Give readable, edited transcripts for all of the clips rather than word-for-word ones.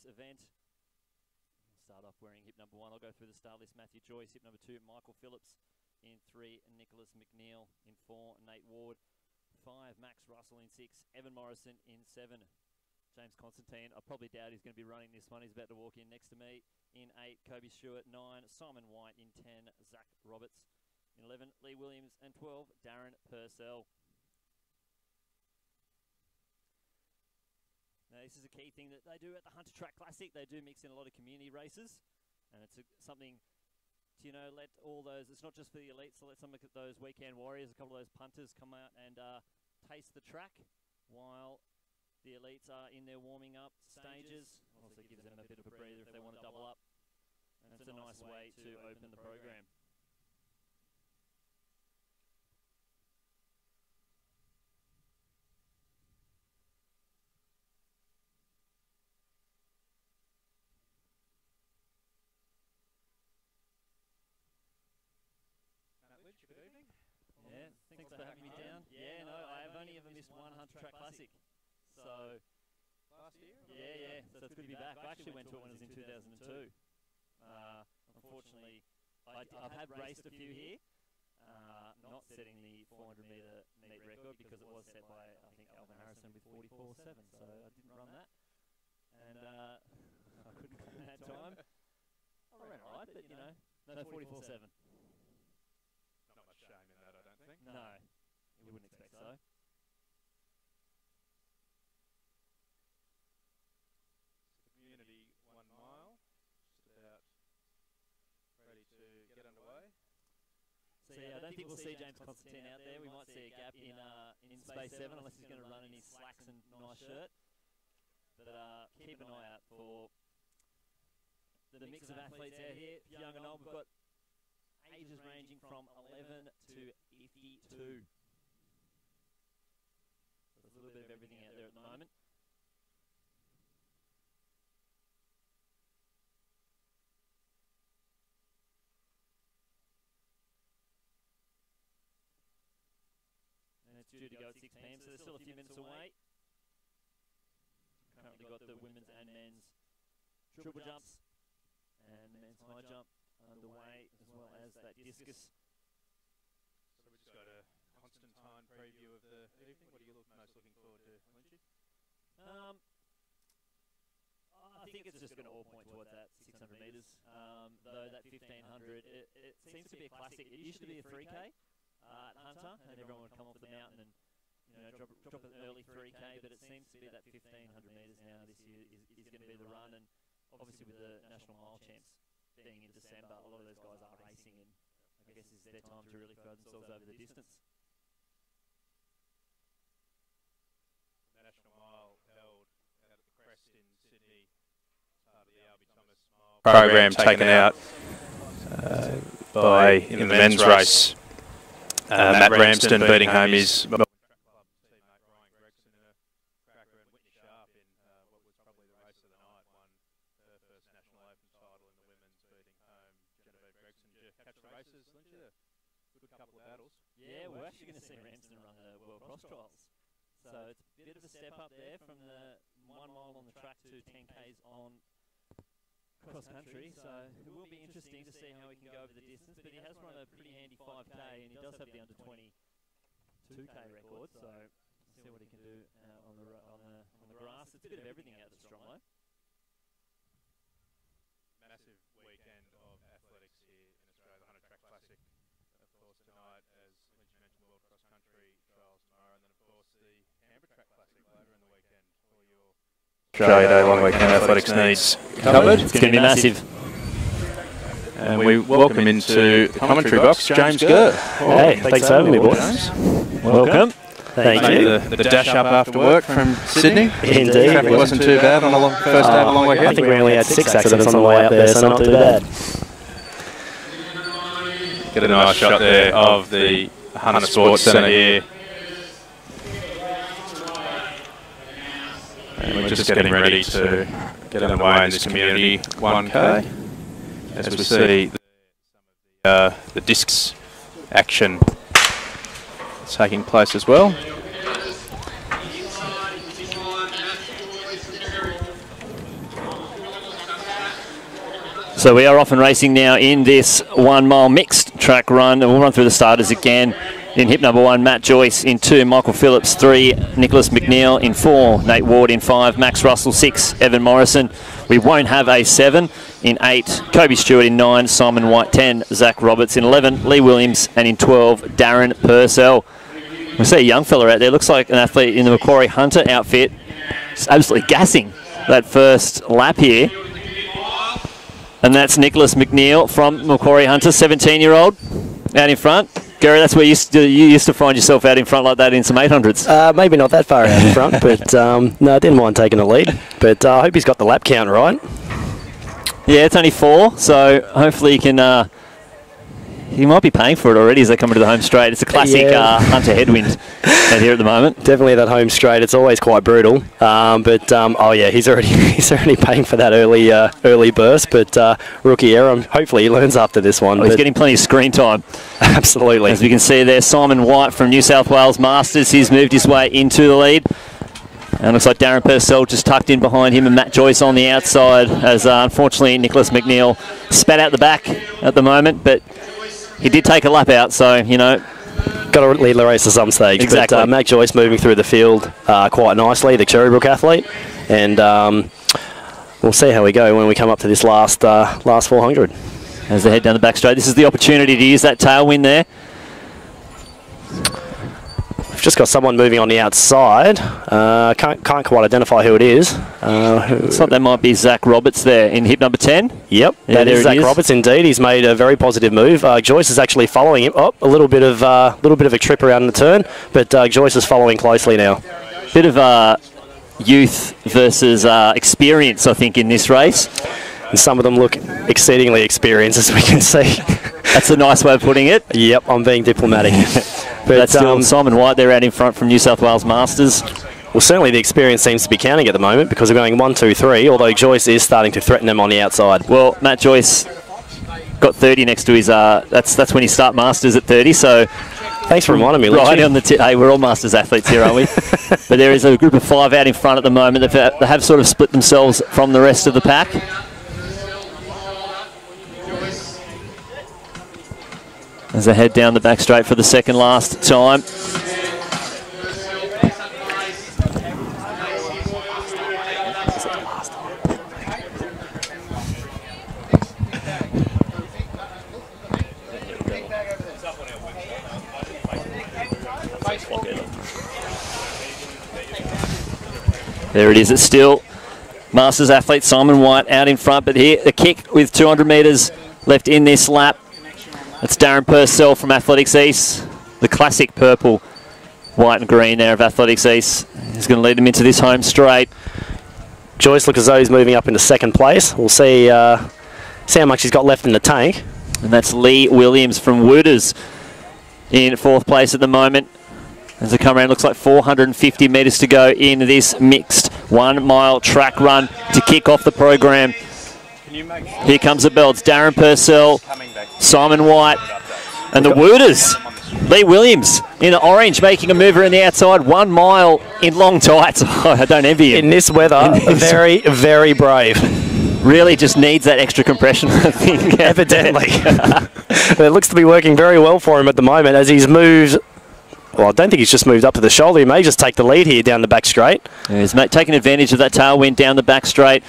event. Start off wearing hip number 1. I'll go through the start list. Matthew Joyce, hip number 2. Michael Phillips in 3. Nicholas McNeil in 4. Nate Ward, 5. Max Russell in 6. Evan Morrison in 7. James Constantine, I probably doubt he's going to be running this one. He's about to walk in next to me. In 8, Kobe Stewart. 9, Simon White. In 10, Zach Roberts. In 11, Lee Williams. And 12, Darren Purcell. Now, this is a key thing that they do at the Hunter Track Classic. They do mix in a lot of community races, and it's something to, you know, let all those, it's not just for the elites, so let some of those weekend warriors, a couple of those punters come out and taste the track while the elites are in their warming up stages. Also gives them a bit of a breather if they want to double up. And it's a nice way to open the program. Good evening. Yeah, thanks for having me down. Yeah, no, I've only ever missed one Hunter Track Classic. So Last year? Yeah. So it's good to be back. I actually went to it when it was in 2002. Unfortunately, I've had raced a few here. Not setting the 400 metre meet record because it was set by, I think, Alvin Harrison with 44.7. So I didn't run that. And I couldn't run that time. I ran alright, but, you know, no 44.7. Shame in that, I don't think. No, you wouldn't expect so. So the community 1 mile, just about ready to get underway. So yeah, I don't think we'll see James Constantine out there. We might see a gap in Space 7 unless he's going to run in his slacks and nice shirt. But keep an eye out for the mix of athletes out here, young and old. We've got ages ranging from 11 to 52. So there's a little bit of everything out there at the moment. And it's due to go at 6 p.m, so there's still a few minutes away. Currently got the women's and men's triple jumps and the men's high jump underway, as well as that discus. So we just got a Constantine preview of the evening. What are you most looking forward to, Lynchy? I think it's just going to all point towards that 600 metres. Though that 1500, it seems to be a classic. It used to be a 3K at Hunter, and everyone would come off the mountain and, you know, drop an early 3K. But it seems to be that 1500 metres now this year is going to be the run, and obviously with the national mile champs being in December, a lot of those guys are racing, and I guess this is their time to really throw themselves over the distance. The national mile held out at the Crest in Sydney as part of the Albie Thomas Mile program taken out by, in the men's race, Matt Ramsden beating home his Melbourne Track Club teammate Ryan Gregson in a cracker, and Whitney Sharp in what was probably the race of the night won her first National Open title in the women's, beating home Genevieve Gregson. Did you catch the races, Lynchy? A good couple of battles. Yeah, we're actually going to see Ramsden run the World Cross Trials. So it's a bit of a step up there from the 1 mile on the track to 10Ks on cross country. So it will be interesting to see how he can go over the distance. But he has run a pretty handy 5K, and he does have the under 20 2K record. So we'll see what he can do on the grass. It's a bit of everything out at Stromlo. Massive weekend of athletics here in Australia. The Hunter Track Classic, of course, tonight, as Lynchy mentioned, World Cross Country Trials tomorrow, and then of course the Canberra Track Classic later in the weekend for your Australia Day long weekend athletics needs covered. It's going to be massive. And we welcome into the commentary box James Gurr. Hey, thanks for having me, boys. Welcome. Thank you. The dash up after work from Sydney. Indeed. Traffic wasn't too bad on the first day of a long weekend. I think we only had 6 accidents on the way up there, so not too bad. Get a nice shot there of the Hunter Sports Centre here. And we're just getting ready to get underway in this community 1K as we see some of the discs action taking place as well. So we are off and racing now in this 1 mile mixed track run. And we'll run through the starters again. In hip number 1, Matt Joyce. In 2, Michael Phillips. 3, Nicholas McNeil. In 4, Nate Ward. In 5, Max Russell. 6, Evan Morrison. We won't have a 7. In 8, Kobe Stewart. In 9, Simon White. 10, Zach Roberts. In 11, Lee Williams. And in 12, Darren Purcell. We see a young fella out there. Looks like an athlete in the Macquarie Hunter outfit. Just absolutely gassing that first lap here. And that's Nicholas McNeil from Macquarie Hunter, 17-year-old, out in front. Gary, that's where you used to find yourself out in front like that in some 800s. Maybe not that far out in front, but no, I didn't mind taking the lead. But I hope he's got the lap count right. Yeah, it's only 4, so hopefully he can... he might be paying for it already as they come into the home straight. It's a classic Hunter headwind out here at the moment. Definitely that home straight. It's always quite brutal. Oh yeah, he's already paying for that early burst. But rookie Aram, hopefully he learns after this one. He's getting plenty of screen time. Absolutely. As we can see there, Simon White from New South Wales Masters. He's moved his way into the lead. And looks like Darren Purcell just tucked in behind him and Matt Joyce on the outside as unfortunately Nicholas McNeil spat out the back at the moment. But he did take a lap out, so, you know. Got to lead the race at some stage. Exactly. But Matt Joyce moving through the field quite nicely, the Cherrybrook athlete. And we'll see how we go when we come up to this last 400. As they head down the back straight, this is the opportunity to use that tailwind there. We've just got someone moving on the outside. Can't quite identify who it is. Looks like that might be Zach Roberts there in hip number 10. Yep, yeah, that is Zach Roberts indeed. He's made a very positive move. Joyce is actually following him. Oh, a little bit of a trip around the turn, but Joyce is following closely now. Bit of youth versus experience, I think, in this race. And some of them look exceedingly experienced, as we can see. That's a nice way of putting it. Yep, I'm being diplomatic. But that's still Simon White there out in front from New South Wales Masters. Well, certainly the experience seems to be counting at the moment because we're going 1, 2, 3, although Joyce is starting to threaten them on the outside. Well, Matt Joyce got 30 next to his... that's when he start Masters at 30, so... Thanks for reminding me, right on the hey, we're all Masters athletes here, aren't we? But there is a group of 5 out in front at the moment. They have sort of split themselves from the rest of the pack. As they head down the back straight for the second last time. There it is. It's still Masters athlete Simon White out in front, but here a kick with 200 metres left in this lap. That's Darren Purcell from Athletics East. The classic purple, white and green there of Athletics East. He's going to lead them into this home straight. Joyce looks as though he's moving up into second place. We'll see how much he's got left in the tank. And that's Lee Williams from Wooters in 4th place at the moment. As they come around, looks like 450 metres to go in this mixed 1 mile track run to kick off the program. Here comes the bell. It's Darren Purcell, Simon White, and the Wooters. Lee Williams in the orange making a mover in the outside. 1 mile in long tights. Oh, I don't envy him. In this weather, very, very brave. Really just needs that extra compression, I think. Evidently. It looks to be working very well for him at the moment as he's moved. Well, I don't think he's just moved up to the shoulder. He may just take the lead here down the back straight. Yeah, he's taking advantage of that tailwind down the back straight.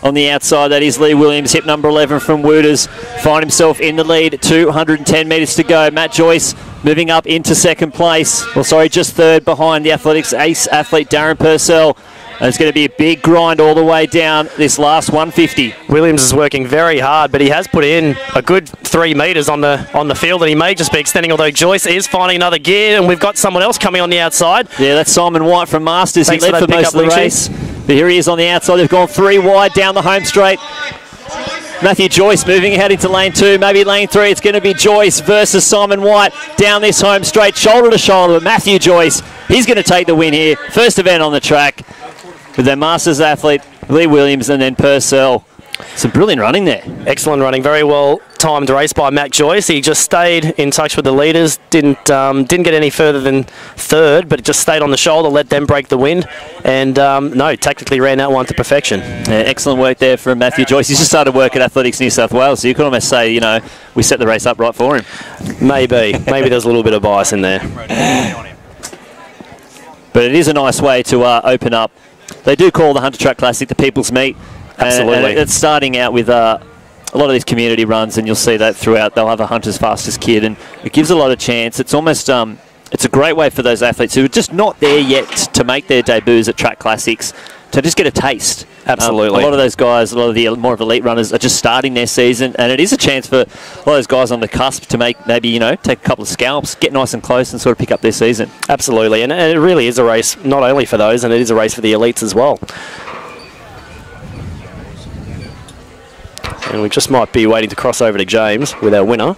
On the outside, that is Lee Williams, hip number 11 from Wooters. Find himself in the lead, 210 metres to go. Matt Joyce moving up into second place. Well, sorry, just third behind the Athletics Ace athlete Darren Purcell. And it's going to be a big grind all the way down this last 150. Williams is working very hard, but he has put in a good 3 metres on the field, and he may just be extending, although Joyce is finding another gear, and we've got someone else coming on the outside. Yeah, that's Simon White from Masters. Thanks he led for most of the race. But here he is on the outside. They've gone 3 wide down the home straight. Matthew Joyce moving out into lane 2, maybe lane 3. It's going to be Joyce versus Simon White down this home straight, shoulder to shoulder. But Matthew Joyce, he's going to take the win here. First event on the track with their Masters athlete, Lee Williams, and then Purcell. Some brilliant running there. Excellent running, very well timed race by Matt Joyce. He just stayed in touch with the leaders, didn't get any further than third, but just stayed on the shoulder, let them break the wind, and no, tactically ran that one to perfection. Yeah, excellent work there from Matthew Joyce. He's just started work at Athletics New South Wales, so you could almost say, you know, we set the race up right for him. Maybe there's a little bit of bias in there. But it is a nice way to open up. They do call the Hunter Track Classic the People's Meet. Absolutely. And it's starting out with a lot of these community runs, and you'll see that throughout. They'll have a Hunter's Fastest Kid, and it gives a lot of chance. It's almost it's a great way for those athletes who are just not there yet to make their debuts at track classics to just get a taste. Absolutely. A lot of those guys, a lot of the more of elite runners are just starting their season, and it is a chance for a lot of those guys on the cusp to make maybe, you know, take a couple of scalps, get nice and close and sort of pick up their season. Absolutely, and it really is a race not only for those, and it is a race for the elites as well. And we just might be waiting to cross over to James with our winner.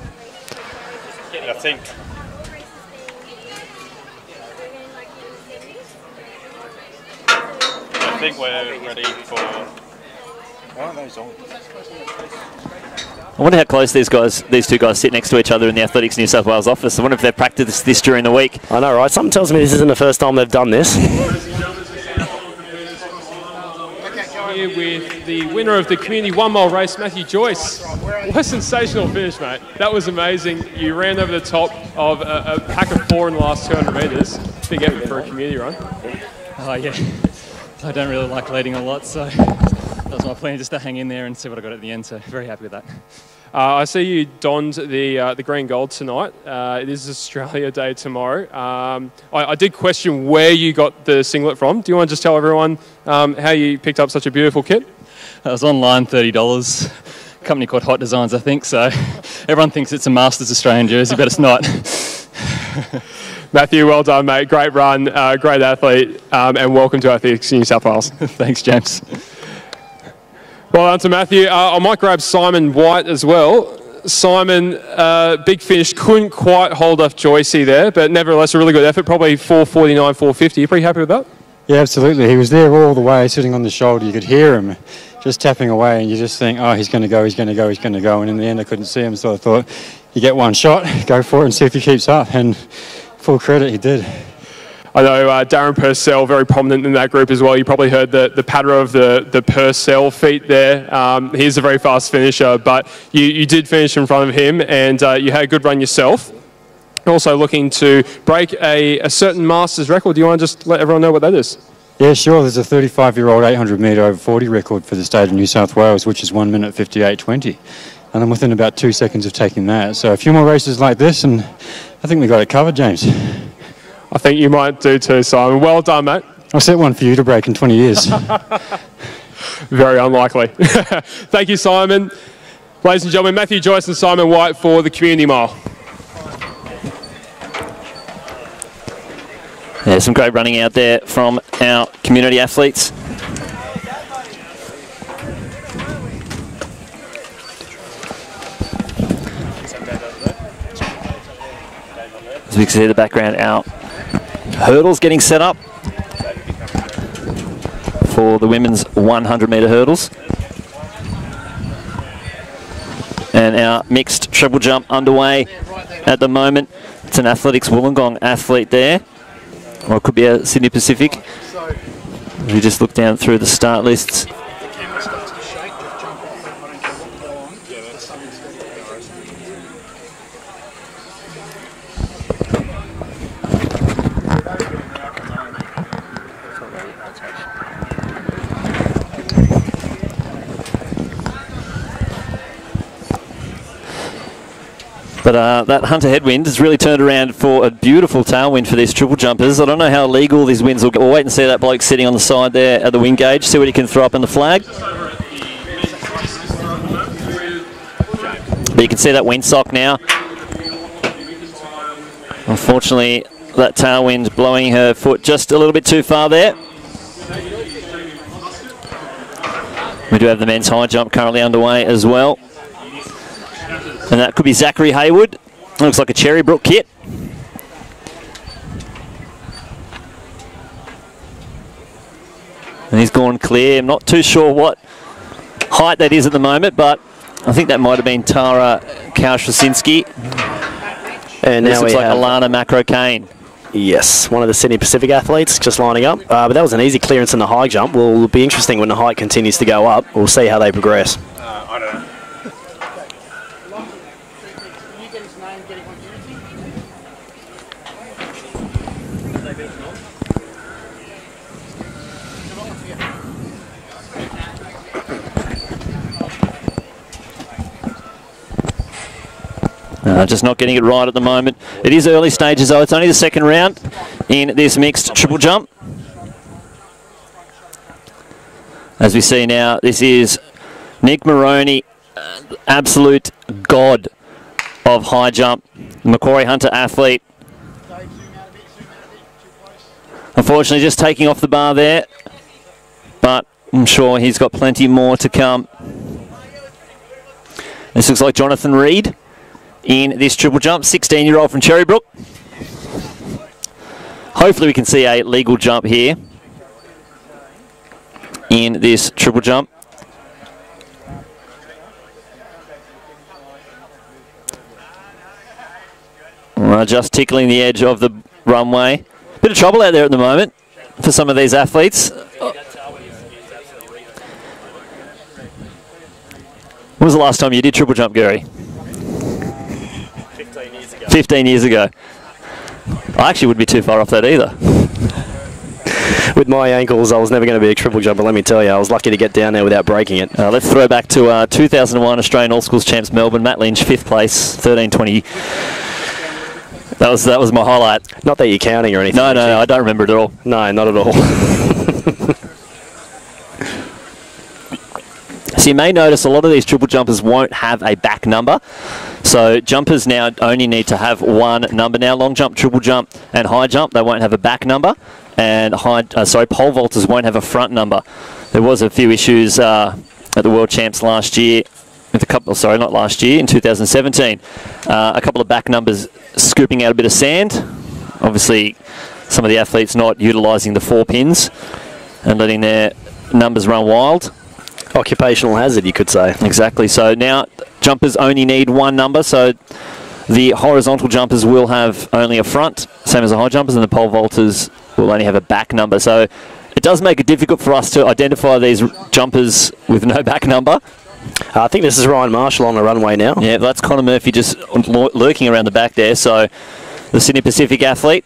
I think we're ready for... Why aren't those on? I wonder how close these two guys sit next to each other in the Athletics New South Wales office. I wonder if they've practiced this during the week. I know, right? Something tells me this isn't the first time they've done this. Here with the winner of the Community 1 Mile race, Matthew Joyce. What a sensational finish, mate. That was amazing. You ran over the top of a pack of 4 in the last 200 metres. Big effort for a community run. Oh, yeah. I don't really like leading a lot, so that was my plan, just to hang in there and see what I got at the end, so very happy with that. I see you donned the green gold tonight. It is Australia Day tomorrow. I did question where you got the singlet from. Do you want to just tell everyone how you picked up such a beautiful kit? It was online, $30. A company called Hot Designs, I think, so everyone thinks it's a Masters Australian jersey, but it's not. Matthew, well done, mate. Great run, great athlete, and welcome to Athletics New South Wales. Thanks, James. Well done to Matthew. I might grab Simon White as well. Simon, big finish, couldn't quite hold off Joycey there, but nevertheless a really good effort, probably 4:49, 4:50. You pretty happy with that? Yeah, absolutely. He was there all the way, sitting on the shoulder. You could hear him just tapping away, and you just think, oh, he's going to go, he's going to go, he's going to go. And in the end, I couldn't see him, so I thought, you get one shot, go for it and see if he keeps up. And full credit, he did. I know Darren Purcell, very prominent in that group as well. You probably heard the patter of the Purcell feet there. He's a very fast finisher, but you did finish in front of him, and you had a good run yourself. Also looking to break a certain Masters record. Do you want to just let everyone know what that is? Yeah, sure. There's a 35-year-old 800 metre over 40 record for the state of New South Wales, which is 1 minute 58.20. And I'm within about 2 seconds of taking that. So a few more races like this, and I think we got it covered, James. I think you might do too, Simon. Well done, mate. I'll set one for you to break in 20 years. Very unlikely. Thank you, Simon. Ladies and gentlemen, Matthew Joyce and Simon White for the Community Mile. Yeah, some great running out there from our community athletes. As we can see in the background, our hurdles getting set up for the women's 100 metre hurdles. And our mixed triple jump underway at the moment. It's an Athletics Wollongong athlete there. Or it could be a Sydney Pacific. We just look down through the start lists. But that Hunter headwind has really turned around for a beautiful tailwind for these triple jumpers. I don't know how legal these winds will go. We'll wait and see that bloke sitting on the side there at the wind gauge, see what he can throw up in the flag. But you can see that windsock now. Unfortunately, that tailwind blowing her foot just a little bit too far there. We do have the men's high jump currently underway as well. And that could be Zachary Haywood. Looks like a Cherrybrook kit. And he's gone clear. I'm not too sure what height that is at the moment, but I think that might have been Tara Kaushrasinski. And This now looks we like have, Alana Macro-Kane. yes, one of the Sydney Pacific athletes just lining up. But that was an easy clearance in the high jump. Will be interesting when the height continues to go up. We'll see how they progress. I don't know. Just not getting it right at the moment. It is early stages though. It's only the second round in this mixed triple jump. As we see now, this is Nick Moroney, absolute god of high jump, Macquarie Hunter athlete. Unfortunately, just taking off the bar there, but I'm sure he's got plenty more to come. This looks like Jonathan Reed in this triple jump, 16-year-old from Cherrybrook. Hopefully we can see a legal jump here in this triple jump. Just tickling the edge of the runway. Bit of trouble out there at the moment for some of these athletes. When was the last time you did triple jump, Gary? 15 years ago. I actually wouldn't be too far off that either. With my ankles, I was never going to be a triple jumper, let me tell you. I was lucky to get down there without breaking it. Let's throw back to 2001 Australian All Schools Champs Melbourne. Matt Lynch, 5th place, 13:20. That was my highlight. Not that you're counting or anything. No, I don't remember it at all. No, not at all. So you may notice a lot of these triple jumpers won't have a back number. So jumpers now only need to have one number now. Long jump, triple jump, and high jump, they won't have a back number. And pole vaulters won't have a front number. There was a few issues at the World Champs last year. With a couple, sorry, not last year, in 2017. A couple of back numbers scooping out a bit of sand. Obviously, some of the athletes not utilising the 4 pins and letting their numbers run wild. Occupational hazard, you could say. Exactly. So now jumpers only need one number. So the horizontal jumpers will have only a front, same as the high jumpers, and the pole vaulters will only have a back number. So it does make it difficult for us to identify these jumpers with no back number. I think this is Ryan Marshall on the runway now. Yeah, that's Connor Murphy just lurking around the back there. So the Sydney Pacific athlete.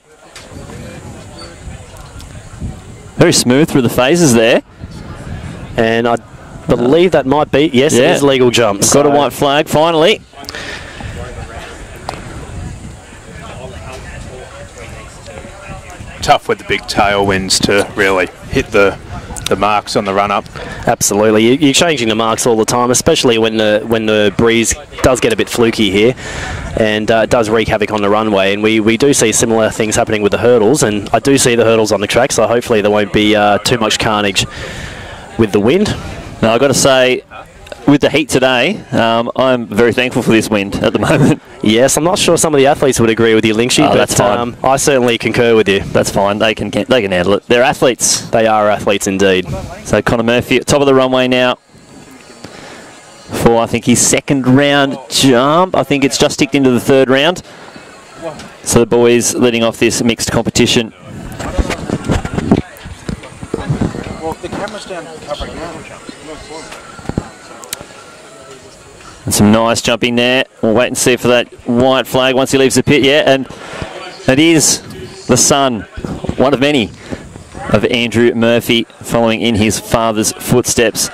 Very smooth through the phases there. And I believe that might be, yes, it is legal jump. Got a white flag, finally. Tough with the big tailwinds to really hit the marks on the run up. Absolutely, you're changing the marks all the time, especially when the breeze does get a bit fluky here, and it does wreak havoc on the runway. And we do see similar things happening with the hurdles, and I do see the hurdles on the track, so hopefully there won't be too much carnage with the wind. Now I've got to say, with the heat today, I'm very thankful for this wind at the moment. Yes, I'm not sure some of the athletes would agree with you, Linksy, but that's fine. I certainly concur with you. That's fine. They can handle it. They're athletes. They are athletes indeed. So Connor Murphy at top of the runway now for, I think, his 2nd round jump. I think it's just ticked into the 3rd round. So the boys leading off this mixed competition. Well, the camera's down covering now. And some nice jumping there. We'll wait and see for that white flag once he leaves the pit. Yeah, and it is the son, one of many, of Andrew Murphy, following in his father's footsteps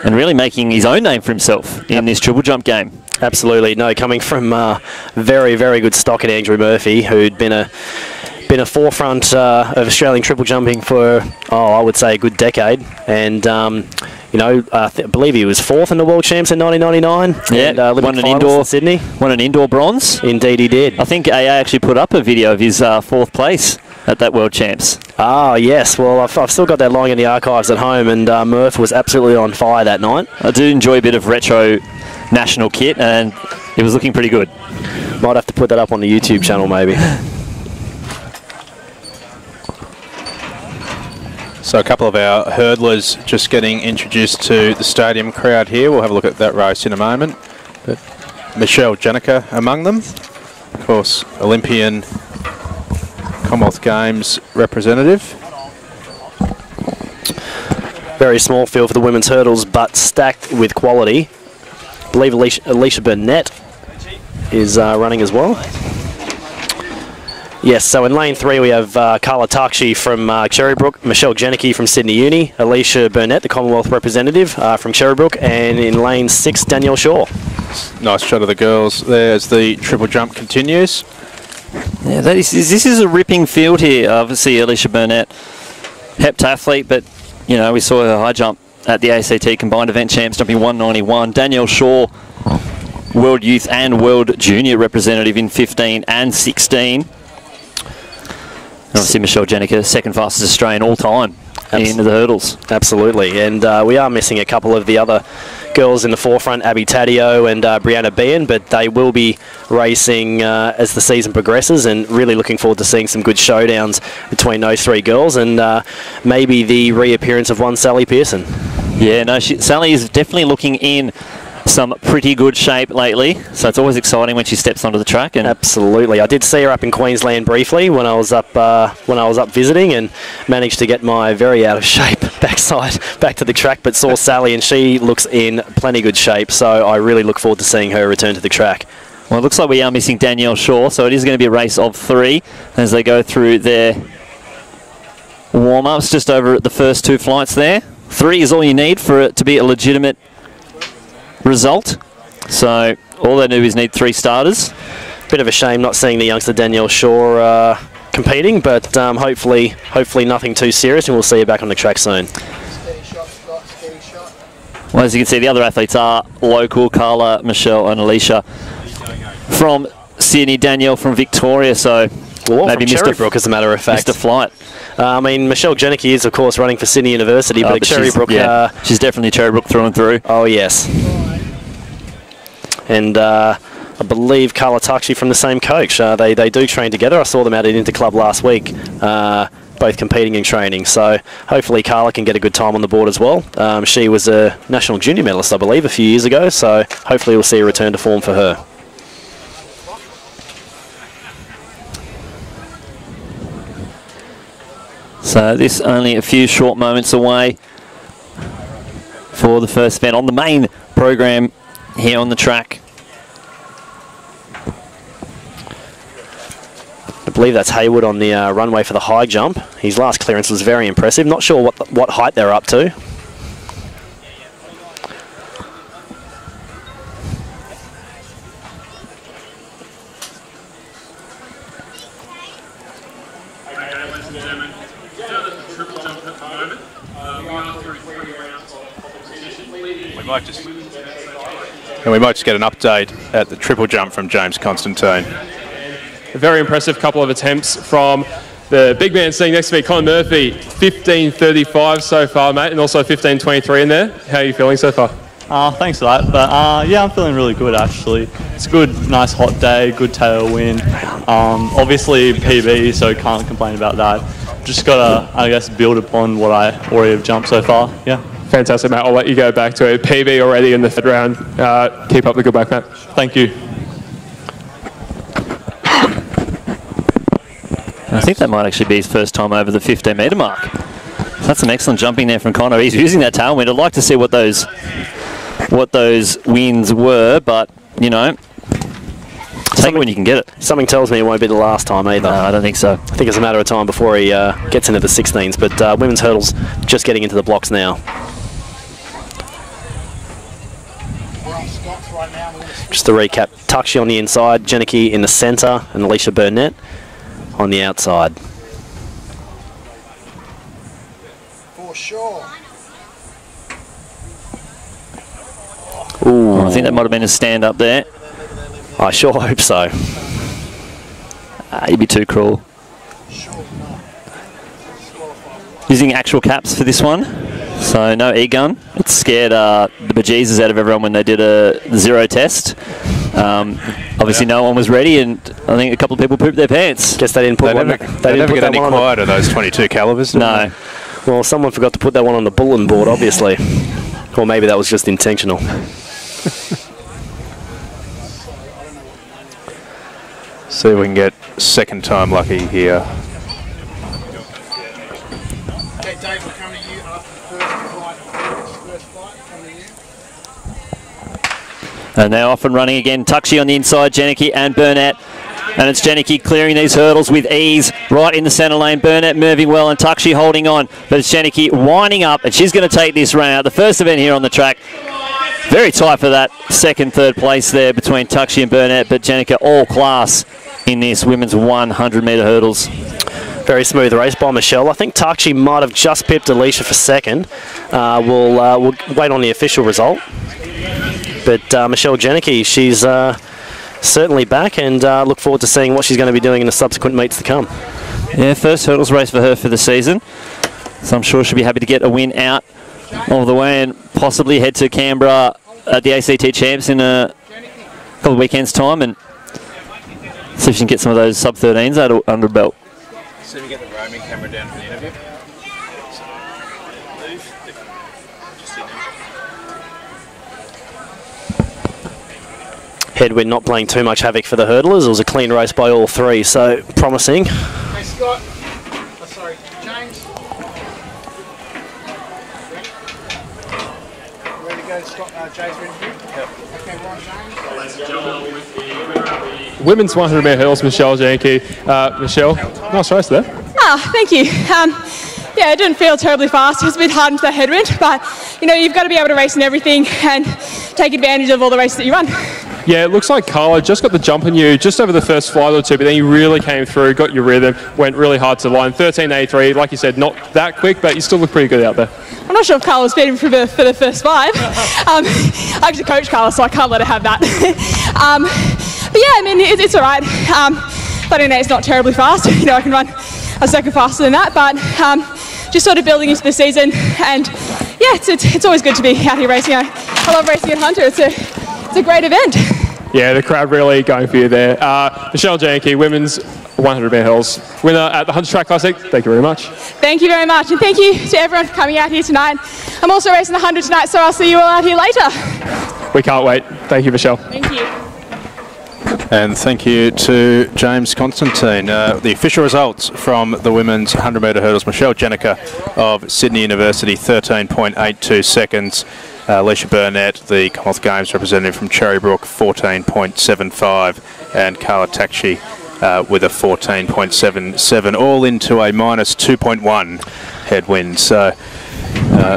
and really making his own name for himself in this triple jump game. Absolutely. No, coming from very, very good stock at Andrew Murphy, who'd been a forefront of Australian triple jumping for, I would say, a good decade. And I believe he was 4th in the World Champs in 1999. Yeah, and, won an indoor in Sydney. Won an indoor bronze. Indeed, he did. I think AA actually put up a video of his 4th place at that World Champs. Ah, yes. Well, I've still got that lying in the archives at home, and Murph was absolutely on fire that night. I do enjoy a bit of retro national kit, and it was looking pretty good. Might have to put that up on the YouTube channel, maybe. So a couple of our hurdlers just getting introduced to the stadium crowd here. We'll have a look at that race in a moment. But Michelle Janica among them. Of course, Olympian Commonwealth Games representative. Very small field for the women's hurdles, but stacked with quality. I believe Alicia Burnett is running as well. Yes, so in lane 3 we have Carla Takshi from Cherrybrook, Michelle Janicki from Sydney Uni, Alicia Burnett, the Commonwealth representative from Cherrybrook, and in lane 6, Danielle Shaw. Nice shot of the girls there as the triple jump continues. Yeah, this is a ripping field here. Obviously, Alicia Burnett, heptathlete, but you know we saw her high jump at the ACT Combined Event Champs, jumping 191. Danielle Shaw, World Youth and World Junior representative in 15 and 16. Obviously, Michelle Janica, second fastest Australian all time in the hurdles. Absolutely, and we are missing a couple of the other girls in the forefront, Abby Taddeo and Brianna Behan, but they will be racing as the season progresses, and really looking forward to seeing some good showdowns between those 3 girls, and maybe the reappearance of one Sally Pearson. Yeah, no, Sally is definitely looking in some pretty good shape lately, so it's always exciting when she steps onto the track. And absolutely, I did see her up in Queensland briefly when I was up visiting, and managed to get my very out of shape backside back to the track, but saw Sally and she looks in plenty good shape, so I really look forward to seeing her return to the track. Well, it looks like we are missing Danielle Shaw, so it is going to be a race of 3 as they go through their warm-ups just over at the first 2 flights there. 3 is all you need for it to be a legitimate result, so all they do is need 3 starters. Bit of a shame not seeing the youngster Danielle Shaw competing, but hopefully nothing too serious, and we'll see you back on the track soon. Well, as you can see, the other athletes are local: Carla, Michelle and Alicia from Sydney, Danielle from Victoria, so maybe from Cherrybrook, as a matter of fact. Missed a flight. I mean, Michelle Janicki is, of course, running for Sydney University, but Cherrybrook... she's definitely Cherrybrook through and through. Oh, yes. And I believe Carla Takshi from the same coach. They do train together. I saw them out at Interclub last week, both competing and training. So hopefully Carla can get a good time on the board as well. She was a national junior medalist, I believe, a few years ago. So hopefully we'll see a return to form for her. So this only a few short moments away for the first event on the main program here on the track. I believe that's Hayward on the runway for the high jump. His last clearance was very impressive. Not sure what height they're up to. We might just get an update at the triple jump from James Constantine. A very impressive couple of attempts from the big man sitting next to me, Colin Murphy. 15.35 so far, mate, and also 15.23 in there. How are you feeling so far? Thanks for that. But yeah, I'm feeling really good actually. It's a good, nice hot day, good tailwind. Obviously PB, so can't complain about that. Just gotta, I guess, build upon what I already have jumped so far. Yeah. Fantastic, mate. I'll let you go back to it. PB already in the 3rd round. Keep up the good work, mate. Thank you. I think that might actually be his first time over the 15-metre mark. That's some excellent jumping there from Connor. He's using that tailwind. I'd like to see what those winds were, but, you know, take it when you can get it. Something tells me it won't be the last time either. No, I don't think so. I think it's a matter of time before he gets into the 16s, but women's hurdles just getting into the blocks now. Just to recap, Takshi on the inside, Janicki in the centre, and Alicia Burnett on the outside. For sure. Ooh. I think that might have been a stand up there. I sure hope so. You'd be too cruel. Using actual caps for this one, so no e-gun. It scared the bejesus out of everyone when they did a 0 test. Obviously no one was ready, and I think a couple of people pooped their pants. Guess they didn't put They never get any quieter, those 22 calibers. No. Well, someone forgot to put that one on the bulletin board, obviously. Or maybe that was just intentional. See if we can get second time lucky here. Okay, Dave, we'll come to you after the first flight. Coming to you. And now off and running again. Tuxie on the inside, Janicki and Burnett. And it's Janicki clearing these hurdles with ease right in the centre lane. Burnett moving well and Tuxie holding on. But it's Janicki winding up and she's going to take this run out. The first event here on the track. Very tight for that second, third place there between Tuxie and Burnett. But Janicki all class in this women's 100 metre hurdles. Very smooth race by Michelle. I think Tuxie might have just pipped Alicia for second. We'll wait on the official result. But Michelle Janicki, she's certainly back and look forward to seeing what she's going to be doing in the subsequent meets to come. Yeah, first hurdles race for her for the season. So I'm sure she'll be happy to get a win out of the way and possibly head to Canberra at the ACT Champs in a couple of weekends' time and see if she can get some of those sub-13s under her belt. See if we get the roaming camera down for the interview. Headwind not playing too much havoc for the hurdlers. It was a clean race by all three, so promising. Hey, Scott. Oh, sorry, James. Ready to go, Scott? James, ready to go? Yep. Okay, Ron, James. Women's 100 metre hurdles, Michelle Janicki. Michelle, nice race there. Oh, thank you. Yeah, it didn't feel terribly fast. It was a bit hard into the headwind, but you know, you've got to be able to race in everything and take advantage of all the races that you run. Yeah, it looks like Carla just got the jump on you just over the first flight or two, but then you really came through, got your rhythm, went really hard to line. 13.83, like you said, not that quick, but you still look pretty good out there. I'm not sure if Carla was beating for the first 5. I actually coach Carla, so I can't let her have that. But yeah, I mean, it's all right. 13.8 is not terribly fast. You know, I can run a second faster than that, but just sort of building into the season. And yeah, it's always good to be out here racing. I love racing at Hunter. It's a great event. Yeah, the crowd really going for you there. Michelle Janicki, women's 100 metre hurdles winner at the Hunter Track Classic. Thank you very much. Thank you very much, and thank you to everyone for coming out here tonight. I'm also racing the 100 tonight, so I'll see you all out here later. We can't wait. Thank you, Michelle. Thank you. And thank you to James Constantine. The official results from the women's 100 metre hurdles. Michelle Janicki of Sydney University, 13.82 seconds. Alicia Burnett, the Commonwealth Games representative from Cherrybrook, 14.75. And Carla Tuxie with a 14.77, all into a minus 2.1 headwind. So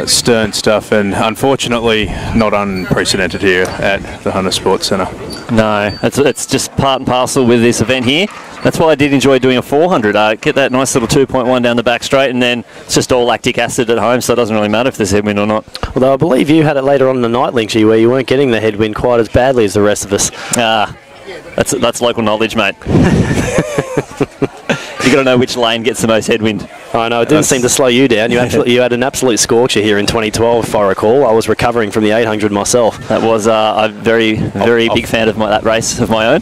stern stuff, and unfortunately not unprecedented here at the Hunter Sports Centre. No, it's just part and parcel with this event here. That's why I did enjoy doing a 400. Get that nice little 2.1 down the back straight, and then it's just all lactic acid at home, so it doesn't really matter if there's headwind or not. Although I believe you had it later on in the night, Linksy, where you weren't getting the headwind quite as badly as the rest of us. That's local knowledge, mate. You got to know which lane gets the most headwind. I know, it didn't seem to slow you down. You had an absolute scorcher here in 2012, if I recall. I was recovering from the 800 myself. That was a very big fan of that race of my own.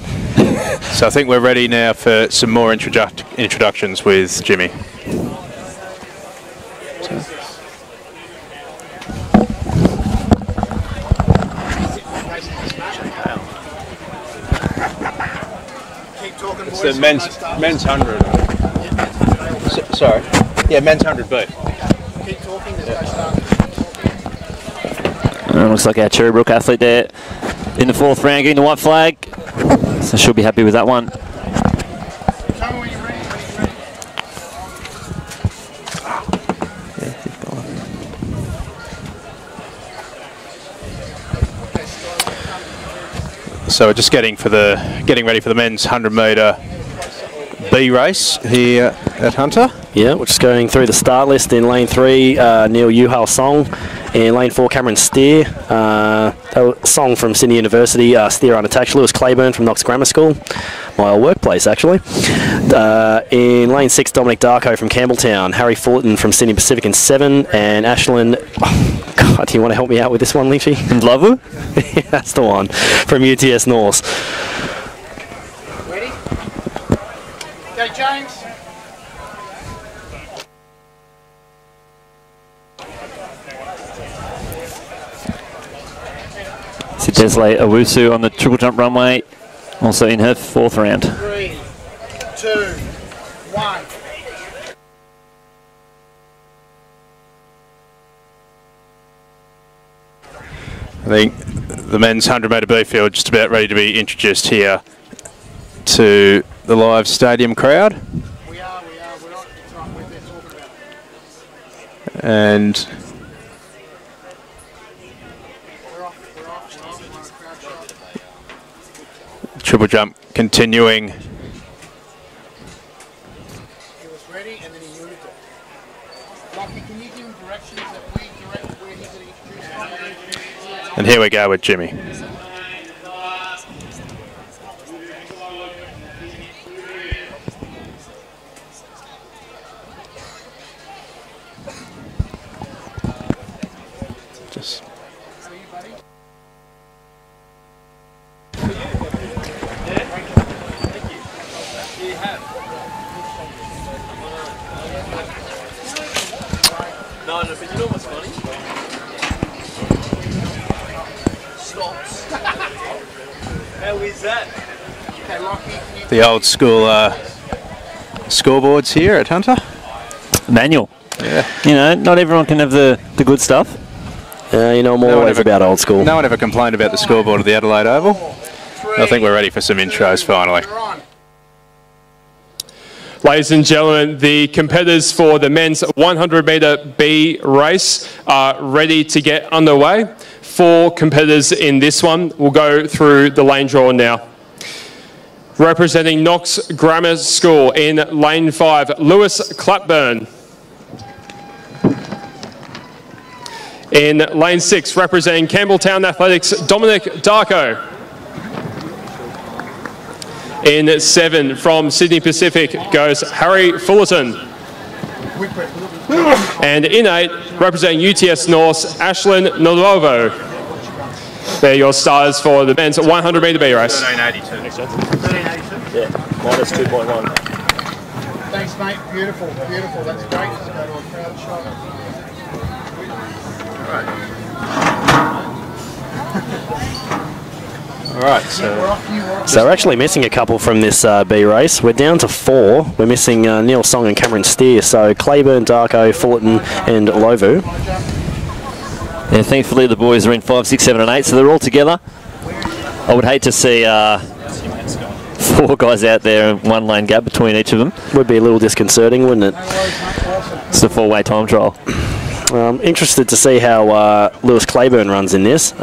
So I think we're ready now for some more introductions with Jimmy. It's the men's 100. Sorry. Yeah, men's 100B. Keep talking. Looks like our Cherrybrook athlete there in the 4th round getting the white flag. So she'll be happy with that one. So we're just getting ready for the men's 100 metre B race here at Hunter. Yeah, we're just going through the start list. In lane 3, Neil Yuhal Song. In lane 4, Cameron Steer. Song from Sydney University. Steer unattached. Lewis Claiborne from Knox Grammar School. My old workplace, actually. In lane 6, Dominic Darko from Campbelltown. Harry Fullerton from Sydney Pacific in 7. And Ashland... Oh, God, do you want to help me out with this one, Lynchy? Lavu? Yeah, that's the one. From UTS Norse. Ready? Go, James. Sidesle Owusu on the triple jump runway, also in her 4th round. 3, 2, 1. I think the men's 100-metre B field just about ready to be introduced here to the live stadium crowd. We are. We're not we're there talking about it. And We're off. Crowd shot. triple jump continuing. He was ready and then he moved it. Lockie, can you give him directions that we direct where he's going to introduce? And here we go with Jimmy. Just No, but you know what's funny? Stops. How is that? Okay, Lockie, the old school scoreboards here at Hunter. Manual. Yeah. You know, not everyone can have the good stuff. You know, I'm always about old school. No one ever complained about the scoreboard of the Adelaide Oval. I think we're ready for some intros finally. Ladies and gentlemen, the competitors for the men's 100-metre B race are ready to get underway. 4 competitors in this one. We'll go through the lane draw now. Representing Knox Grammar School in lane 5, Lewis Clapburn. In lane 6, representing Campbelltown Athletics, Dominic Darko. In 7, from Sydney Pacific, goes Harry Fullerton. And in 8, representing UTS North, Ashlyn Nolovo. They're your starters for the men's 100-metre B race. 1382. 1382? Yeah, minus 2.1. Thanks, mate. Beautiful, beautiful. That's great. Let's go to a crowd shot. All right, So we're actually missing a couple from this B race. We're down to 4. We're missing Neil Song and Cameron Steer. So Claiborne, Darko, Fullerton and Lovu. Yeah, thankfully the boys are in 5, 6, 7 and 8, so they're all together. I would hate to see 4 guys out there and 1 lane gap between each of them. Would be a little disconcerting, wouldn't it? It's a 4-way time trial. Interested to see how Lewis Claiborne runs in this.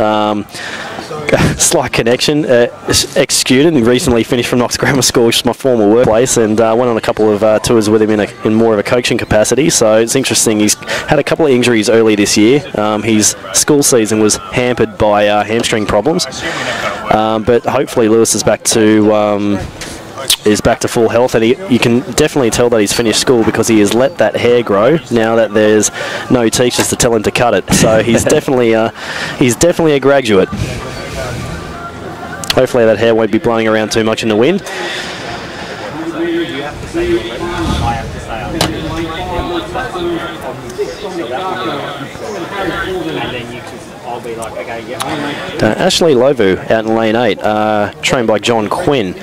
Slight connection, ex-student, recently finished from Knox Grammar School, which is my former workplace, and went on a couple of tours with him in more of a coaching capacity. So it's interesting. He's had a couple of injuries early this year. His school season was hampered by hamstring problems, but hopefully Lewis is back to full health, and you can definitely tell that he's finished school because he has let that hair grow now that there's no teachers to tell him to cut it. So he's definitely a graduate. Hopefully that hair won't be blowing around too much in the wind. Ashley Lovu out in lane 8, trained by John Quinn.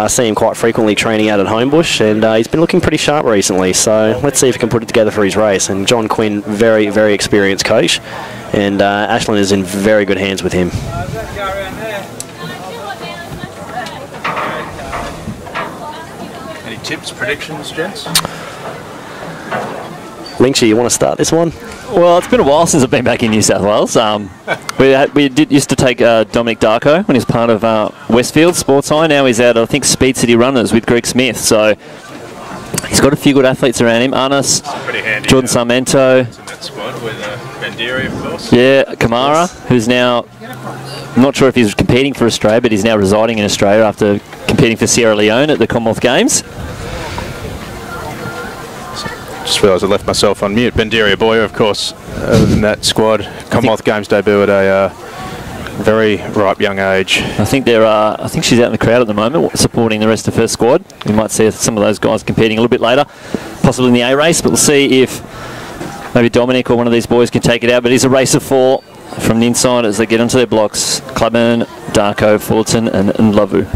See him quite frequently training out at Homebush, and he's been looking pretty sharp recently, so let's see if he can put it together for his race. And John Quinn, very, very experienced coach, and Ashlyn is in very good hands with him. Any tips, predictions, gents? Linksy, you want to start this one? Well, it's been a while since I've been back in New South Wales. We used to take Dominic Darko when he was part of Westfield Sports High. Now he's out, I think, Speed City Runners with Greg Smith. So he's got a few good athletes around him. Arnis, Jordan Sarmento. In that squad with Bandiri, of course. Yeah, Kamara, who's now, I'm not sure if he's competing for Australia, but he's now residing in Australia after competing for Sierra Leone at the Commonwealth Games. Just realised I left myself on mute. Bendiria Boyer, of course, in that squad. Commonwealth Games debut at a very ripe young age. I think I think she's out in the crowd at the moment, supporting the rest of her squad. We might see some of those guys competing a little bit later, possibly in the A race. But we'll see if maybe Dominic or one of these boys can take it out. But it's a race of 4. from the inside as they get onto their blocks. Clubman, Darko, Fullerton and Lavu.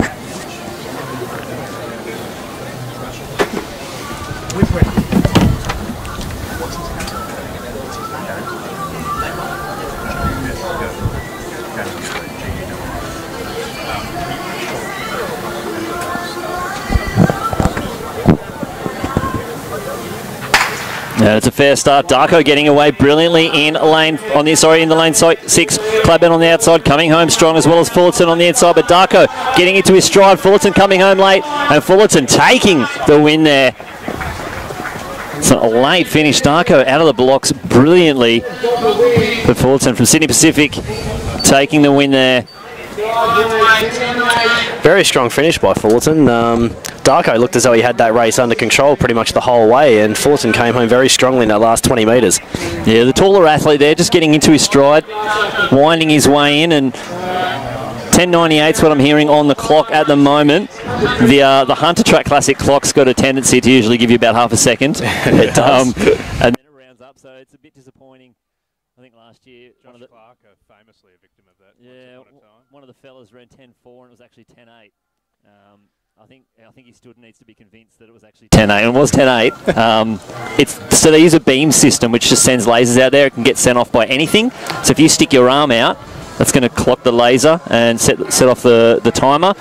And it's a fair start. Darko getting away brilliantly in the lane 6. Clubman on the outside, coming home strong, as well as Fullerton on the inside. But Darko getting into his stride. Fullerton coming home late, and Fullerton taking the win there. It's a late finish. Darko out of the blocks brilliantly. But Fullerton from Sydney Pacific taking the win there. Very strong finish by Fullerton. Darko looked as though he had that race under control pretty much the whole way, and Fullerton came home very strongly in that last 20 metres. Yeah, the taller athlete there, just getting into his stride, winding his way in, and 10.98 is what I'm hearing on the clock at the moment. The Hunter Track Classic clock's got a tendency to usually give you about half a second. It does. And then it rounds up, so it's a bit disappointing. I think last year, Josh Clark, famously a victim of that. Yeah, one of the fellas ran 10.4 and it was actually 10.8. I think he still needs to be convinced that it was actually 10.8, and it was 10.8. So they use a beam system which just sends lasers out there. It can get sent off by anything. So if you stick your arm out, that's going to clock the laser and set off the timer,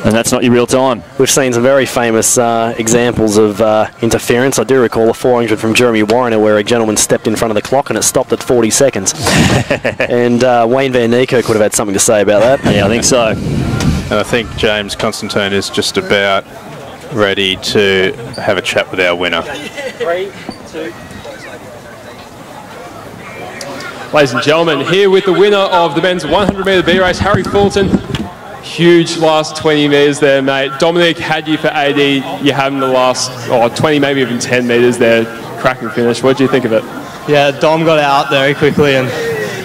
and that's not your real time. We've seen some very famous examples of interference. I do recall a 400 from Jeremy Warriner where a gentleman stepped in front of the clock and it stopped at 40 seconds. And Wayne Van Niekerk would have had something to say about that. Yeah, I think so. And I think James Constantine is just about ready to have a chat with our winner. 3, 2. Ladies and gentlemen, here with the winner of the men's 100-metre B race, Harry Fullerton. Huge last 20 metres there, mate. Dominic had you for 80. You had him the last 20, maybe even 10 metres there. Cracking finish. What do you think of it? Yeah, Dom got out very quickly and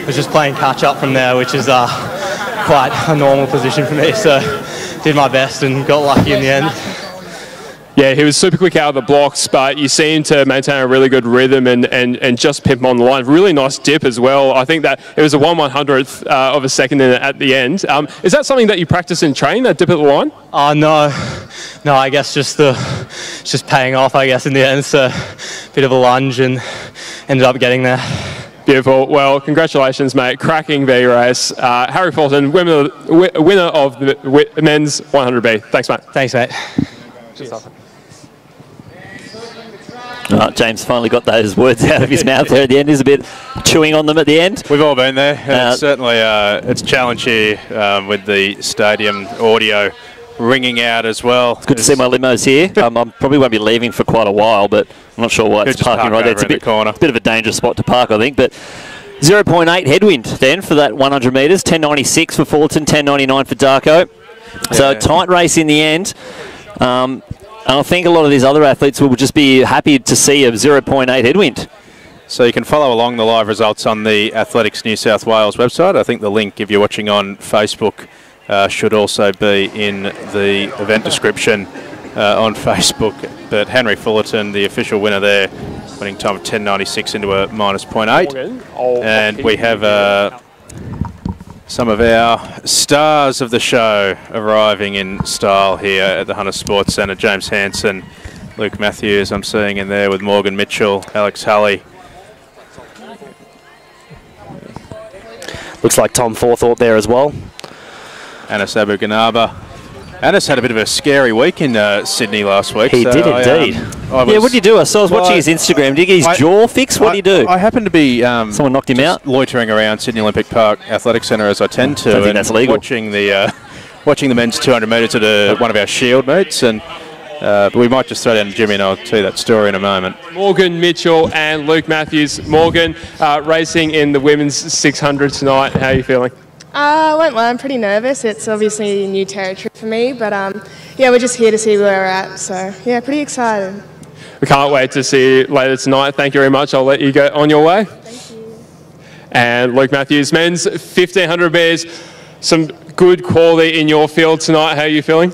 was just playing catch-up from there, which is quite a normal position for me. So did my best and got lucky in the end. Yeah, he was super quick out of the blocks, but you seem to maintain a really good rhythm and just pimp him on the line. Really nice dip as well. I think that it was a 1/100th of a second at the end. Is that something that you practice in training, that dip at the line? No, I guess just paying off, I guess, in the end. So a bit of a lunge and ended up getting there. Beautiful. Well, congratulations, mate. Cracking B race. Harry Fullerton, winner of the men's 100B. Thanks, mate. Thanks, mate. Cheers. James finally got those words out of his mouth there at the end. He's a bit chewing on them at the end. We've all been there. And it's certainly it's a challenge here with the stadium audio ringing out as well. It's good to see my limos here. I probably won't be leaving for quite a while, but I'm not sure why it's parking right there. It's a bit of a dangerous spot to park, I think. But 0.8 headwind then for that 100 metres. 10.96 for Fullerton, 10.99 for Darko. So tight race in the end. And I think a lot of these other athletes will just be happy to see a 0.8 headwind. So you can follow along the live results on the Athletics New South Wales website. I think the link, if you're watching on Facebook, should also be in the event description on Facebook. But Henry Fullerton, the official winner there, winning time of 10.96 into a minus 0.8. And we have some of our stars of the show arriving in style here at the Hunter Sports Centre. James Hansen, Luke Matthews, I'm seeing in there with Morgan Mitchell, Alex Hulley. Looks like Tom Forthought there as well. Anas Abu Ghanaba. Anas had a bit of a scary week in Sydney last week. He did indeed. What did you do? I was watching his Instagram. Did he get his jaw fixed? What did he do? I happened to be someone knocked him out, loitering around Sydney Olympic Park Athletic Centre as I tend to. I think that's legal. Watching the men's 200 metres at one of our Shield meets, and but we might just throw down to Jimmy and I'll tell you that story in a moment. Morgan Mitchell and Luke Matthews. Morgan racing in the women's 600 tonight. How are you feeling? Went well. I'm pretty nervous. It's obviously new territory for me, but yeah, we're just here to see where we're at. So yeah, pretty excited. We can't wait to see you later tonight. Thank you very much. I'll let you go on your way. Thank you. And Luke Matthews, men's 1500 meters. Some good quality in your field tonight. How are you feeling?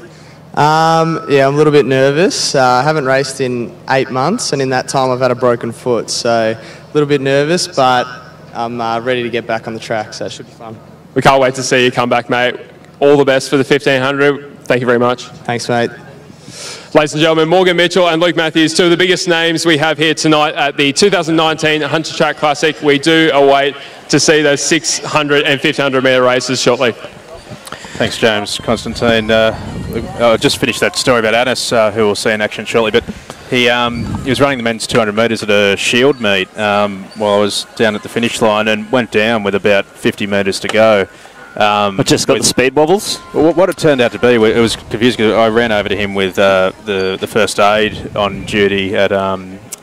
Yeah, I'm a little bit nervous. I haven't raced in 8 months, and in that time I've had a broken foot, so a little bit nervous, but I'm ready to get back on the track, so it should be fun. We can't wait to see you come back, mate. All the best for the 1500. Thank you very much. Thanks, mate. Ladies and gentlemen, Morgan Mitchell and Luke Matthews, two of the biggest names we have here tonight at the 2019 Hunter Track Classic. We do await to see those 600 and 1500 metre races shortly. Thanks, James. Constantine, I just finished that story about Anis, who we'll see in action shortly, but he was running the men's 200 metres at a shield meet while I was down at the finish line and went down with about 50 metres to go. Just got the speed wobbles? Well, what it turned out to be, it was confusing because I ran over to him with the first aid on duty at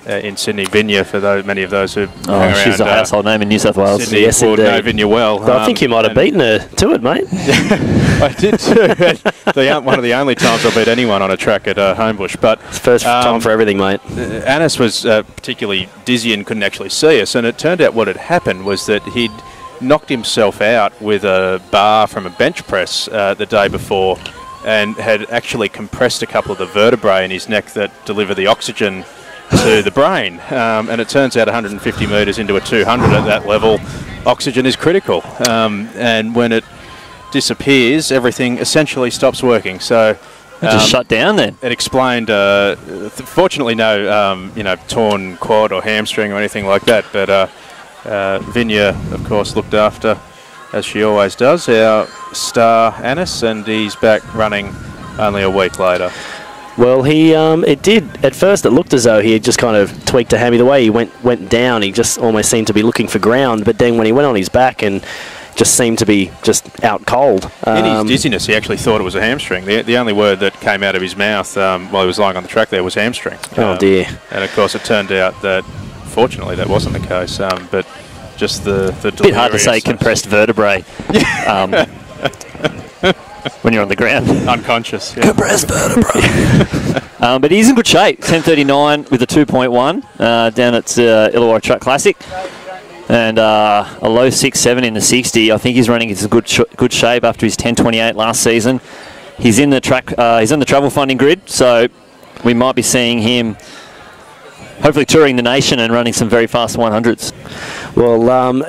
in Sydney, Vinya, for many of those who hang around. She's a household name in New South Wales. Sydney Yes, would know indeed. Vinya well. But I think you might have beaten her to it, mate. I did too. One of the only times I beat anyone on a track at Homebush. But it's first time for everything, mate. Anis was particularly dizzy and couldn't actually see us, and it turned out what had happened was that he'd knocked himself out with a bar from a bench press the day before and had actually compressed a couple of the vertebrae in his neck that deliver the oxygen to the brain. And it turns out 150 metres into a 200 at that level, oxygen is critical. And when it disappears, everything essentially stops working. So it just shut down then. It explained, fortunately no torn quad or hamstring or anything like that, but Vinya, of course, looked after, as she always does, our star Anis, and he's back running only a week later. Well, it did. At first, it looked as though he had just kind of tweaked a hammy. The way he went down, he just almost seemed to be looking for ground. But then when he went on his back and just seemed to be just out cold. In his dizziness, he actually thought it was a hamstring. The only word that came out of his mouth while he was lying on the track there was hamstring. Oh, dear. And, of course, it turned out that, fortunately, that wasn't the case. But just the bit hard to say compressed vertebrae when you're on the ground. Unconscious. Yeah. Compressed vertebrae. But he's in good shape. 10:39 with a 2.1 down at Illawarra Track Classic. And a low 6.7 in the 60. I think he's running into good shape after his 10.28 last season. He's in the travel funding grid, so we might be seeing him hopefully touring the nation and running some very fast 100s. Well,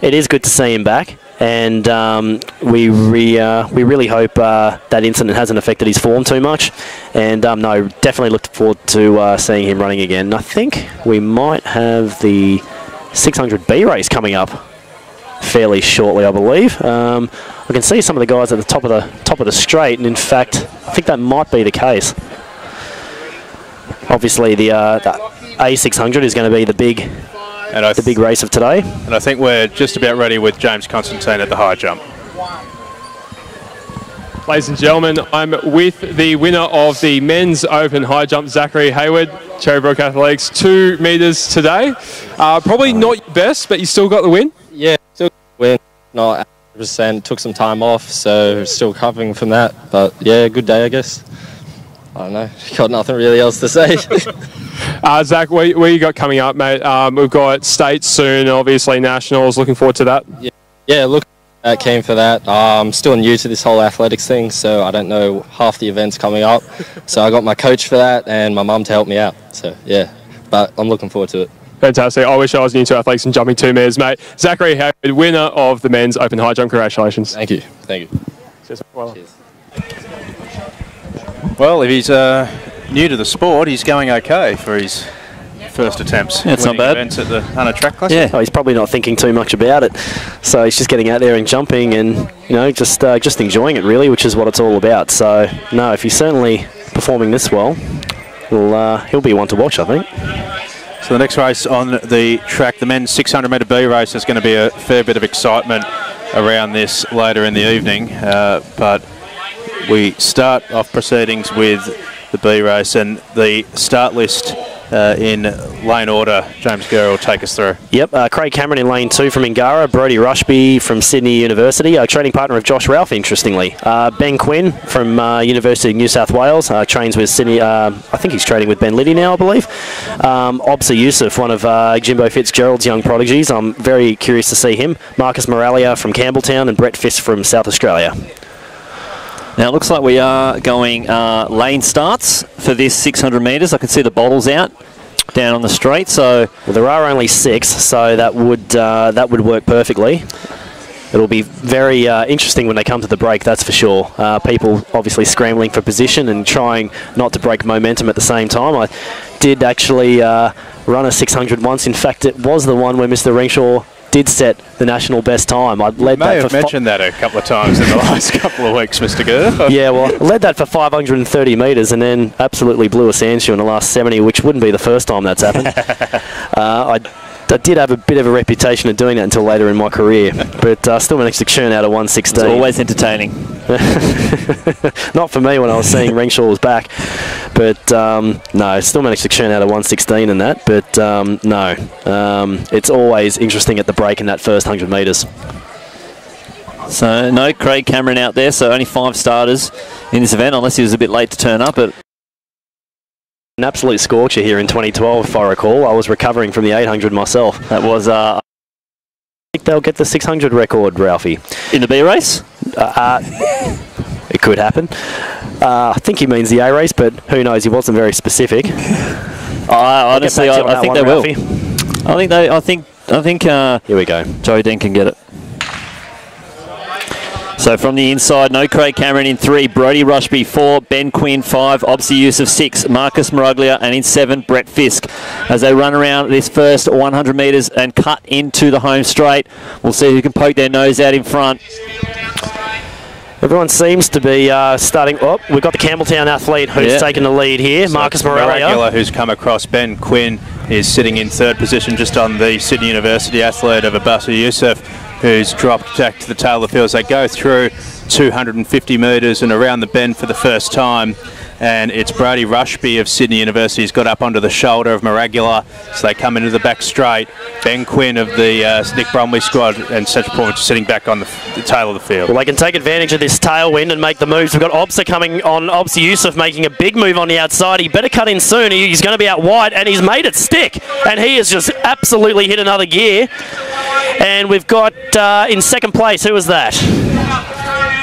it is good to see him back, and we really hope that incident hasn't affected his form too much. And no, definitely look forward to seeing him running again. I think we might have the 600B race coming up fairly shortly, I believe. I can see some of the guys at the top of the straight, and in fact, I think that might be the case. Obviously, the A600 is going to be the big race of today. And I think we're just about ready with James Constantine at the high jump. Ladies and gentlemen, I'm with the winner of the men's open high jump, Zachary Hayward, Cherrybrook Athletics, 2 metres today. Probably not your best, but you still got the win? Yeah, still got the win. Not 100%. Took some time off, so still recovering from that. But yeah, good day, I guess. I don't know. Got nothing really else to say. Zach, what you got coming up, mate? We've got states soon, obviously nationals. Looking forward to that. Yeah, look, came for that. I'm still new to this whole athletics thing, so I don't know half the events coming up. So I got my coach for that and my mum to help me out. So yeah, but I'm looking forward to it. Fantastic. I wish I was new to athletics and jumping 2 metres, mate. Zachary Hayward, winner of the men's open high jump. Congratulations. Thank you. Thank you. Cheers. Cheers. Well, if he's new to the sport, he's going okay for his first attempts. Yeah, it's not bad. Events at the Hunter Track Classic. Yeah, he's probably not thinking too much about it. So he's just getting out there and jumping and, just enjoying it really, which is what it's all about. So, no, if he's certainly performing this well, he'll be one to watch, I think. So the next race on the track, the men's 600 metre B race, is going to be a fair bit of excitement around this later in the evening. But we start off proceedings with the B race, and the start list in lane order, James Guerra will take us through. Yep, Craig Cameron in lane 2 from Ingara, Brodie Rushby from Sydney University, a training partner of Josh Ralph, interestingly. Ben Quinn from University of New South Wales, trains with Sydney, I think he's training with Ben Liddy now, I believe. Obsa Yusuf, one of Jimbo Fitzgerald's young prodigies, I'm very curious to see him. Marcus Moralia from Campbelltown, and Brett Fisk from South Australia. Now it looks like we are going lane starts for this 600 metres. I can see the bottles out. down on the straight. So well, there are only 6, so that would work perfectly. It'll be very interesting when they come to the break, that's for sure. People obviously scrambling for position and trying not to break momentum at the same time. I did actually run a 600 once. In fact, it was the one where Mr. Rengshaw did set the national best time. I led may have mentioned that a couple of times in the last couple of weeks, Mr. Gurr. Yeah, well, I led that for 530 metres and then absolutely blew a sand shoe in the last 70, which wouldn't be the first time that's happened. I did have a bit of a reputation of doing that until later in my career, but still managed to churn out a 116. It's always entertaining. Not for me when I was seeing Rengshaw was back, but no, still managed to churn out a 116 in that, but no, it's always interesting at the break in that first 100 metres. So no Craig Cameron out there, so only 5 starters in this event, unless he was a bit late to turn up. But an absolute scorcher here in 2012, if I recall. I was recovering from the 800 myself. That was... I think they'll get the 600 record, Ralphie. In the B race? It could happen. I think he means the A race, but who knows? He wasn't very specific. Honestly, I think they will. I think here we go. Joey Dean can get it. So from the inside, no Craig Cameron in 3, Brodie Rushby 4, Ben Quinn 5, Obsi Yusuf 6, Marcus Maraglia, and in 7, Brett Fisk. As they run around this first 100 metres and cut into the home straight, we'll see who can poke their nose out in front. Everyone seems to be starting. Oh, we've got the Campbelltown athlete who's taken the lead here, so Marcus Maraglia. Who's come across. Ben Quinn is sitting in 3rd position just on the Sydney University athlete of Obsi Yusuf, who's dropped back to the tail of the field as they go through 250 metres and around the bend for the first time. And it's Brodie Rushby of Sydney University who's got up onto the shoulder of Maragula, so they come into the back straight. Ben Quinn of the Nick Bromley squad and Central Point sitting back on the tail of the field. Well, they can take advantage of this tailwind and make the moves. We've got Obsa coming on, Obsi Yusuf making a big move on the outside. He better cut in soon. He's going to be out wide, and he's made it stick. And he has just absolutely hit another gear. And we've got in 2nd place, who was that?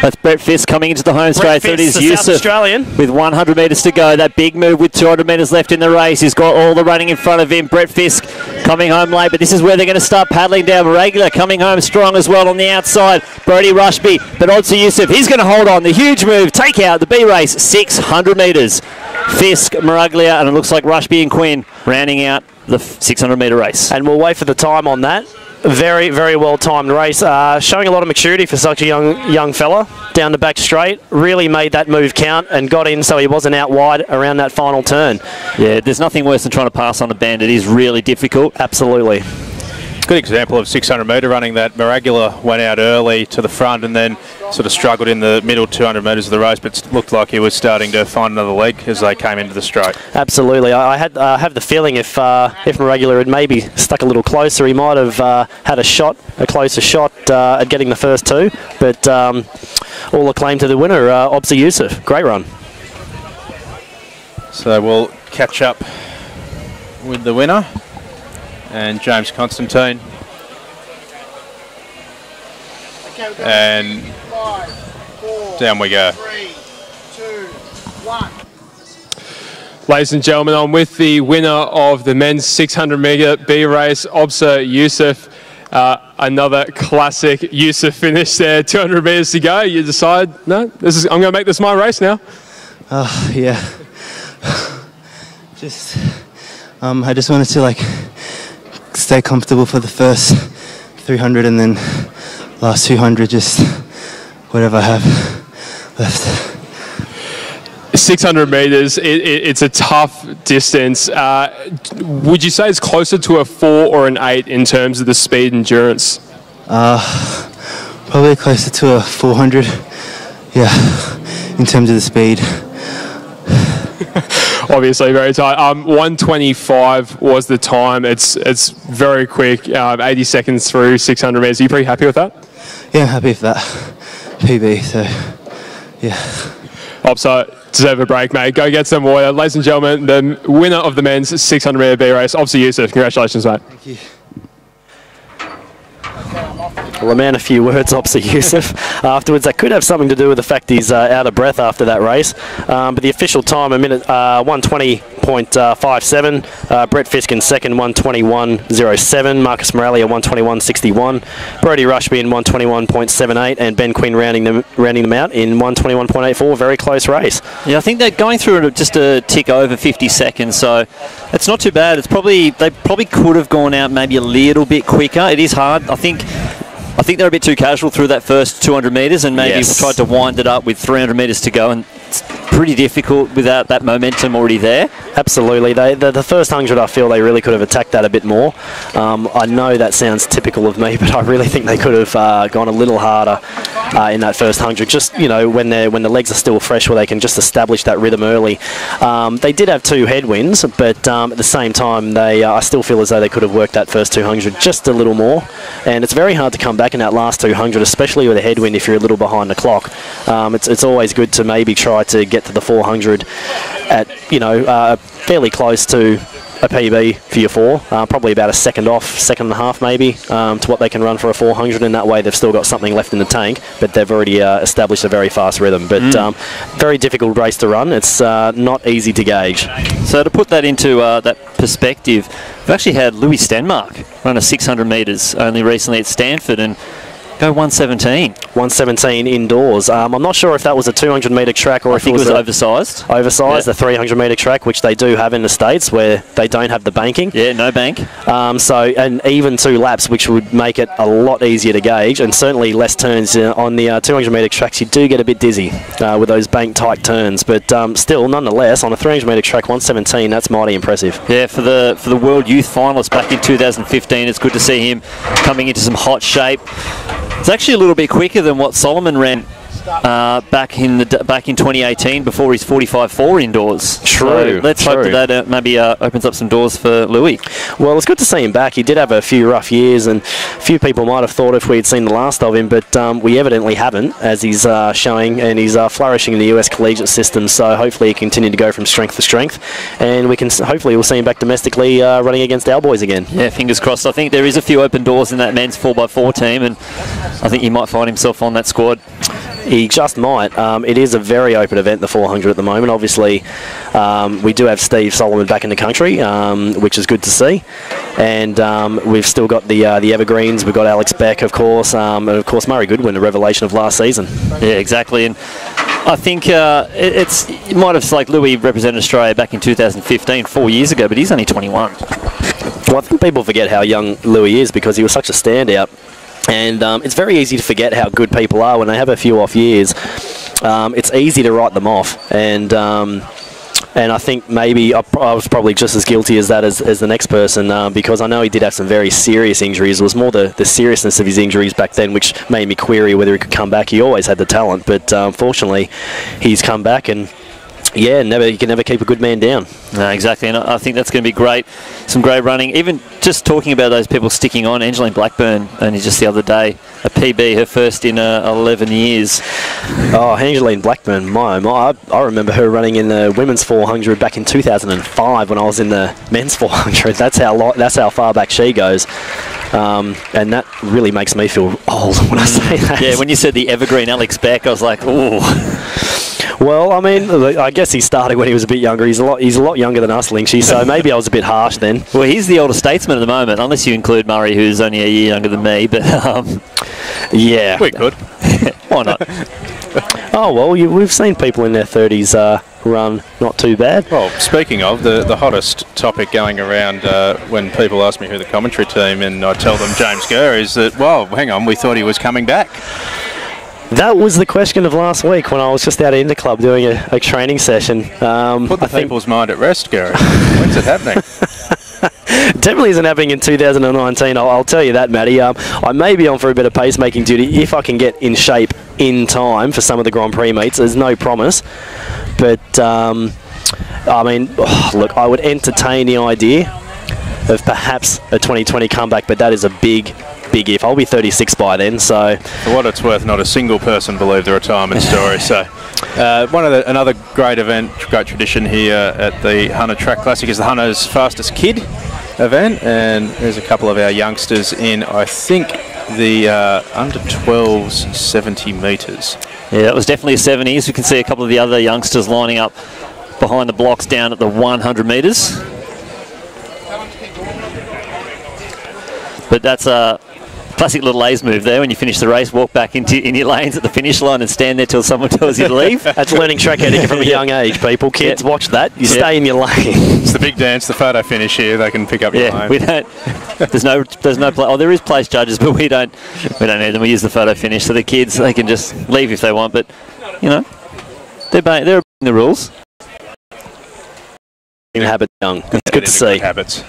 That's Brett Fisk coming into the home straight. So it is Yusuf Australian with 100 metres to go. That big move with 200 metres left in the race. He's got all the running in front of him. Brett Fisk coming home late, but this is where they're going to start paddling down. Regular coming home strong as well on the outside. Brodie Rushby, but Obsi Yusuf, he's going to hold on. The huge move, take out the B race, 600 metres. Fisk, Maraglia, and it looks like Rushby and Quinn rounding out the 600 metre race. And we'll wait for the time on that. Very, very well timed race. Showing a lot of maturity for such a young fella. Down the back straight, really made that move count and got in so he wasn't out wide around that final turn. Yeah, there's nothing worse than trying to pass on a bend. It is really difficult. Absolutely. Good example of 600 metre running that Maragula went out early to the front and then sort of struggled in the middle 200 metres of the race, but looked like he was starting to find another leg as they came into the straight. Absolutely. I have the feeling if Maragula had maybe stuck a little closer, he might have had a closer shot at getting the first 2. But all acclaim to the winner, Obsi Yusuf. Great run. So we'll catch up with the winner. And James Constantine. And down we go. 3, 2, 1. Ladies and gentlemen, I'm with the winner of the men's 600 metre B race, Obsi Yusuf. Another classic Yusuf finish there. 200 metres to go. You decide, no, I'm going to make this my race now. Yeah. I just wanted to stay comfortable for the first 300 and then last 200 just whatever I have left. 600 metres, it's a tough distance. Would you say it's closer to a 4 or an 8 in terms of the speed endurance? Probably closer to a 400, yeah, in terms of the speed. Obviously very tight. 1:25 was the time. It's very quick. 80 seconds through 600 metres. Are you pretty happy with that? Yeah, I'm happy with that. PB, so yeah. Obsi, deserve a break, mate. Go get some water. Ladies and gentlemen, the winner of the men's 600 metre B race, Obsi Yusuf. Congratulations, mate. Thank you. Well, a man, a few words opposite Yusuf afterwards. That could have something to do with the fact he's out of breath after that race. But the official time, 1:20.57. Brett Fisk in second, 1:21.07. Marcus Morelli at 1:21.61. Brody Rushby in 1:21.78, and Ben Quinn rounding them out in 1:21.84. Very close race. Yeah, I think they're going through just a tick over 50 seconds, so it's not too bad. They probably could have gone out maybe a little bit quicker. It is hard. I think they're a bit too casual through that first 200 metres, and maybe tried to wind it up with 300 metres to go, and it's pretty difficult without that momentum already there. Absolutely. The first 100, I feel they really could have attacked that a bit more. I know that sounds typical of me, but I really think they could have gone a little harder in that first 100. Just, when the legs are still fresh, where they can just establish that rhythm early. They did have 2 headwinds, but at the same time, I still feel as though they could have worked that first 200 just a little more. And it's very hard to come back in that last 200, especially with a headwind if you're a little behind the clock. It's always good to maybe try to get to the 400 at, fairly close to a PB for your 4, probably about a second and a half maybe, to what they can run for a 400, and that way they've still got something left in the tank, but they've already established a very fast rhythm. But very difficult race to run. It's not easy to gauge. So to put that into that perspective, we've actually had Louis Stenmark run a 600 metres only recently at Stanford and go 117. 117 indoors. I'm not sure if that was a 200 metre track or if it was oversized. Oversized, the 300 metre track, which they do have in the States, where they don't have the banking. Yeah, no bank. And even 2 laps, which would make it a lot easier to gauge, and certainly less turns on the 200 metre tracks. You do get a bit dizzy with those bank tight turns, but still, nonetheless, on a 300 metre track, 117, that's mighty impressive. Yeah, for the World Youth Finalist back in 2015, it's good to see him coming into some hot shape. It's actually a little bit quicker than what Solomon ran back in 2018 before his 45.4 indoors. True. So let's hope that maybe opens up some doors for Louis. Well, it's good to see him back. He did have a few rough years, and a few people might have thought if we had seen the last of him, but we evidently haven't, as he's showing, and he's flourishing in the US collegiate system. So hopefully he can continue to go from strength to strength, and hopefully we'll see him back domestically running against our boys again. Yeah, fingers crossed. I think there is a few open doors in that men's 4x4 team, and I think he might find himself on that squad. He just might. It is a very open event, the 400 at the moment. Obviously, we do have Steve Solomon back in the country, which is good to see. And we've still got the Evergreens. We've got Alex Beck, of course, and of course Murray Goodwin, a revelation of last season. Yeah, exactly. And I think it might have, like Louis represented Australia back in 2015, 4 years ago, but he's only 21. Well, I think people forget how young Louis is because he was such a standout. And it's very easy to forget how good people are when they have a few off years. It's easy to write them off, and I think maybe I was probably just as guilty as that as the next person, because I know he did have some very serious injuries. It was more the seriousness of his injuries back then which made me query whether he could come back. He always had the talent, but fortunately he's come back, and yeah, you can never keep a good man down. No, exactly, and I think that's going to be great. Some great running. Even just talking about those people sticking on, Angeline Blackburn, only just the other day, a PB, her first in 11 years. Oh, Angeline Blackburn, my. I remember her running in the women's 400 back in 2005 when I was in the men's 400. That's how far back she goes. And that really makes me feel old when I say that. Yeah, when you said the evergreen Alex Beck, I was like, ooh. Well, I mean, I guess he started when he was a bit younger. He's a lot younger than us, Linksy, so maybe I was a bit harsh then. Well, he's the older statesman at the moment, unless you include Murray, who's only a year younger than me. But yeah, we could. Why not? Oh well, we've seen people in their 30s run not too bad. Well, speaking of the hottest topic going around when people ask me who the commentary team, and I tell them James Gurr, is that, well, hang on, we thought he was coming back. That was the question of last week when I was just out in the club doing a training session. Put the people's mind at rest, Gary. When's it happening? Definitely isn't happening in 2019, I'll tell you that, Matty. I may be on for a bit of pacemaking duty if I can get in shape in time for some of the Grand Prix meets. There's no promise. But, I mean, look, I would entertain the idea of perhaps a 2020 comeback, but that is a big if. I'll be 36 by then, so... For what it's worth, not a single person believed the retirement story, so... another great event, great tradition here at the Hunter Track Classic is the Hunter's Fastest Kid event, and there's a couple of our youngsters in, I think, the under 12s 70 metres. Yeah, that was definitely a 70. As you can see, a couple of the other youngsters lining up behind the blocks down at the 100 metres. But that's a classic little A's move there. When you finish the race, walk back in your lanes at the finish line and stand there till someone tells you to leave. That's learning track etiquette from a young age, people. Kids, watch that. You stay in your lane. It's the big dance, the photo finish here. They can pick up your lane. We don't. There's no oh, there is place judges, but we don't need them. We use the photo finish, so the kids, they can just leave if they want. But you know, they're obeying the rules. In habit young. It's good to see. Habits.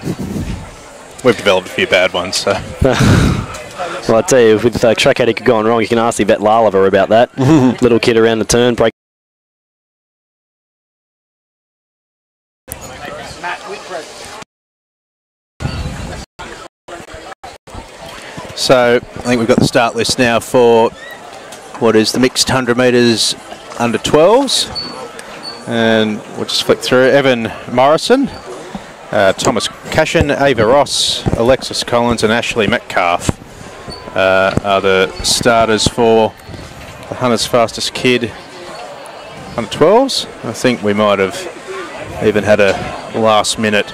We've developed a few bad ones, so. Well, I tell you, with track etiquette gone wrong, you can ask the vet Lalava about that. Little kid around the turn, break. So, I think we've got the start list now for what is the mixed 100 metres under 12s. And we'll just flick through. Evan Morrison, Thomas Cashin, Ava Ross, Alexis Collins and Ashley Metcalf are the starters for the Hunter's Fastest Kid under 12s. I think we might have even had a last minute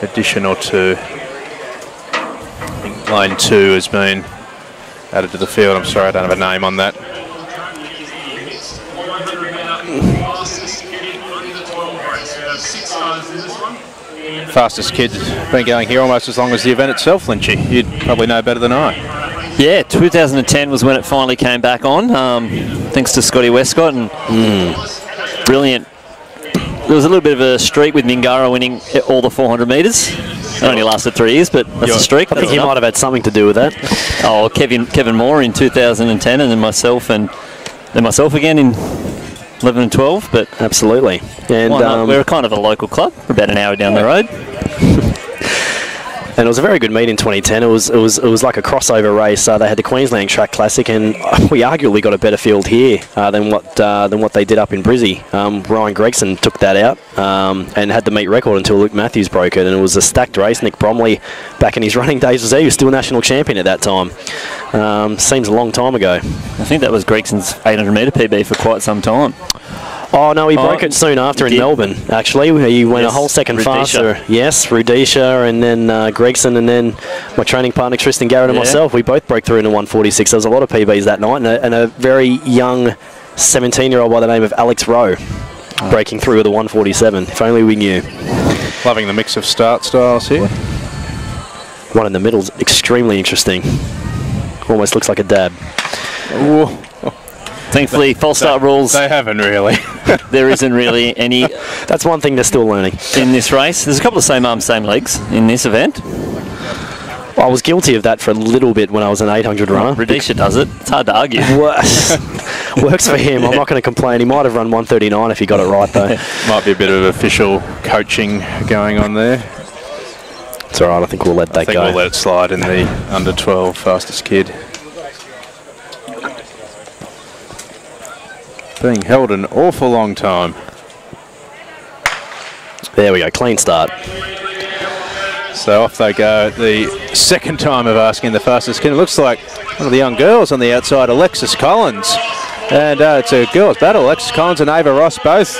addition or two. I think line 2 has been added to the field. I'm sorry, I don't have a name on that. Fastest Kid's been going here almost as long as the event itself, Lynchy. You'd probably know better than I. Yeah, 2010 was when it finally came back on, thanks to Scotty Westcott, and brilliant. There was a little bit of a streak with Mingara winning all the 400 metres. It only lasted 3 years, but that's a streak. I think he might have had something to do with that. Oh, Kevin Moore in 2010, and then myself again in 11 and 12, but absolutely. And we're kind of a local club. We're about an hour down the road. And it was a very good meet in 2010. It was like a crossover race. They had the Queensland Track Classic, and we arguably got a better field here than what they did up in Brizzy. Ryan Gregson took that out and had the meet record until Luke Matthews broke it, and it was a stacked race. Nick Bromley, back in his running days, was there. He was still national champion at that time. Seems a long time ago. I think that was Gregson's 800 metre PB for quite some time. Oh, no, he broke it soon after in Melbourne, actually. He went a whole second faster. Yes, Rudisha, and then Gregson, and then my training partner, Tristan Garrett, and myself. We both broke through into 146. There was a lot of PBs that night, and a very young 17-year-old by the name of Alex Rowe breaking through with a 147. If only we knew. Loving the mix of start styles here. One in the middle is extremely interesting. Almost looks like a dab. Ooh. Thankfully, false start rules. They haven't really. There isn't really any. That's one thing they're still learning in this race. There's a couple of same arms, same legs in this event. I was guilty of that for a little bit when I was an 800 runner. Rudisha does it. It's hard to argue. Works for him. I'm not going to complain. He might have run 139 if he got it right, though. Might be a bit of official coaching going on there. It's all right. I think we'll let that go. I think we'll let it slide in the under 12 Fastest Kid. Being held an awful long time. There we go, clean start. So off they go. The second time of asking the Fastest Kid. It looks like one of the young girls on the outside, Alexis Collins. And it's a girls' battle. Alexis Collins and Ava Ross both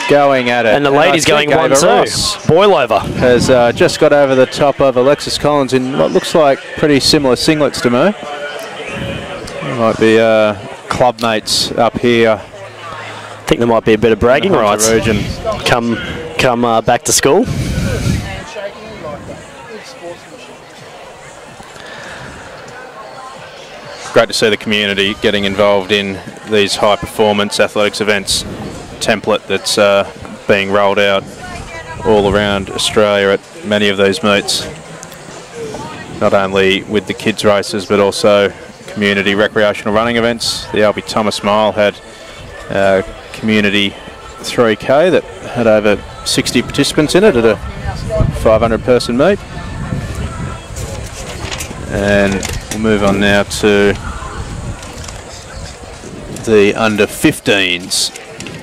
going at it. And the ladies going 1-2. Boil over. Has just got over the top of Alexis Collins in what looks like pretty similar singlets to me. Might be club mates up here. I think there might be a bit of bragging rights. Come back to school. Great to see the community getting involved in these high performance athletics events template that's being rolled out all around Australia at many of these meets. Not only with the kids races but also community recreational running events. The Albie Thomas Mile had community 3K that had over 60 participants in it at a 500 person meet. And we'll move on now to the under 15s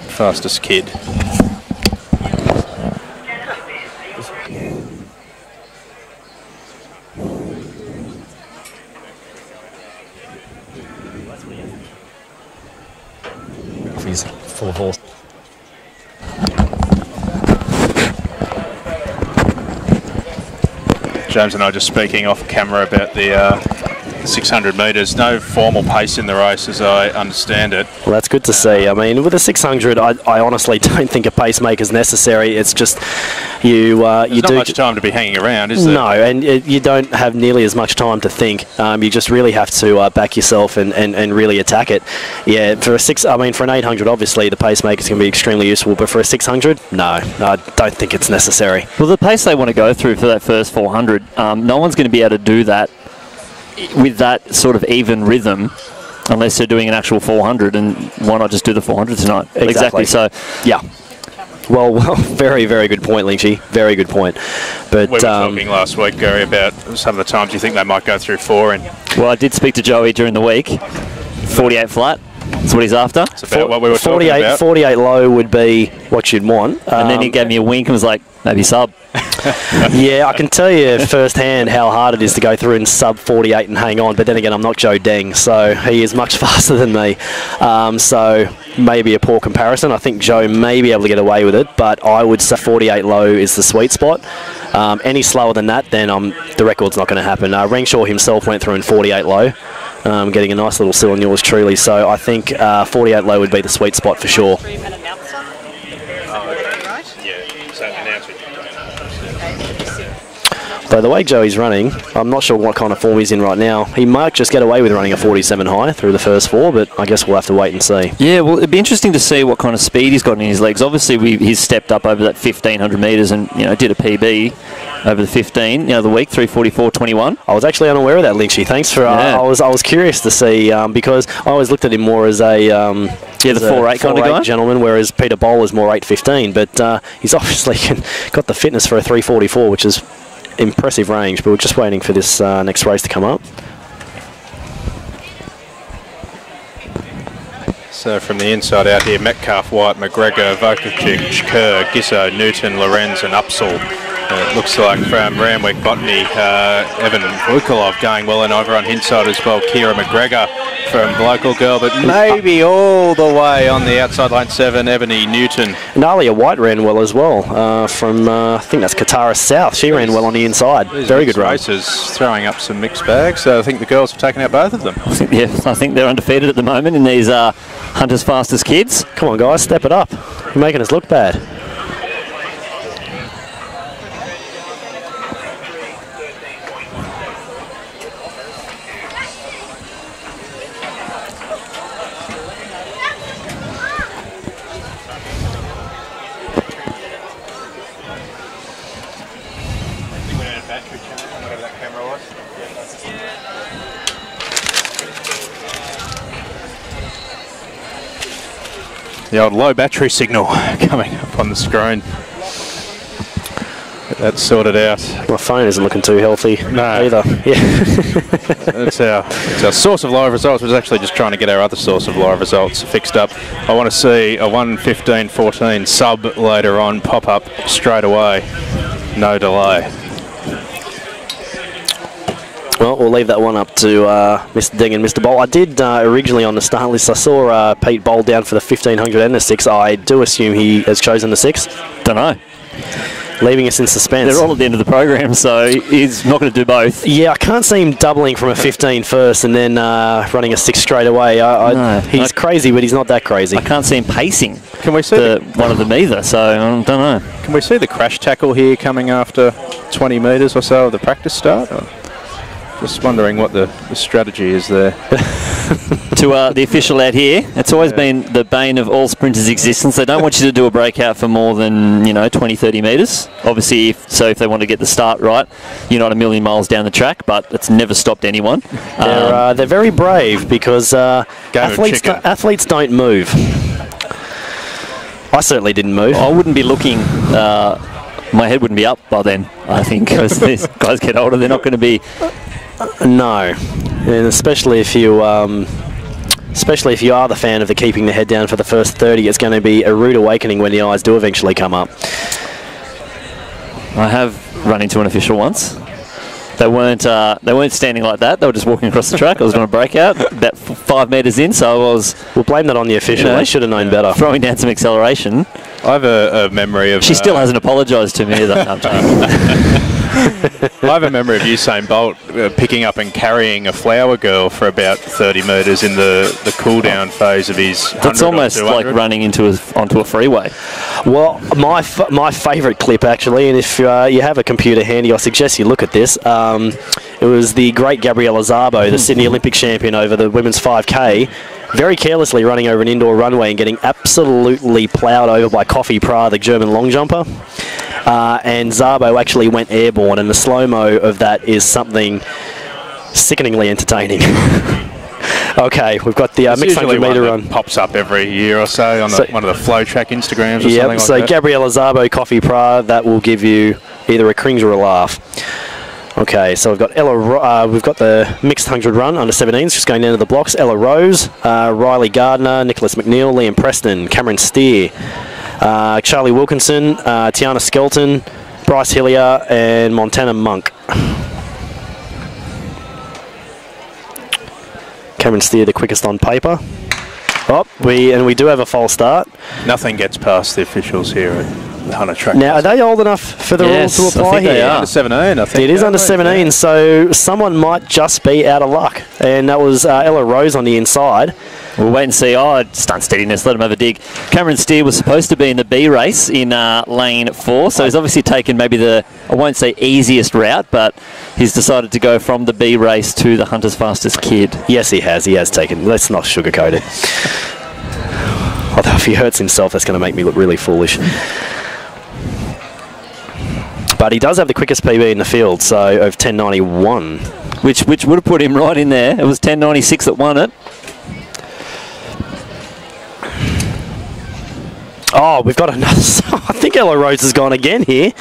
Fastest Kid. he's full of horse. James and I just speaking off camera about the 600 metres. No formal pace in the race, as I understand it. Well, that's good to see. I mean, with a 600, I honestly don't think a pacemaker is necessary. It's just you There's you not do much time to be hanging around, is there? No, and you don't have nearly as much time to think. You just really have to back yourself and really attack it. Yeah, for an 800, obviously the pacemakers can be extremely useful, but for a 600, no, I don't think it's necessary. Well, the pace they want to go through for that first 400, no one's going to be able to do that with that sort of even rhythm unless they're doing an actual 400, and why not just do the 400 tonight? Exactly. So, yeah. Well, very, very good point, Lynchy. Very good point. But we were talking last week, Gary, about some of the times you think they might go through 4. Well, I did speak to Joey during the week. 48 flat. That's what he's after. It's about what we were talking about. 48 low would be what you'd want. And then he gave me a wink and was like, maybe sub. Yeah, I can tell you firsthand how hard it is to go through in sub 48 and hang on. But then again, I'm not Joe Deng, so he is much faster than me. So maybe a poor comparison. I think Joe may be able to get away with it, but I would say 48 low is the sweet spot. Any slower than that, then the record's not going to happen. Rengshaw himself went through in 48 low, getting a nice little seal on yours truly. So I think 48 low would be the sweet spot for sure. By the way Joey's running, I'm not sure what kind of form he's in right now. He might just get away with running a 47 high through the first 4, but I guess we'll have to wait and see. Yeah, well, it'd be interesting to see what kind of speed he's got in his legs. Obviously, he's stepped up over that 1,500 metres and did a PB over the 15 the week, 3:44.21. I was actually unaware of that, Lynchy. Thanks for. I was curious to see because I always looked at him more as a the 4.8 kind of guy gentleman, whereas Peter Bowl is more 8.15. But he's obviously got the fitness for a 3:44, which is impressive range. But we're just waiting for this next race to come up. So from the inside out here, Metcalf, White, McGregor, Vokacic, Kerr, Gisso, Newton, Lorenz and Upsall. It looks like from Ramwick, Botany, Evan Vukolov going well, and over on inside as well, Kira McGregor from Local Girl, but maybe all the way on the outside line 7, Ebony Newton. Nalia White ran well as well from, I think that's Katara South. She ran well on the inside. Very good races, throwing up some mixed bags. So I think the girls have taken out both of them. I think they're undefeated at the moment in these Hunter's Fastest Kids. Come on, guys, step it up. You're making us look bad. The old low battery signal coming up on the screen. Get that sorted out. My phone isn't looking too healthy either. Yeah. It's our source of live results. We're actually just trying to get our other source of live results fixed up. I want to see a 1:15.14 sub later on pop up straight away. No delay. Well, we'll leave that one up to Mr. Deng and Mr. Bowl. I did originally on the start list, I saw Pete Bowl down for the 1,500 and the 6. I do assume he has chosen the 6. Don't know. Leaving us in suspense. They're all at the end of the program, so he's not going to do both. Yeah, I can't see him doubling from a 15 first and then running a 6 straight away. He's crazy, but he's not that crazy. I can't see him pacing. Can we see one of them either? So I don't know. Can we see the crash tackle here coming after 20 metres or so of the practice start? Just wondering what the strategy is there. To the official out here, it's always been the bane of all sprinters' existence. They don't want you to do a breakout for more than 20, 30 metres. Obviously, if they want to get the start right, you're not a million miles down the track, but it's never stopped anyone. They're very brave because athletes don't move. I certainly didn't move. I wouldn't be looking. My head wouldn't be up by then, I think, as these guys get older. They're not going to be. No, and especially if you are the fan of the keeping the head down for the first 30, it's going to be a rude awakening when the eyes do eventually come up. I have run into an official once. They weren't standing like that. They were just walking across the track. I was going to break out about 5 metres in, so I was... We'll blame that on the official. They should have known better. Throwing down some acceleration. I have a memory of... She still hasn't apologised to me either. I have a memory of Usain Bolt picking up and carrying a flower girl for about 30 metres in the cool-down phase of his 100 That's almost like running onto a freeway. Well, my favourite clip, actually, and if you have a computer handy, I suggest you look at this. It was the great Gabriella Szabo, the Sydney Olympic champion over the women's 5K, very carelessly running over an indoor runway and getting absolutely ploughed over by Coffee Pra, the German long jumper. And Szabo actually went airborne, and the slow-mo of that is something sickeningly entertaining. Okay, we've got the mixed 100-metre run. Pops up every year or so on one of the Flow Track Instagrams or something like so that. Gabriella Szabo, Coffee Pra, that will give you either a cringe or a laugh. Okay, so we've got we've got the mixed 100 run under 17s, just going down to the blocks. Ella Rose, Riley Gardner, Nicholas McNeil, Liam Preston, Cameron Steer, Charlie Wilkinson, Tiana Skelton, Bryce Hillier, and Montana Monk. Cameron Steer, the quickest on paper. Oh, we do have a false start. Nothing gets past the officials here at the Hunter Track. Now, are they old enough for the rules to apply here? They are. Under 17, I think. It is under 17, so someone might just be out of luck. And that was Ella Rose on the inside. We'll wait and see. Oh, stunt steadiness. Let him have a dig. Cameron Steer was supposed to be in the B race in lane 4, so he's obviously taken maybe the, I won't say easiest route, but he's decided to go from the B race to the Hunter's Fastest Kid. Yes, he has. He has taken. Let's not sugarcoat it. Although if he hurts himself, that's going to make me look really foolish. But he does have the quickest PB in the field, so of 10.91. Which would have put him right in there. It was 10.96 that won it. Oh, we've got another. I think Ella Rose has gone again here.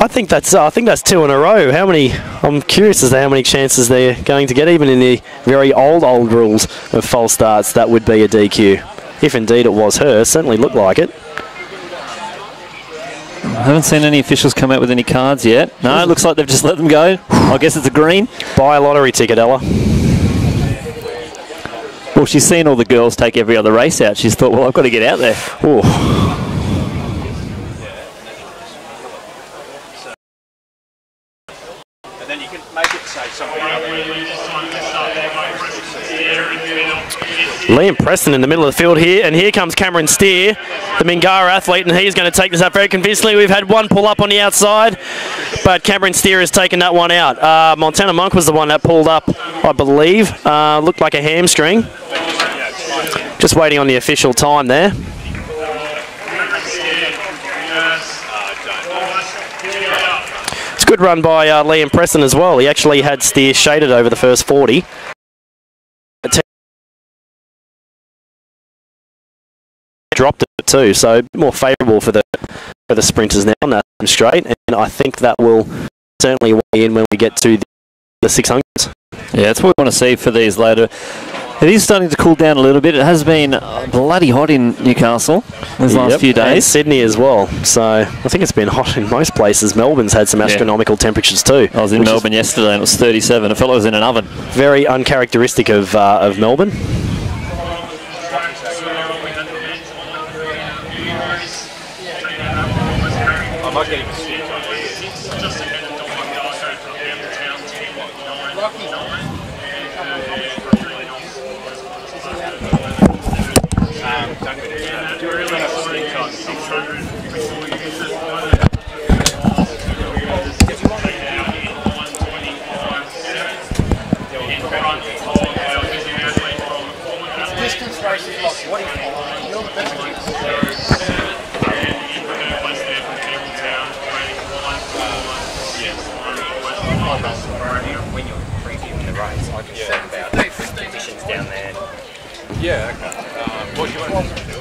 I think that's 2 in a row. How many? I'm curious as to how many chances they're going to get. Even in the very old rules of false starts, that would be a DQ. If indeed it was her, certainly looked like it. I haven't seen any officials come out with any cards yet. No, it looks like they've just let them go. I guess it's a green. Buy a lottery ticket, Ella. Well, she's seen all the girls take every other race out. She's thought, well, I've got to get out there. Ooh. And then you can make it say something. Liam Preston in the middle of the field here, and here comes Cameron Steer, the Mingara athlete, and he's going to take this up very convincingly. We've had one pull up on the outside, but Cameron Steer has taken that one out. Montana Monk was the one that pulled up, I believe. Looked like a hamstring. Just waiting on the official time there. It's a good run by Liam Preston as well. He actually had Steer shaded over the first 40. Dropped it too, so more favourable for the sprinters now on that straight, and I think that will certainly weigh in when we get to the 600s. Yeah, that's what we want to see for these later. It is starting to cool down a little bit. It has been bloody hot in Newcastle these last few days. And Sydney as well. So I think it's been hot in most places. Melbourne's had some astronomical temperatures too. I was in Melbourne yesterday and it was 37. I felt like I was in an oven. Very uncharacteristic of Melbourne. I might get him a stick on here. Distance races like what do you think? You're the best when you're previewing the race, I just said about the conditions down there. Yeah, okay. What do you want to do?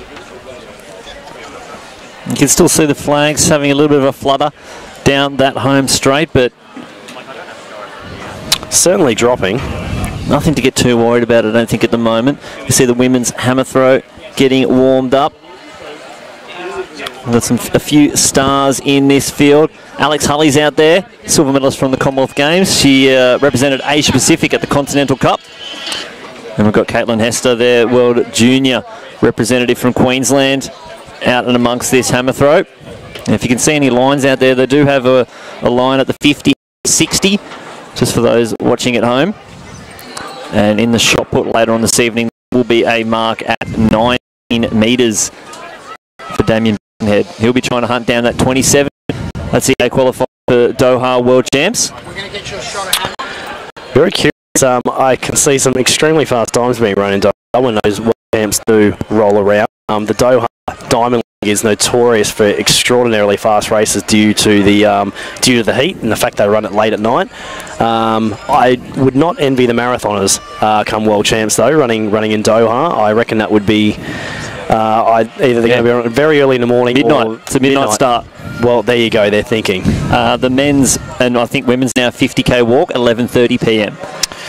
You can still see the flags having a little bit of a flutter down that home straight, but certainly dropping. Nothing to get too worried about, I don't think, at the moment. You see the women's hammer throw getting warmed up. We've got a few stars in this field. Alex Hulley's out there, silver medalist from the Commonwealth Games. She represented Asia Pacific at the Continental Cup. And we've got Caitlin Hester there, World Junior representative from Queensland, out and amongst this hammer throw. And if you can see any lines out there, they do have a line at the 50-60, just for those watching at home. And in the shot put later on this evening will be a mark at 19 metres for Damien Head. He'll be trying to hunt down that 27. That's the A qualifier for Doha World Champs. We're going to get you a shot at hammer. Very curious. I can see some extremely fast times being run in Doha when those World Champs do roll around. The Doha Diamond League is notorious for extraordinarily fast races due to the heat and the fact they run it late at night. I would not envy the marathoners come World Champs though, running in Doha. I reckon that would be either they're going to be running very early in the morning. Midnight. It's a midnight start. Well, there you go. They're thinking. The men's and I think women's now 50k walk 11:30 p.m.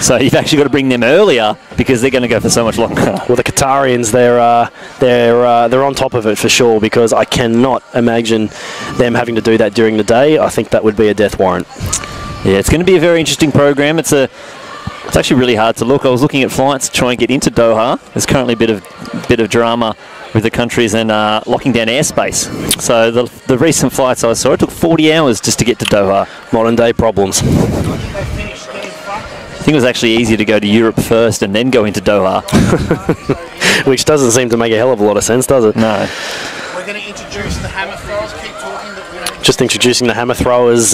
So you've actually got to bring them earlier because they're going to go for so much longer. Well, the Qatarians, they're on top of it for sure, because I cannot imagine them having to do that during the day. I think that would be a death warrant. Yeah, it's going to be a very interesting program. It's actually really hard to look. I was looking at flights to try and get into Doha. There's currently a bit of drama with the countries and locking down airspace. So the recent flights I saw, it took 40 hours just to get to Doha. Modern day problems. I think it was actually easier to go to Europe first and then go into Doha. Which doesn't seem to make a hell of a lot of sense, does it? No. We're going to introduce the hammer throwers. Keep talking. But we're gonna Just introducing the hammer throwers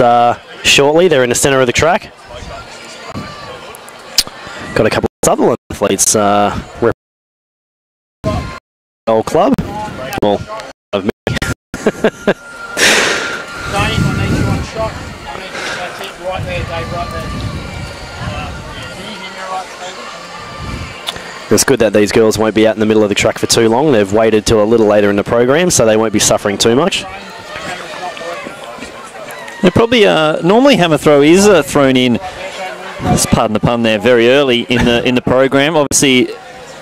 shortly. They're in the centre of the track. Got a couple of Sutherland athletes old club. Well, of me. Dave, I need you on shot. I need you, that's it, right there, Dave, right there. Can you hear me right, David? It's good that these girls won't be out in the middle of the track for too long. They've waited till a little later in the program, so they won't be suffering too much. They're probably normally hammer throw is thrown in, pardon the pun there, very early in the program. Obviously,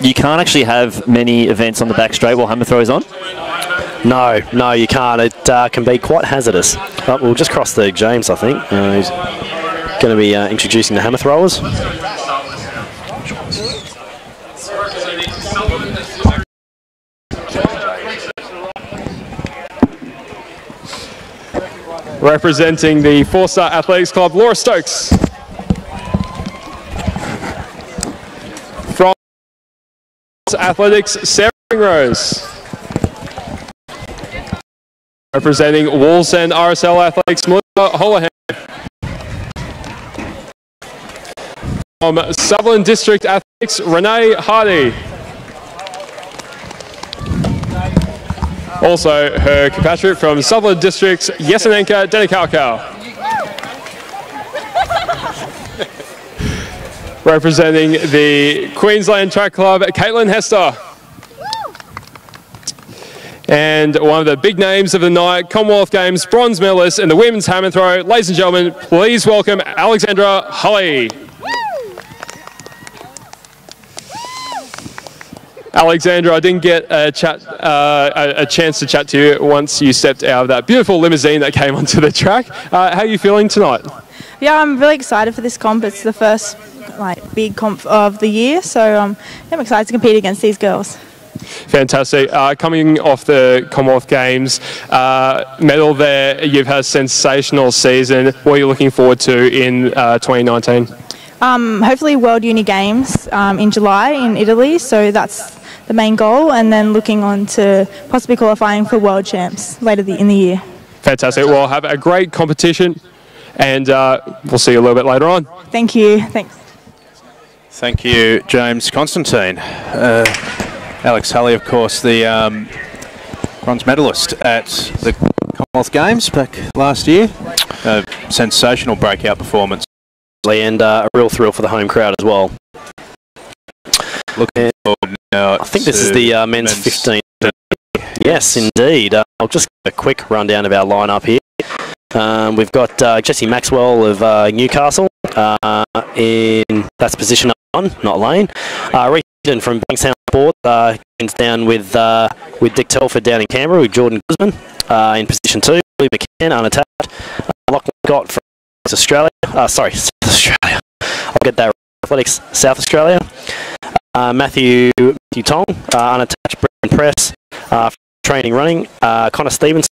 you can't actually have many events on the back straight while hammer throw is on. No, you can't. It can be quite hazardous. But we'll just cross the James, I think. He's going to be introducing the hammer throwers. Representing the 4-Star Athletics Club, Laura Stokes. From Athletics, Sarah Rose. Representing Wallsend RSL Athletics, Melissa Holohan. From Sutherland District Athletics, Renee Hardy. Also, her compatriot from Sutherland District's Yesenenka Denikaukau. Representing the Queensland Track Club, Caitlin Hester. And one of the big names of the night, Commonwealth Games bronze medalist in the women's hammer throw. Ladies and gentlemen, please welcome Alexandra Hulley. Alexandra, I didn't get a chance to chat to you once you stepped out of that beautiful limousine that came onto the track. How are you feeling tonight? Yeah, I'm really excited for this comp. It's the first big comp of the year, so I'm excited to compete against these girls. Fantastic. Coming off the Commonwealth Games medal there, you've had a sensational season. What are you looking forward to in 2019? Hopefully World Uni Games in July in Italy, so that's the main goal, and then looking on to possibly qualifying for World Champs later in the year. Fantastic. Well, have a great competition, and we'll see you a little bit later on. Thank you. Thanks. Thank you, James Constantine. Alex Hulley, of course, the bronze medalist at the Commonwealth Games back last year. A sensational breakout performance. And a real thrill for the home crowd as well. Looking forward now. I think this is the men's 15. Yes, indeed. I'll just give a quick rundown of our lineup here. We've got Jessie Maxwell of Newcastle in that's position 1, not lane. Reece from Bankstown Sport, down with Dick Telford down in Canberra with Jordan Guzman. in position 2, Billy McCann, unattached. Lachlan Scott from Australia. South Australia. I'll get that right. Athletics, South Australia. Matthew Tong, unattached. Brendan Press, training running. Connor Stevenson,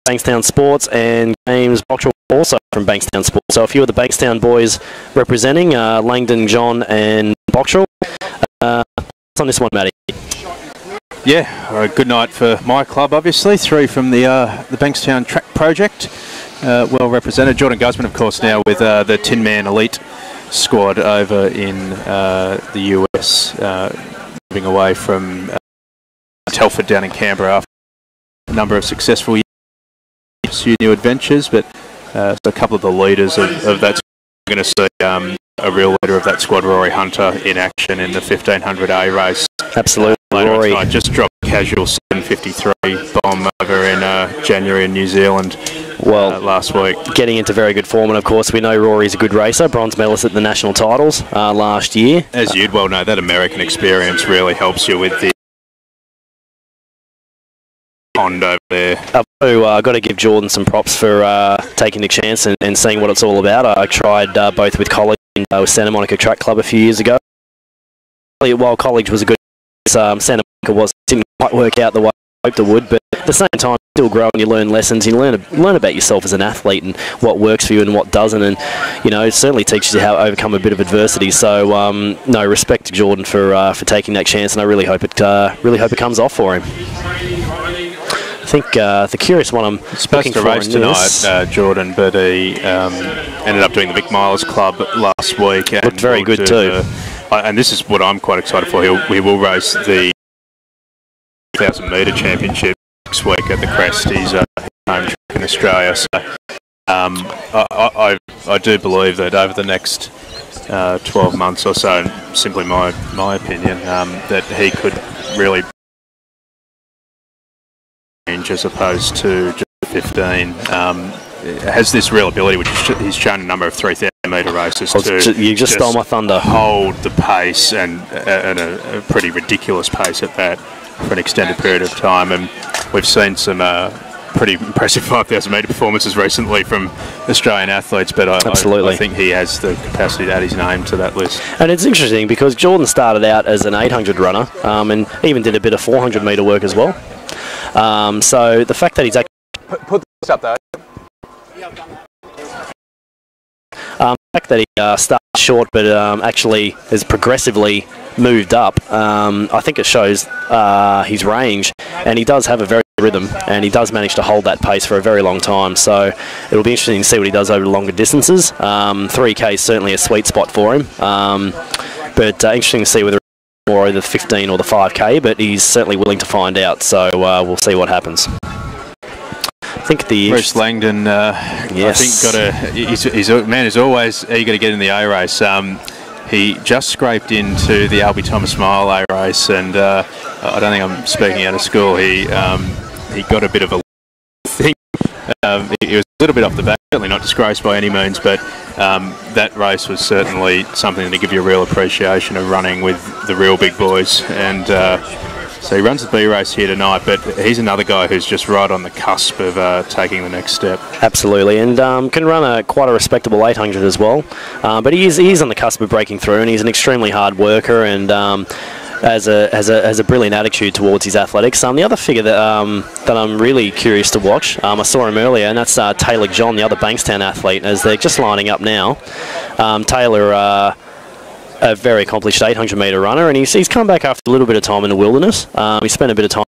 Bankstown Sports, and James Boxall also from Bankstown Sports. So a few of the Bankstown boys representing, Langdon, John and Boxall. On this one, Matty. Yeah, good night for my club, obviously. 3 from the Bankstown Track Project. Well represented. Jordan Guzman, of course, now with the Tin Man Elite squad over in the US, moving away from Telford down in Canberra after a number of successful years, pursue new adventures. But so a couple of the leaders of that, we're going to see a real leader of that squad, Rory Hunter, in action in the 1500A race. Absolutely, Rory. I just dropped a casual 7:53 bomb over in January in New Zealand. Well, last week. Getting into very good form, and of course we know Rory's a good racer, bronze medalist at the national titles last year. As you'd well know, that American experience really helps you with the pond over there. I've got to give Jordan some props for taking the chance and seeing what it's all about. I tried both with college and with Santa Monica Track Club a few years ago. While college was a good Santa Monica didn't quite work out the way I hoped it would, but at the same time, still growing, you learn lessons, you learn about yourself as an athlete and what works for you and what doesn't, and you know, it certainly teaches you how to overcome a bit of adversity. So no, respect to Jordan for taking that chance, and I really hope it comes off for him. I think the curious one I'm supposed to race tonight, Jordan, but he ended up doing the Vic Miles Club last week. And looked very good too. And this is what I'm quite excited for. He will race the 1,000 metre championship next week at the Crest. He's home track in Australia. So I do believe that over the next 12 months or so, simply my opinion, that he could really change as opposed to just 15. Has this real ability, which he's shown a number of 3,000 metre races you just stole my thunder. Hold the pace and a pretty ridiculous pace at that for an extended period of time. And we've seen some pretty impressive 5,000 metre performances recently from Australian athletes, but I think he has the capacity to add his name to that list. And it's interesting because Jordan started out as an 800 runner and even did a bit of 400 metre work as well. So the fact that he's actually... Put this up though. The fact that he started short but actually has progressively moved up, I think it shows his range, and he does have a very good rhythm, and he does manage to hold that pace for a very long time. So it'll be interesting to see what he does over longer distances. 3K is certainly a sweet spot for him, but interesting to see whether more over the 15 or the 5K, but he's certainly willing to find out, so we'll see what happens. I think Bruce Langdon, yes. I think he's a man who's always eager to get in the A race. He just scraped into the Albie Thomas Mile A race, and I don't think I'm speaking out of school. He got a bit of a thing. He was a little bit off the back, certainly not disgraced by any means, but that race was certainly something to give you a real appreciation of running with the real big boys. And so he runs the B race here tonight, but he's another guy who's just right on the cusp of taking the next step. Absolutely, and can run quite a respectable 800 as well. But he is on the cusp of breaking through, and he's an extremely hard worker and has a brilliant attitude towards his athletics. The other figure that I'm really curious to watch, I saw him earlier, and that's Taylor John, the other Bankstown athlete, as they're just lining up now. Taylor, a very accomplished 800 metre runner, and he's come back after a little bit of time in the wilderness. He spent a bit of time,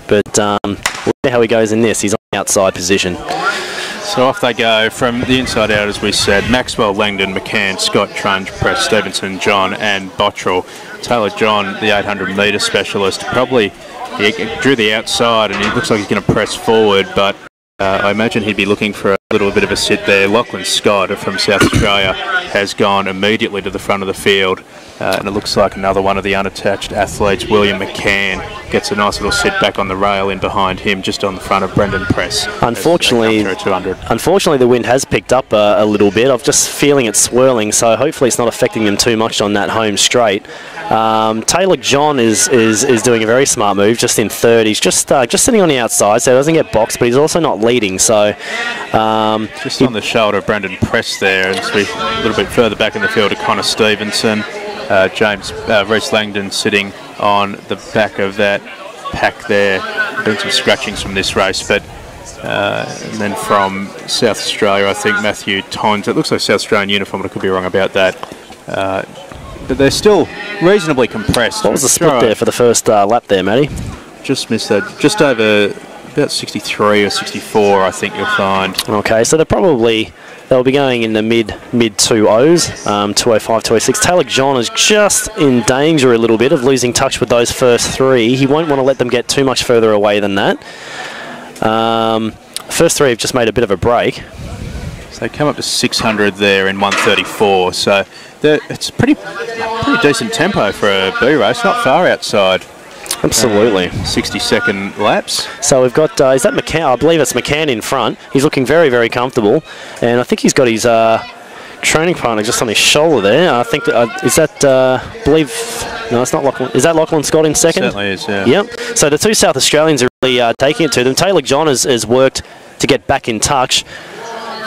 but we'll see how he goes in this. He's on the outside position. So off they go from the inside out, as we said. Maxwell, Langdon, McCann, Scott, Trunge, Press, Stevenson, John and Bottrell. Taylor John, the 800 metre specialist, probably he drew the outside and he looks like he's going to press forward, but I imagine he'd be looking for a little bit of a sit there. Lachlan Scott from South Australia has gone immediately to the front of the field. And it looks like another one of the unattached athletes, William McCann, gets a nice little sit back on the rail in behind him, just on the front of Brendan Press. Unfortunately, the wind has picked up a little bit. I'm just feeling it swirling, so hopefully it's not affecting them too much on that home straight. Taylor John is doing a very smart move, just in third. He's just sitting on the outside, so he doesn't get boxed, but he's also not leading. So just on the shoulder of Brendan Press there, and so a little bit further back in the field to Connor Stevenson. Reece Langdon sitting on the back of that pack there. Been some scratchings from this race, but and then from South Australia, I think Matthew Tons. It looks like South Australian uniform, but I could be wrong about that. But they're still reasonably compressed. What was the split there for the first lap there, Matty? Just missed that. Just over about 63 or 64, I think you'll find. Okay, so they'll be going in the mid 2.0s, 2.05, 2.06. Taylor John is just in danger a little bit of losing touch with those first three. He won't want to let them get too much further away than that. First three have just made a bit of a break. So they come up to 600 there in 134. So it's pretty decent tempo for a B race, not far outside. Absolutely. 60-second laps. So we've got, is that McCann? I believe it's McCann in front. He's looking very, very comfortable. And I think he's got his training partner just on his shoulder there. I think, is that, no, it's not Lachlan. Is that Lachlan Scott in second? Certainly is, yeah. Yep. So the two South Australians are really taking it to them. Taylor John has worked to get back in touch.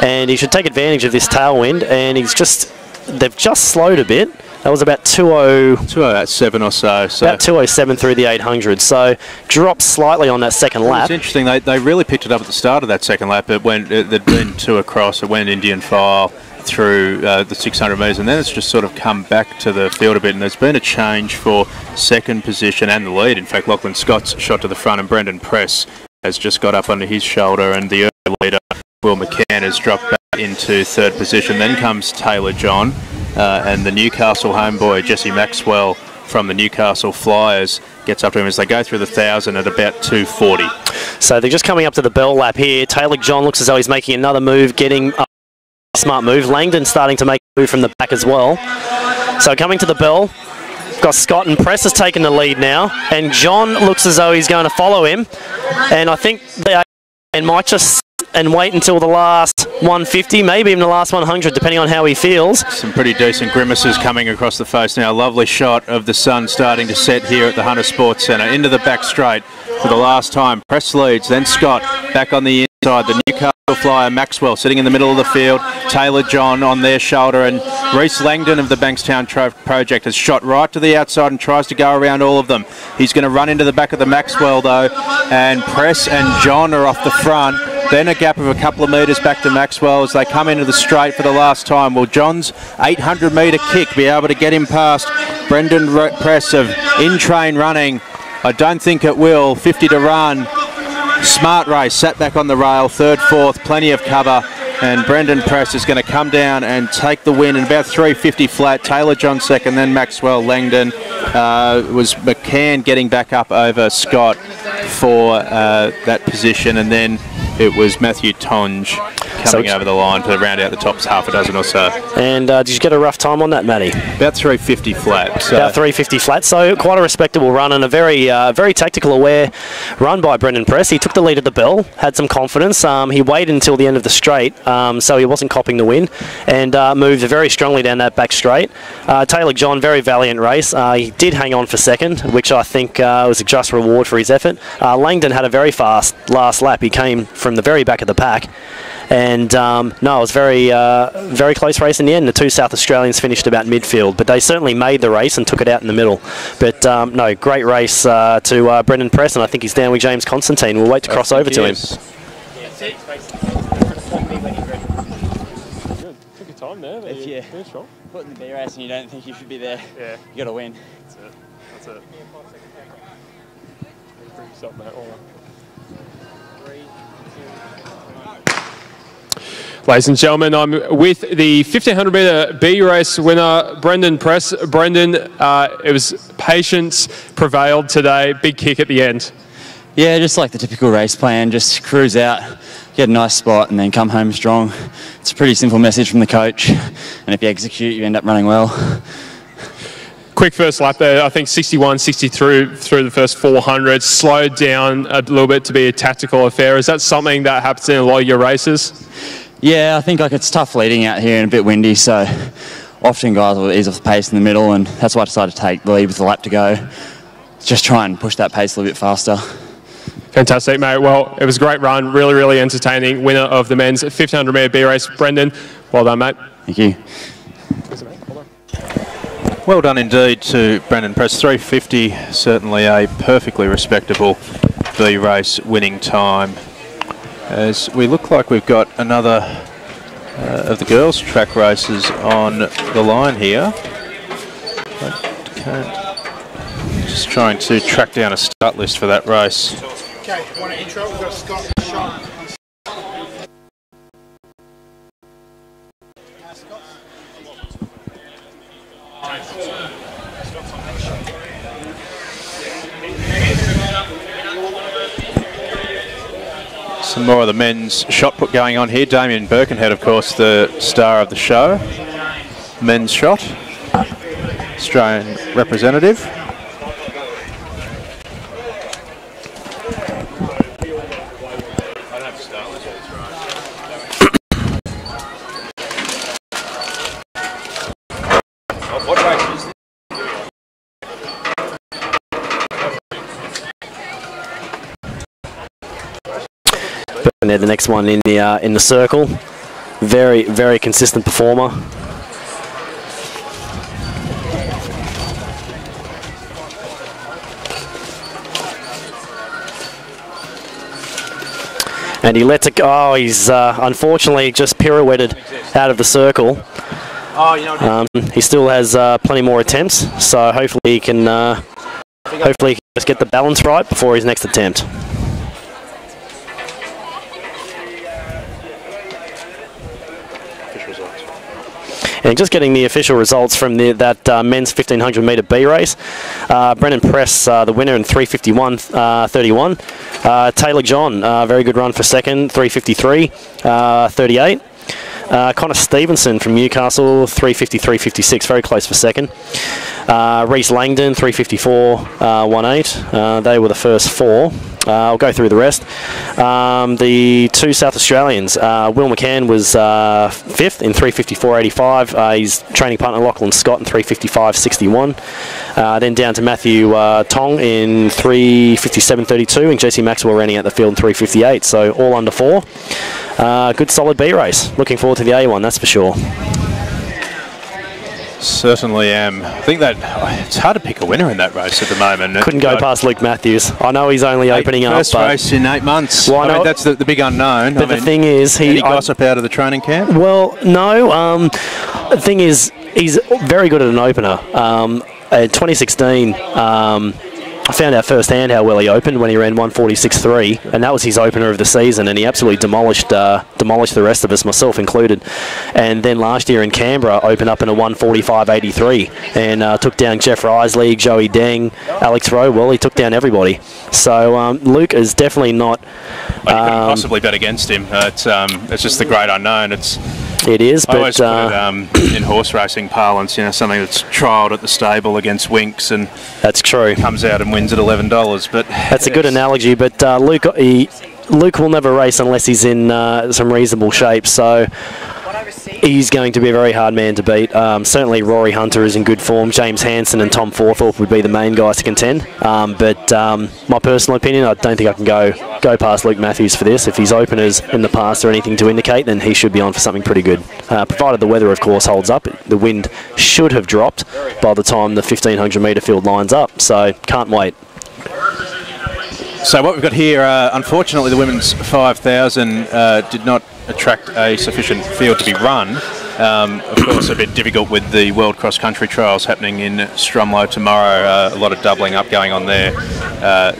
And he should take advantage of this tailwind. And they've just slowed a bit. That was about 207 or so. About 207 through the 800. So dropped slightly on that second lap. It's interesting. They really picked it up at the start of that second lap. It went. There'd been two across. It went Indian file through the 600 metres, and then it's just sort of come back to the field a bit. And there's been a change for second position and the lead. In fact, Lachlan Scott's shot to the front, and Brendan Press has just got up under his shoulder, and the early leader, Will McCann, has dropped back into third position. Then comes Taylor John. And the Newcastle homeboy, Jesse Maxwell from the Newcastle Flyers, gets up to him as they go through the 1,000 at about 240. So they're just coming up to the bell lap here. Taylor John looks as though he's making another move, getting a smart move. Langdon starting to make a move from the back as well. So coming to the bell, got Scott, and Press has taken the lead now. And John looks as though he's going to follow him. And I think they might just and wait until the last 150, maybe even the last 100, depending on how he feels. Some pretty decent grimaces coming across the face now. Lovely shot of the sun starting to set here at the Hunter Sports Centre. Into the back straight for the last time. Press leads, then Scott back on the inside. The Newcastle Flyer, Maxwell, sitting in the middle of the field. Taylor John on their shoulder, and Reece Langdon of the Bankstown Project has shot right to the outside and tries to go around all of them. He's going to run into the back of the Maxwell though, and Press and John are off the front. Then a gap of a couple of metres back to Maxwell as they come into the straight for the last time. Will John's 800-metre kick be able to get him past Brendan Press of In-Train Running? I don't think it will. 50 to run. Smart race, sat back on the rail, third, fourth, plenty of cover. And Brendan Press is going to come down and take the win in about 350 flat. Taylor John second, then Maxwell. Langdon was McCann getting back up over Scott for that position, and then it was Matthew Tonge coming over the line to round out the top half a dozen or so. And did you get a rough time on that, Matty? About 350 flat. So. About 350 flat, so quite a respectable run and a very very tactical aware run by Brendan Press. He took the lead at the bell, had some confidence. He waited until the end of the straight, so he wasn't copping the win, and moved very strongly down that back straight. Taylor John, very valiant race. He did hang on for second, which I think was a just reward for his effort. Langdon had a very fast last lap. He came from the very back of the pack. And no, it was very close race in the end. The two South Australians finished about midfield, but they certainly made the race and took it out in the middle. But no, great race to Brendan Press, and I think he's down with James Constantine. We'll wait to cross over to him. Took your time there. If you're putting the B race and you don't think you should be there, you got to win. That's it. That's it. Bring yourself, mate. All right. Ladies and gentlemen, I'm with the 1500 metre B race winner, Brendan Press. Brendan, it was patience prevailed today. Big kick at the end. Yeah, just like the typical race plan, just cruise out, get a nice spot, and then come home strong. It's a pretty simple message from the coach, and if you execute, you end up running well. quick first lap there. I think 61, 63 through the first 400. Slowed down a little bit to be a tactical affair. Is that something that happens in a lot of your races? Yeah, I think it's tough leading out here and a bit windy, so often guys will ease off the pace in the middle, and that's why I decided to take the lead with the lap to go. Just try and push that pace a little bit faster. Fantastic, mate. Well, it was a great run. Really, really entertaining. Winner of the men's 1500 metre B race, Brendan. Well done, mate. Thank you. Well done indeed to Brendan Press. 3:50, certainly a perfectly respectable B race winning time. As we look like we've got another of the girls' track races on the line here. Just trying to track down a start list for that race. Okay, want to intro? We've got Scott Shaw. Some more of the men's shot put going on here. Damien Birkenhead, of course, the star of the show. Men's shot. Australian representative. And they're the next one in the circle. Very, very consistent performer. And he lets it go. Oh, he's unfortunately just pirouetted out of the circle. He still has plenty more attempts, so hopefully he can just get the balance right before his next attempt. And just getting the official results from that men's 1500 metre B race. Brendan Press, the winner in 3:51.31. Taylor John, very good run for second, 3:53.38. Connor Stevenson from Newcastle, 3:53.56, very close for second. Reese Langdon, 3:54.18. They were the first four. I'll go through the rest. The two South Australians, Will McCann was fifth in 3:54.85. His training partner Lachlan Scott in 3:55.61. Then down to Matthew Tong in 3:57.32, and Jesse Maxwell running out the field in 3:58. So all under four. Good solid B race. Looking forward to the A one, that's for sure. Certainly am. I think that it's hard to pick a winner in that race at the moment. Couldn't go past Luke Matthews. I know he's only opening up. First race in 8 months. Well, I mean, that's the big unknown. But the thing is, any gossip out of the training camp? Well, no. The thing is, he's very good at an opener. In 2016, I found out firsthand how well he opened when he ran 1:46.3, and that was his opener of the season, and he absolutely demolished the rest of us, myself included. And then last year in Canberra, opened up in a 1:45.83, and took down Jeff Risley, Joey Deng, Alex Rowe. Well, he took down everybody. So Luke is definitely not... Well, you couldn't possibly bet against him. It's just the great unknown. It is, but... I always put it in horse racing parlance, something that's trialled at the stable against Winks, and that's true. Comes out and wins at $11. But that's a good analogy. But Luke will never race unless he's in some reasonable shape. So he's going to be a very hard man to beat. Certainly Rory Hunter is in good form. James Hansen and Tom Forthorpe would be the main guys to contend. But my personal opinion, I don't think I can go past Luke Matthews for this. If his openers in the past are anything to indicate, then he should be on for something pretty good. Provided the weather, of course, holds up. The wind should have dropped by the time the 1500 metre field lines up. So can't wait. So what we've got here, unfortunately, the women's 5,000 did not attract a sufficient field to be run. Of course, a bit difficult with the World Cross Country Trials happening in Stromlo tomorrow. A lot of doubling up going on there.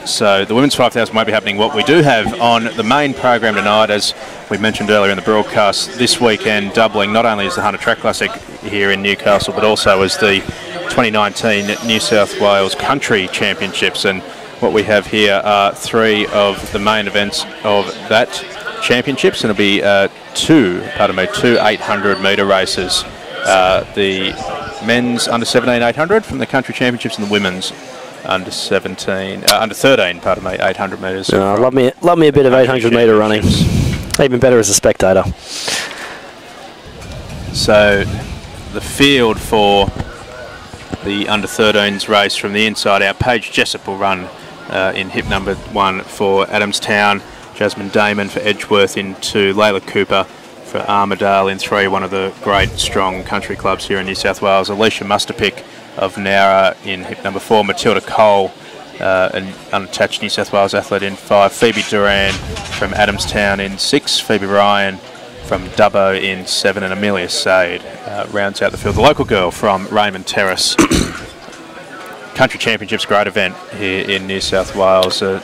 So the women's 5,000 won't be happening. What we do have on the main program tonight, as we mentioned earlier in the broadcast, this weekend doubling not only as the Hunter Track Classic here in Newcastle, but also as the 2019 New South Wales Country Championships. And what we have here are three of the main events of that championships, and it'll be two 800 metre races. The men's under 17 800 from the country championships, and the women's under 13, 800 metres. Love me a bit of 800 metre running. Even better as a spectator. So the field for the under 13s race from the inside out, Paige Jessup will run in hip number 1 for Adamstown, Jasmine Damon for Edgeworth in 2, Layla Cooper for Armidale in 3, one of the great strong country clubs here in New South Wales, Alicia Musterpick of Nowra in hip number 4, Matilda Cole, an unattached New South Wales athlete in 5, Phoebe Duran from Adamstown in 6, Phoebe Ryan from Dubbo in 7, and Amelia Sade rounds out the field. The local girl from Raymond Terrace. Country Championships, great event here in New South Wales. A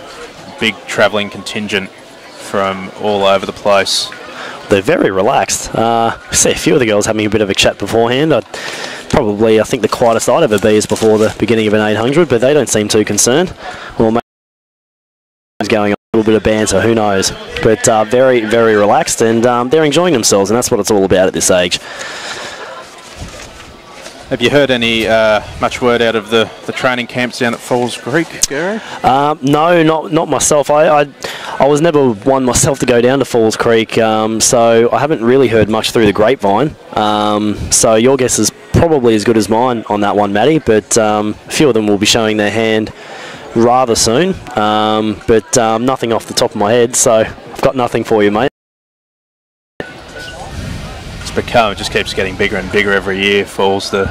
big travelling contingent from all over the place. They're very relaxed. I see a few of the girls having a bit of a chat beforehand. I think the quietest I'd ever be is before the beginning of an 800, but they don't seem too concerned. Well, maybe it's going on a little bit of banter, who knows. But very, very relaxed, and they're enjoying themselves, and that's what it's all about at this age. Have you heard any much word out of the training camps down at Falls Creek, Gary? No, not myself. I was never one myself to go down to Falls Creek, so I haven't really heard much through the grapevine. So your guess is probably as good as mine on that one, Matty, but a few of them will be showing their hand rather soon, but nothing off the top of my head, so I've got nothing for you, mate. It just keeps getting bigger and bigger every year. Falls the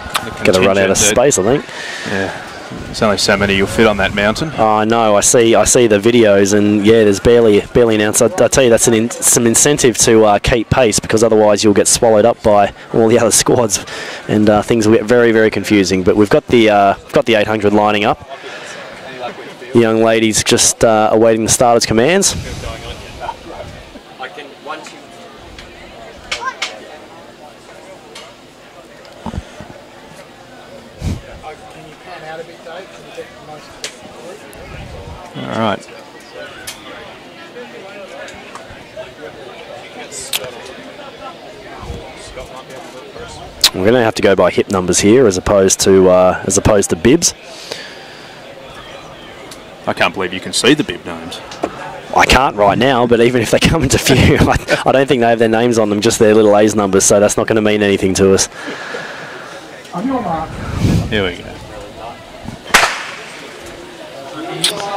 going to run out of space, I think. Yeah, there's only so many you'll fit on that mountain. I know. I see the videos, and yeah, there's barely an ounce. I tell you, that's some incentive to keep pace, because otherwise you'll get swallowed up by all the other squads, and things will get very, very confusing. But we've got the 800 lining up. The young ladies just awaiting the starters' commands. All right. We're going to have to go by hip numbers here, as opposed to bibs. I can't believe you can see the bib names. I can't right now, but even if they come into view, I don't think they have their names on them, just their little A's numbers, so that's not going to mean anything to us. Here we go.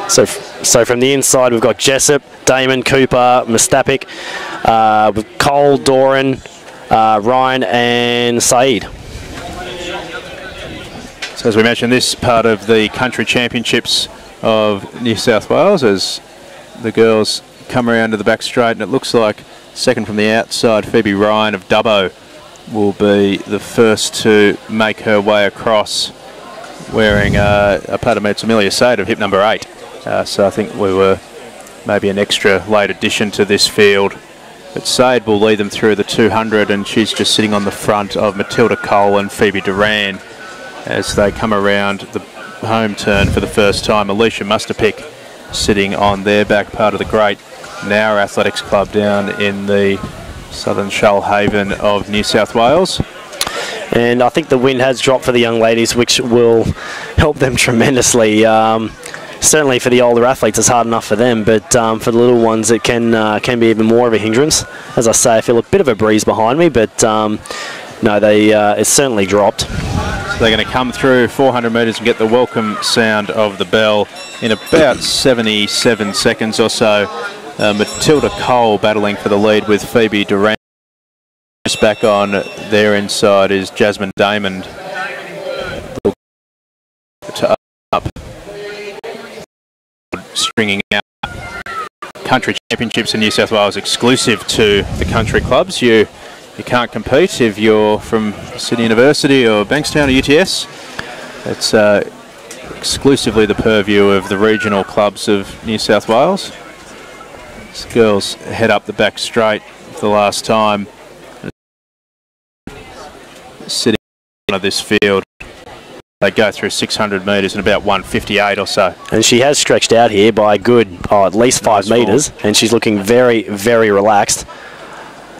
So from the inside, we've got Jessup, Damon, Cooper, Mustapic, with Cole, Doran, Ryan, and Saeed. So as we mentioned, this part of the country championships of New South Wales, as the girls come around to the back straight, and it looks like second from the outside, Phoebe Ryan of Dubbo will be the first to make her way across, wearing a part of Mates Amelia Sade of hip number 8. So I think we were maybe an extra late addition to this field. But Sade will lead them through the 200, and she's just sitting on the front of Matilda Cole and Phoebe Duran as they come around the home turn for the first time. Alicia Musterpick sitting on their back, part of the great Nowra Athletics Club down in the southern Shoalhaven of New South Wales. And I think the wind has dropped for the young ladies, which will help them tremendously. Certainly for the older athletes, it's hard enough for them, but for the little ones, it can be even more of a hindrance. As I say, I feel a bit of a breeze behind me, but no, it's certainly dropped. So they're going to come through 400 metres and get the welcome sound of the bell in about 77 seconds or so. Matilda Cole battling for the lead with Phoebe Duran. Just back on their inside is Jasmine Damon. To up. Stringing out country championships in New South Wales exclusive to the country clubs. You can't compete if you're from Sydney University or Bankstown or UTS. It's exclusively the purview of the regional clubs of New South Wales. These girls head up the back straight for the last time, sitting on this field. They go through 600 metres in about 1:58 or so. And she has stretched out here by a good, at least 5 metres, and she's looking very, very relaxed.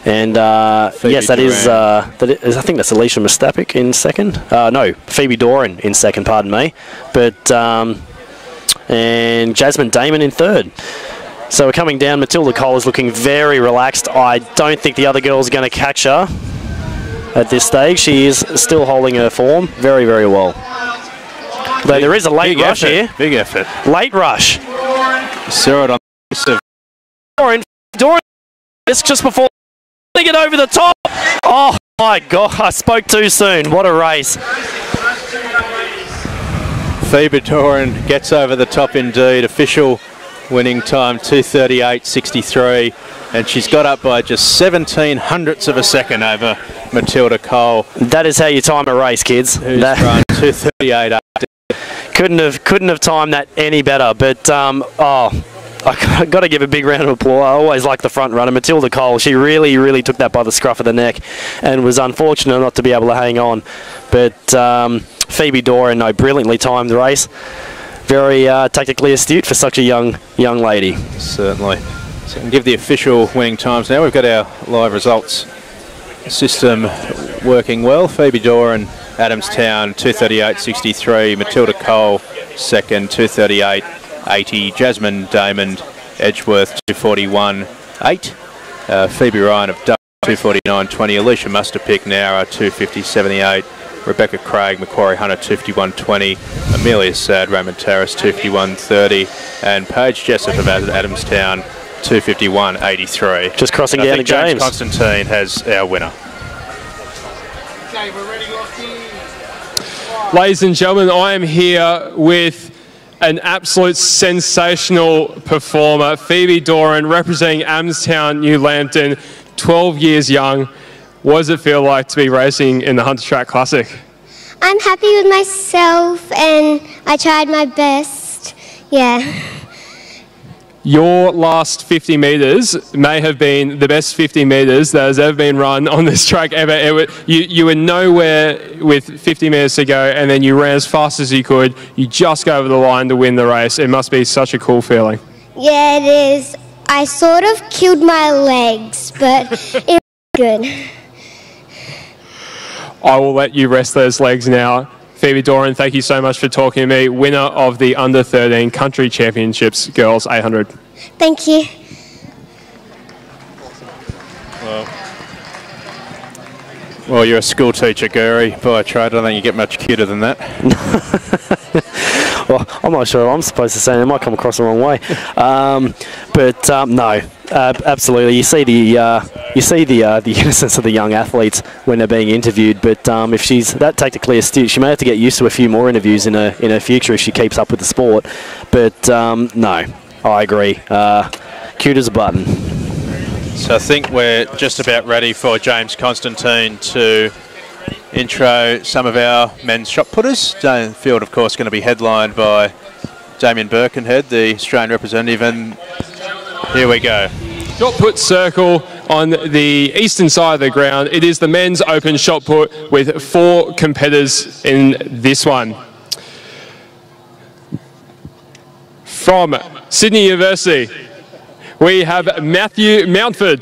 And yes, that is, I think that's Alicia Mustapik in second. No, Phoebe Doran in second, pardon me. But, and Jasmine Damon in third. So we're coming down. Matilda Cole is looking very relaxed. I don't think the other girl's going to catch her at this stage. She is still holding her form very, very well. Though there is a late rush here. Big effort. Late rush. Saw it on the Doran, it's just before they get over the top. Oh my God, I spoke too soon. What a race. Phoebe Doran gets over the top indeed. Official winning time 2:38.63, and she's got up by just 17 hundredths of a second over Matilda Cole. That is how you time a race, kids. Who's run 2:38.8. Couldn't have timed that any better. But I got to give a big round of applause. I always like the front runner, Matilda Cole. She really took that by the scruff of the neck, and was unfortunate not to be able to hang on. But Phoebe Doran, brilliantly timed the race. Very tactically astute for such a young lady. Certainly. So we can give the official winning times now. We've got our live results system working well. Phoebe Doran, Adamstown 2:38.63. Matilda Cole second, 2:38.80. Jasmine Damon, Edgeworth 2:41.8. Phoebe Ryan of Duck 2:49.20. Alicia Mustapik, Nowra 2:50.78. Rebecca Craig, Macquarie Hunter 2:51.20. Amelia Sad, Raymond Terrace 2:51.30. And Paige Jessup of Adamstown 2:51.83. Just crossing down to James. Constantine has our winner. Okay, we're ready, Lockie. Ladies and gentlemen, I am here with an absolute sensational performer, Phoebe Doran, representing Adamstown, New Lambton, 12 years young. What does it feel like to be racing in the Hunter Track Classic? I'm happy with myself and I tried my best. Yeah. Your last 50 metres may have been the best 50 metres that has ever been run on this track ever. You were nowhere with 50 metres to go, and then you ran as fast as you could. You just go over the line to win the race. It must be such a cool feeling. Yeah, it is. I sort of killed my legs, but it was good. I will let you rest those legs now. Phoebe Doran, thank you so much for talking to me. Winner of the Under-13 Country Championships Girls 800. Thank you. Well, you're a school teacher, Gary, by trade. I don't think you get much cuter than that. Well, I'm not sure what I'm supposed to say. It might come across the wrong way. No, absolutely. You see the innocence of the young athletes when they're being interviewed. But if she's that tactically astute, she may have to get used to a few more interviews in her future if she keeps up with the sport. But no, I agree. Cute as a button. So I think we're just about ready for James Constantine to intro some of our men's shot putters. The field, of course, going to be headlined by Damien Birkenhead, the Australian representative, and here we go. Shot put circle on the eastern side of the ground. It is the men's open shot put with 4 competitors in this one. From Sydney University, we have Matthew Mountford.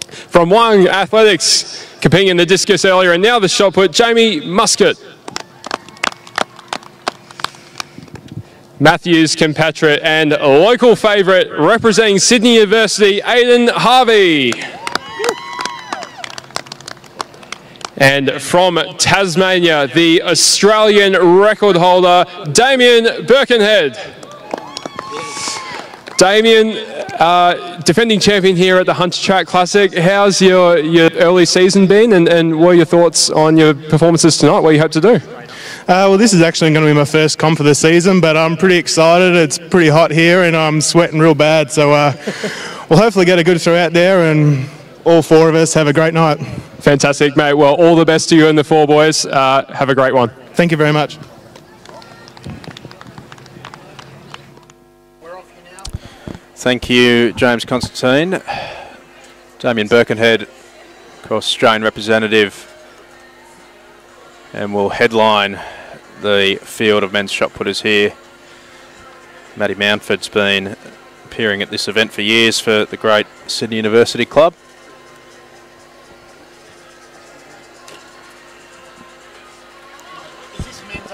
From Wyong Athletics, competing in the discus earlier, and now the shot put, Jamie Muscat. Matthew's compatriot and local favourite, representing Sydney University, Aidan Harvey. And from Tasmania, the Australian record holder, Damien Birkenhead. Damien, defending champion here at the Hunter Track Classic. How's your early season been, and what are your thoughts on your performances tonight? What do you hope to do? Well, this is actually going to be my first comp of the season, but I'm pretty excited. It's pretty hot here, and I'm sweating real bad. So we'll hopefully get a good throw out there, and all 4 of us have a great night. Fantastic, mate. Well, all the best to you and the 4 boys. Have a great one. Thank you very much. Thank you, James Constantine. Damien Birkenhead, of course, Australian representative, and will headline the field of men's shot putters here. Matty Mountford's been appearing at this event for years for the great Sydney University Club.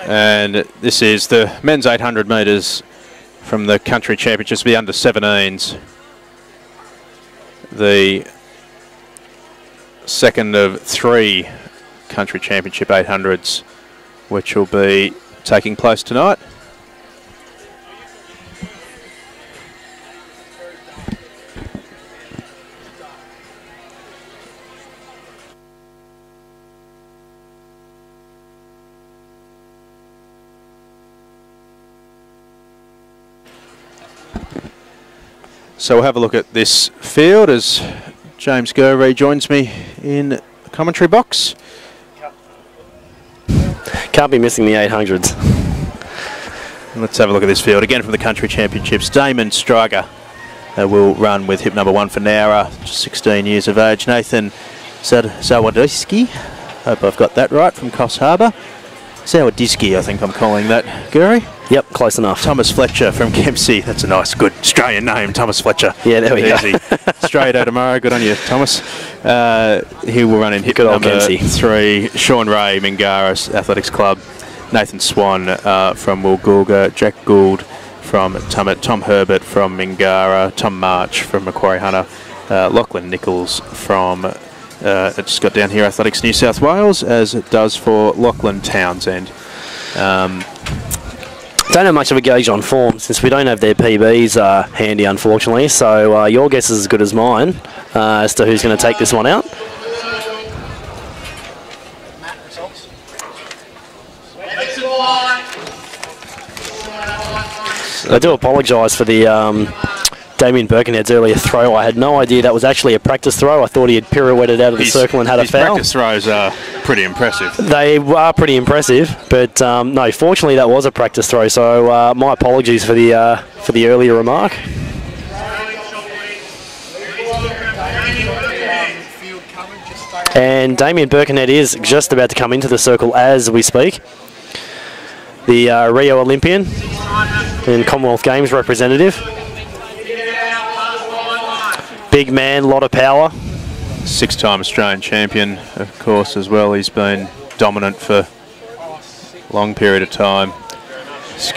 And this is the men's 800 metres from the country championships, the under 17s. The second of 3 country championship 800s, which will be taking place tonight. So we'll have a look at this field as James Gurr rejoins me in the commentary box. Can't be missing the 800s. And let's have a look at this field again from the country championships. Damon Striger will run with hip number 1 for Nowra, just 16 years of age. Nathan Zawadisky, hope I've got that right, from Coffs Harbour. Zawadisky, I think I'm calling that, Gurry. Yep, close enough. Thomas Fletcher from Kempsey. That's a nice, good Australian name, Thomas Fletcher. Yeah, there we Easy. go. Straight out tomorrow. Good on you, Thomas. He will run in hip number 3. Sean Ray, Mingara Athletics Club. Nathan Swan from Woolgoolga. Jack Gould from Tumut. Tom Herbert from Mingara. Tom March from Macquarie Hunter. Lachlan Nichols from, it just got down here, Athletics New South Wales, as it does for Lachlan Townsend. Don't have much of a gauge on form since we don't have their PBs handy, unfortunately. So your guess is as good as mine as to who's going to take this one out. I do apologise for the Damien Birkenhead's earlier throw. I had no idea that was actually a practice throw. I thought he had pirouetted out of the circle and had a foul. His practice throws are pretty impressive. They are pretty impressive, but no, fortunately that was a practice throw, so my apologies for the earlier remark. And Damien Birkenhead is just about to come into the circle as we speak. The Rio Olympian and Commonwealth Games representative. Big man, lot of power. 6-time Australian champion, of course, as well. He's been dominant for a long period of time.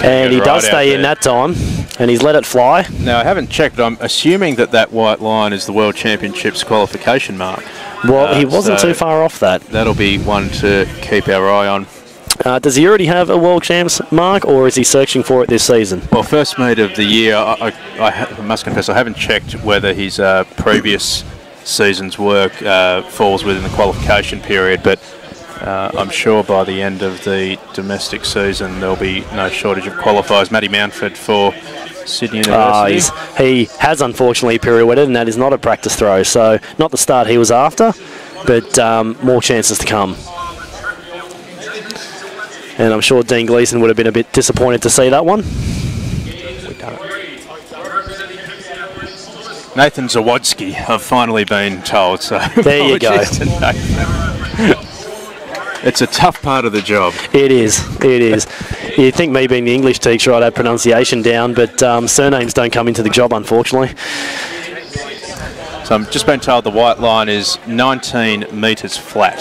And he does stay in that time, and he's let it fly. Now, I haven't checked, but I'm assuming that that white line is the World Championships qualification mark. Well, he wasn't too far off that. That'll be one to keep our eye on. Does he already have a World Champs mark, or is he searching for it this season? Well, first meet of the year, I must confess I haven't checked whether his previous season's work falls within the qualification period, but I'm sure by the end of the domestic season there'll be no shortage of qualifiers. Matty Mountford for Sydney University. He has unfortunately pirouetted, and that is not a practice throw, so not the start he was after, but more chances to come. And I'm sure Dean Gleeson would have been a bit disappointed to see that one. Nathan Zawadski, I've finally been told, so there you go. It's a tough part of the job. It is, it is. You'd think me being the English teacher I'd have pronunciation down, but surnames don't come into the job, unfortunately. So I'm just been told the white line is 19 metres flat.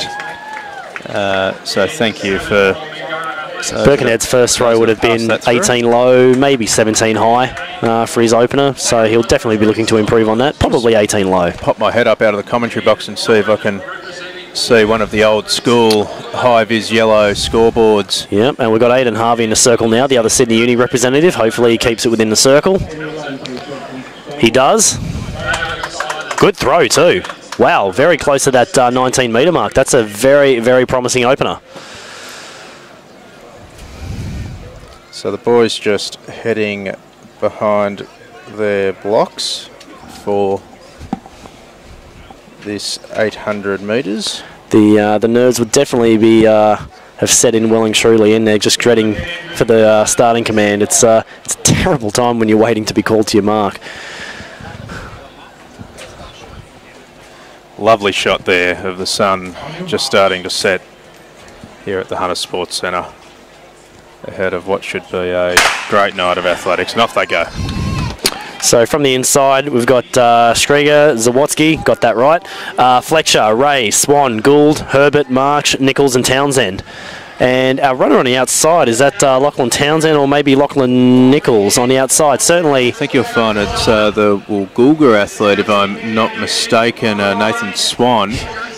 So thank you for... Birkenhead's first throw would have been 18 low, maybe 17 high for his opener, so he'll definitely be looking to improve on that. Probably 18 low. Pop my head up out of the commentary box and see if I can see one of the old school high-vis yellow scoreboards. Yep, and we've got Aidan Harvey in the circle now, the other Sydney Uni representative. Hopefully he keeps it within the circle. He does. Good throw too. Wow, very close to that 19 metre mark. That's a very, very promising opener. So the boys just heading behind their blocks for this 800 metres. The nerves would definitely be have set in well and truly, and they're just dreading for the starting command. It's a terrible time when you're waiting to be called to your mark. Lovely shot there of the sun just starting to set here at the Hunter Sports Centre, ahead of what should be a great night of athletics, and off they go. So from the inside, we've got Skriger, Zawotsky, got that right. Fletcher, Ray, Swan, Gould, Herbert, March, Nichols and Townsend. And our runner on the outside, is that Lachlan Townsend or maybe Lachlan Nichols on the outside? Certainly. I think you'll find it's the Woolgoolga athlete, if I'm not mistaken, Nathan Swan.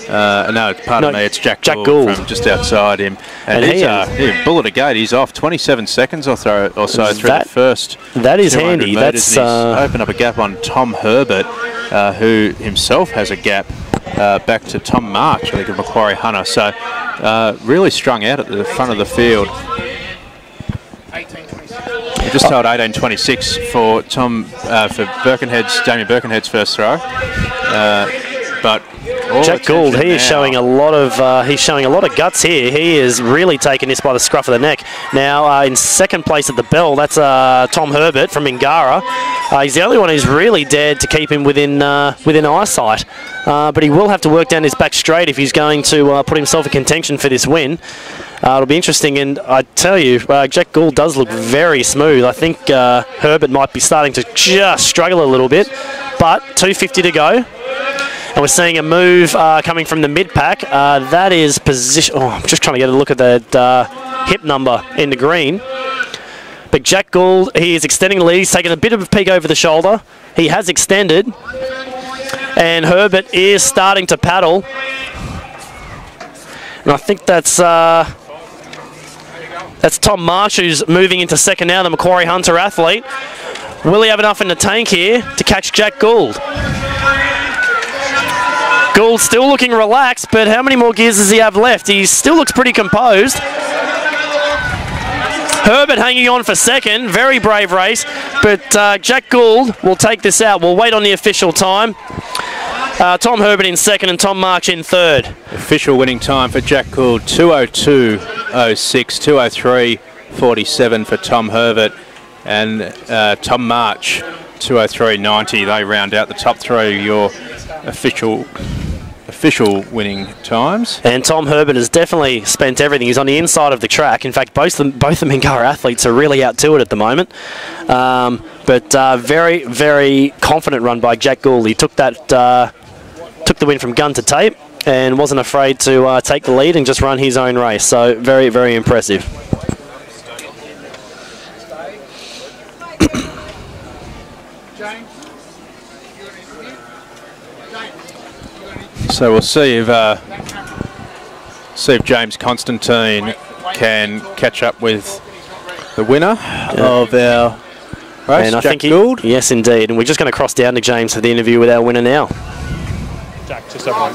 No, pardon me, it's Jack Gould from just outside him. And he's bullet a gate. He's off 27 seconds or so through the first. That is handy. That's opened up a gap on Tom Herbert, who himself has a gap back to Tom March, I think, of Macquarie Hunter. So really strung out at the front of the field. Just told 18.26 for Damien Birkenhead's first throw, but. Jack Gould, he is showing a lot of guts here. He is really taking this by the scruff of the neck. Now in second place at the bell, that's Tom Herbert from Mingara. He's the only one who's really dared to keep him within eyesight. But he will have to work down his back straight if he's going to put himself in contention for this win. It'll be interesting, and I tell you, Jack Gould does look very smooth. I think Herbert might be starting to just struggle a little bit, but 2:50 to go. And we're seeing a move coming from the mid-pack. That is position... Oh, I'm just trying to get a look at that hip number in the green. But Jack Gould, he is extending the lead. He's taking a bit of a peek over the shoulder. He has extended. And Herbert is starting to paddle. And I think that's Tom Marsh, who's moving into second now, the Macquarie Hunter athlete. Will he have enough in the tank here to catch Jack Gould? Gould still looking relaxed, but how many more gears does he have left? He still looks pretty composed. Herbert hanging on for second. Very brave race, but Jack Gould will take this out. We'll wait on the official time. Tom Herbert in second and Tom March in third. Official winning time for Jack Gould, 2:02.06, 2:03.47 for Tom Herbert, and Tom March, 2:03.90. They round out the top three, your official winning times. And Tom Herbert has definitely spent everything. He's on the inside of the track. In fact, both the Mingara athletes are really out to it at the moment. But very, very confident run by Jack Gould. He took the win from gun to tape and wasn't afraid to take the lead and just run his own race. So very, very impressive. So we'll see if James Constantine can catch up with the winner of our race, and I Jack think Gould. Yes, indeed. And we're just going to cross down to James for the interview with our winner now. Jack, just over.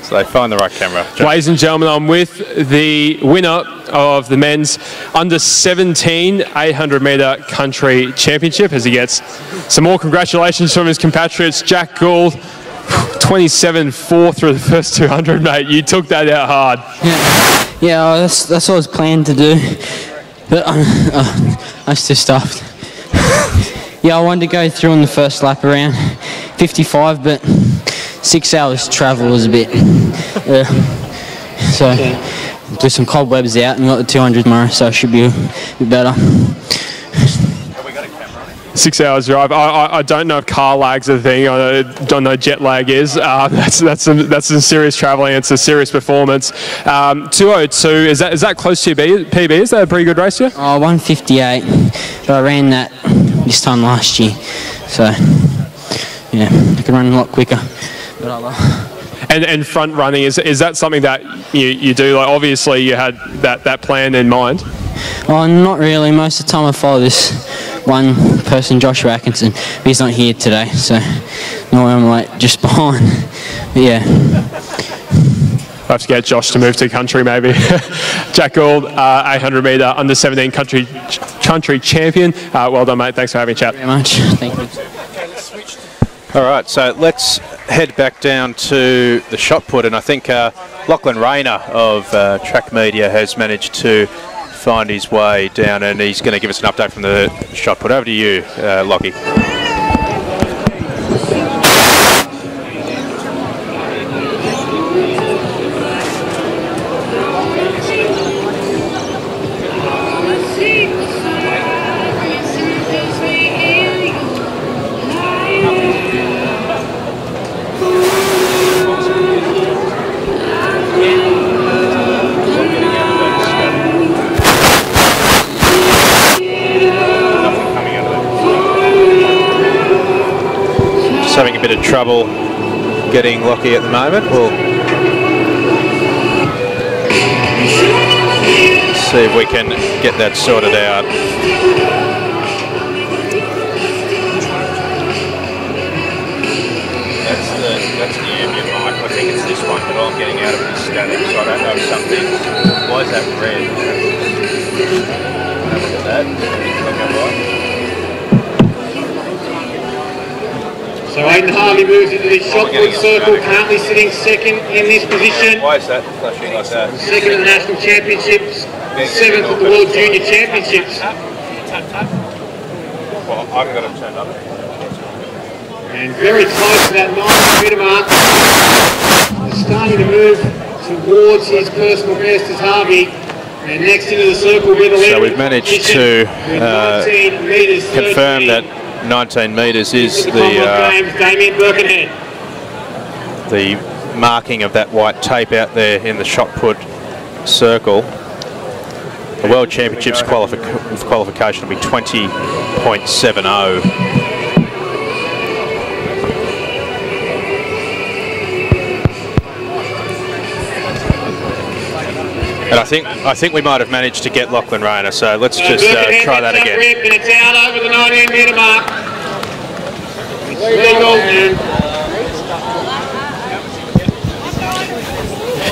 So they find the right camera. Jack. Ladies and gentlemen, I'm with the winner of the men's under 17 800 metre country championship as he gets some more congratulations from his compatriots. Jack Gould, 27.4 through the first 200, mate. You took that out hard. Yeah, that's what I was planning to do, but I was too stuffed. Yeah, I wanted to go through on the first lap around 55, but 6 hours travel was a bit. So do some cobwebs out and got the 200 tomorrow, so it should be a bit better. 6 hours drive. I don't know if car lag's a thing. I don't know jet lag is. That's some serious travelling. It's a serious performance. 2:02. Is that close to your PB? Is that a pretty good race here? Oh, 1:58. But I ran that this time last year, so yeah, I can run a lot quicker. But And front running, is that something that you do? Like obviously you had that plan in mind. Oh, not really. Most of the time I follow this one person, Joshua Atkinson, but he's not here today, so normally I'm like just behind. But yeah. We'll have to get Josh to move to country maybe. Jack Gould, 800 metre under 17 country champion. Well done, mate. Thanks for having a chat. Very much. Thank you. All right, so let's head back down to the shot put, and I think Lachlan Rayner of Track Media has managed to find his way down, and he's going to give us an update from the shot put. Over to you, Lockie. having a bit of trouble getting Lockie at the moment. We'll see if we can get that sorted out. That's the ambient mic. I think it's this one, but all I'm getting out of it is static, so I don't know if something. Why is that red? Have a look at that. So Aidan Harvey moves into the shot put circle, currently sitting second in this position. Why is that flashing like that? Second in the National Championships, seventh at the World Junior Championships. Well, I've got it turned up. And very close to that 900 metre mark. Starting to move towards his personal best is Harvey. And next into the circle with 11. So we've managed to confirm that 19 metres is the marking of that white tape out there in the shot put circle. The World Championships qualification will be 20.70. And I think we might have managed to get Lachlan Rayner, so let's just try that again. And it's out over the 19 metre mark. It's legal.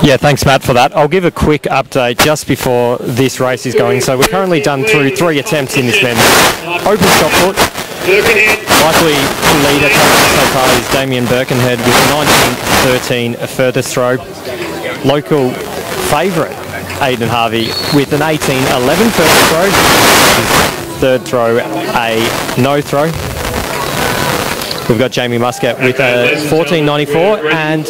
Yeah, thanks Matt for that. I'll give a quick update just before this race is going. So we're currently done through 3 attempts in this men's open shot put. Likely leader so far is Damien Birkenhead with 19-13 furthest throw. Local favourite Aidan Harvey with an 18-11 first throw. Third throw a no throw. We've got Jamie Muscat with a 14.94 and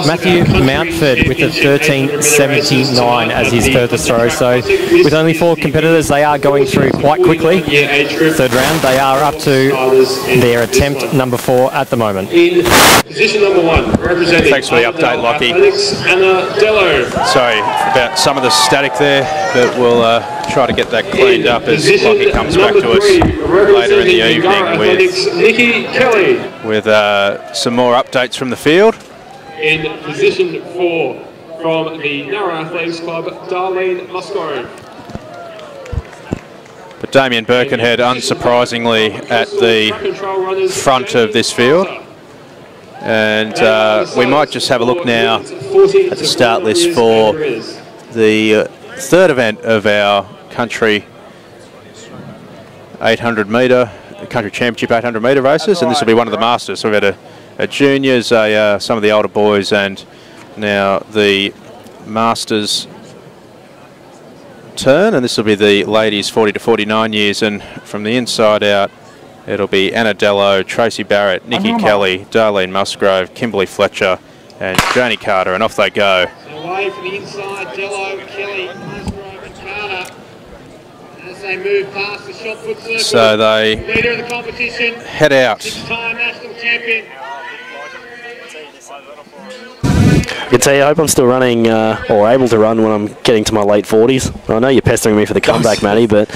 Matthew Mountford with a 13.79 as his furthest throw. So with only 4 competitors, they are going through quite quickly. Third round, they are up to their attempt number 4 at the moment. Position number 1, representing. Thanks for the update, Lockie. Anna Dello. Sorry about some of the static there, but we'll try to get that cleaned up as Lockie comes back to us later in the evening Nikki Kelly. with some more updates from the field. In position 4 from the Narra Athletics Club, Darlene Musgrove. But Damien Birkenhead, unsurprisingly, at the front of this field. And we might just have a look now at the start list for the third event of our country 800 metre, country championship 800 metre races, and this will be one of the masters. So we've had a juniors, some of the older boys, and now the masters turn, and this will be the ladies 40 to 49 years, and from the inside out it'll be Anna Dello, Tracy Barrett, Nikki Kelly, Darlene Musgrove, Kimberly Fletcher and Janie Carter, and off they go. Away from the inside, Dello, Kelly, Musgrove and Carter. As they move past the shot put circle, so they leader of the competition, head out. 6-time national champion. I can tell you, I hope I'm still running or able to run when I'm getting to my late 40s. I know you're pestering me for the comeback, Matty, but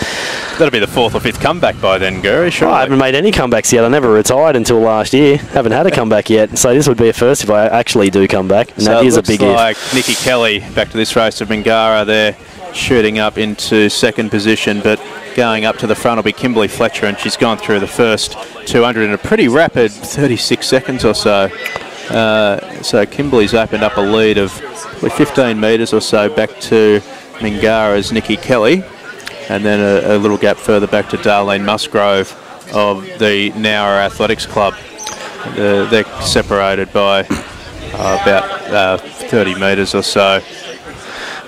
that'll be the 4th or 5th comeback by then, Gary. Sure. I haven't made any comebacks yet. I never retired until last year. Haven't had a comeback yet, so this would be a first if I actually do come back, and so that is a big like Nikki Kelly back to this race of Mingara there, shooting up into second position, but going up to the front will be Kimberly Fletcher, and she's gone through the first 200 in a pretty rapid 36 seconds or so. So Kimberly's opened up a lead of 15 metres or so back to Mingara's Nikki Kelly, and then a little gap further back to Darlene Musgrove of the Nowra Athletics Club. They're separated by about 30 metres or so.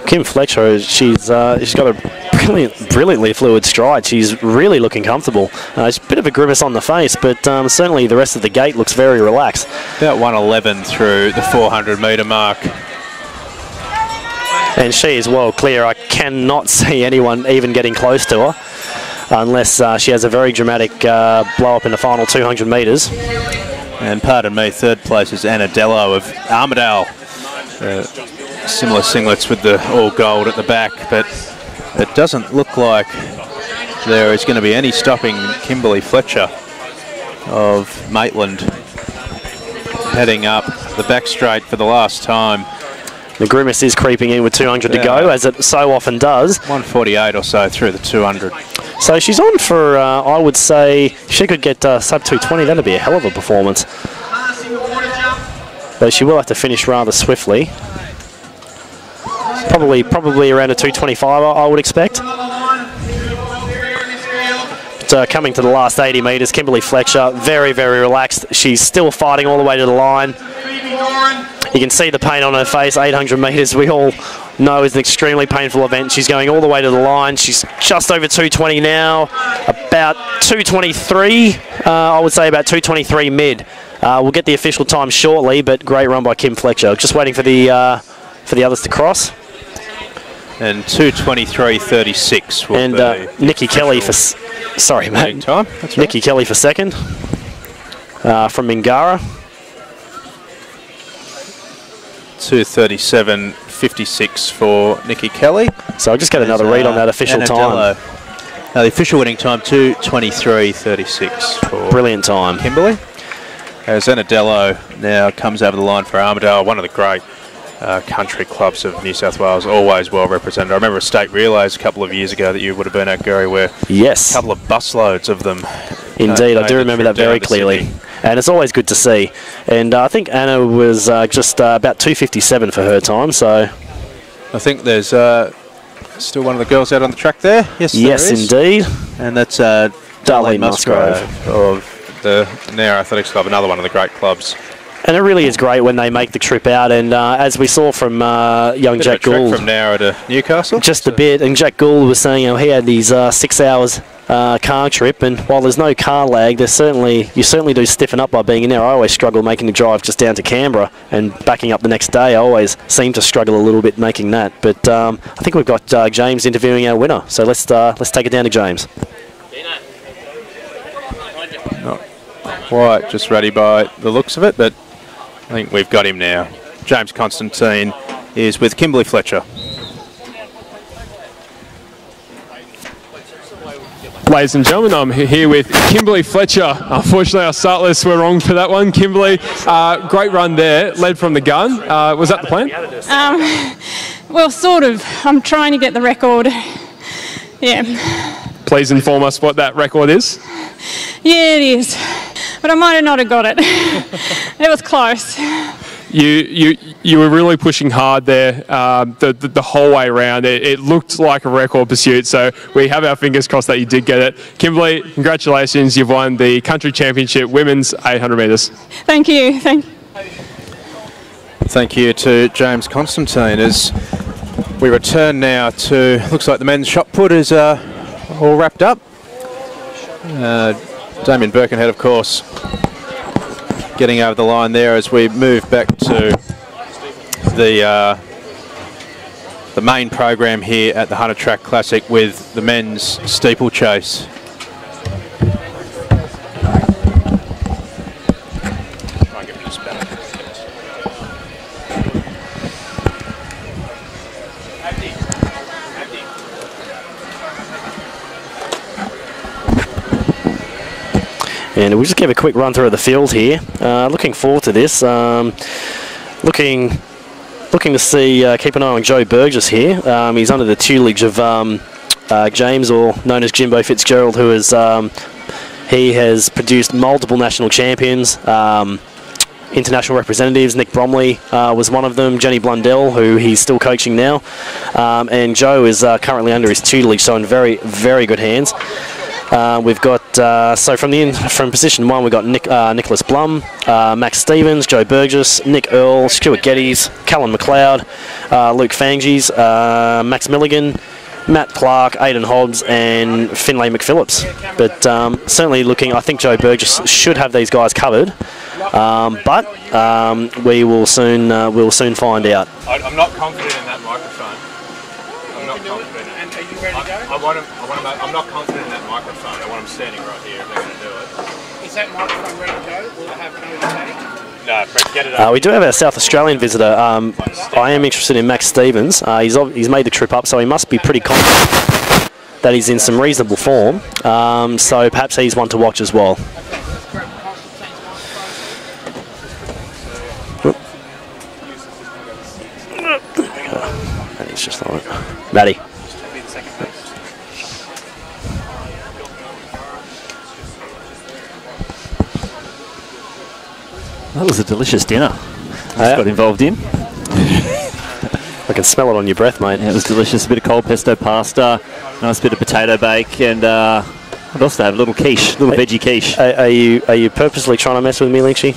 Kim Fletcher, she's got a brilliantly fluid stride. She's really looking comfortable. It's a bit of a grimace on the face, but certainly the rest of the gait looks very relaxed. About 111 through the 400 metre mark. And she is well clear. I cannot see anyone even getting close to her unless she has a very dramatic blow up in the final 200 metres. And pardon me, third place is Anna Dello of Armidale. Similar singlets with the all gold at the back, but it doesn't look like there is going to be any stopping Kimberly Fletcher of Maitland. heading up the back straight for the last time. The Grimace is creeping in with 200 to go, as it so often does. 148 or so through the 200. So she's on for, I would say, she could get sub 220. That'd be a hell of a performance. Though she will have to finish rather swiftly. Probably around a 225, I would expect. But, coming to the last 80 metres, Kimberly Fletcher, very, very relaxed. She's still fighting all the way to the line. You can see the pain on her face. 800 metres, we all know, is an extremely painful event. She's going all the way to the line. She's just over 220 now, about 223, I would say about 223 mid. We'll get the official time shortly, but great run by Kim Fletcher. Just waiting for the others to cross. And 223.36 will and be Nikki Kelly for sorry, mate. Time. That's right. Nikki Kelly for second from Mingara. 237.56 for Nikki Kelly. So I'll just get another read on that official time. The official winning time 223.36 for brilliant time. Kimberly. As Anadello now comes over the line for Armidale, one of the great country clubs of New South Wales, always well represented. I remember a state relays a couple of years ago that you would have been at, Gary, where yes, a couple of busloads of them. Indeed, I do remember that very clearly. And it's always good to see. And I think Anna was just about 2:57 for her time. So I think there's still one of the girls out on the track there. Yes, yes, there is. Indeed. And that's Darlene Musgrove of the Nowra Athletics Club, another one of the great clubs. And it really is great when they make the trip out. And as we saw from young Jack Gould, from Nowra to Newcastle, just a bit. And Jack Gould was saying, he had these 6 hours car trip, and while there's no car lag, you certainly do stiffen up by being in there. I always struggle making the drive just down to Canberra and backing up the next day. I always seem to struggle a little bit making that. But I think we've got James interviewing our winner. So let's take it down to James. Not quite just ready by the looks of it, but I think we've got him now. James Constantine is with Kimberly Fletcher. Ladies and gentlemen, I'm here with Kimberly Fletcher. Unfortunately, our start lists were wrong for that one. Kimberly, great run there, led from the gun. Was that the plan? Well, sort of. I'm trying to get the record. Yeah. Please inform us what that record is. Yeah, it is. But I might not have got it. It was close. You were really pushing hard there the whole way around. It looked like a record pursuit, so we have our fingers crossed that you did get it. Kimberly, congratulations. You've won the Country Championship Women's 800 metres. Thank you. Thank you to James Constantine. As we return now to, looks like the men's shot put is all wrapped up. Damien Birkenhead, of course, getting over the line there as we move back to the main program here at the Hunter Track Classic with the men's steeplechase. And we'll just give a quick run through of the field here. Looking forward to this. Looking to see, keep an eye on Joe Burgess here. He's under the tutelage of James, or known as Jimbo Fitzgerald, who is he has produced multiple national champions, international representatives. Nick Bromley was one of them. Jenny Blundell, who he's still coaching now, and Joe is currently under his tutelage, so in very, very good hands. We've got so from position 1 we've got Nicholas Blum, Max Stevens, Joe Burgess, Nick Earl, Stuart Geddes, Callan McLeod, Luke Fanges, Max Milligan, Matt Clark, Aidan Hobbs, and Finlay McPhillips. But certainly looking, I think Joe Burgess should have these guys covered. But we will soon find out. I'm not confident in that microphone. I'm not confident. And are you ready to go? I'm not confident in that microphone. I want them standing right here if they're going to do it. Is that microphone ready to go? Will it have no static? No, Brett, get it up. We do have our South Australian visitor. I am interested in Max Stevens. He's made the trip up, so he must be pretty confident that he's in some reasonable form. So perhaps he's one to watch as well. Maddie. That was a delicious dinner. I got involved in. I can smell it on your breath, mate. Yeah, it was delicious. A bit of cold pesto pasta, nice bit of potato bake, and what else to have? A little quiche, little veggie quiche. Are you purposely trying to mess with me, Linksy?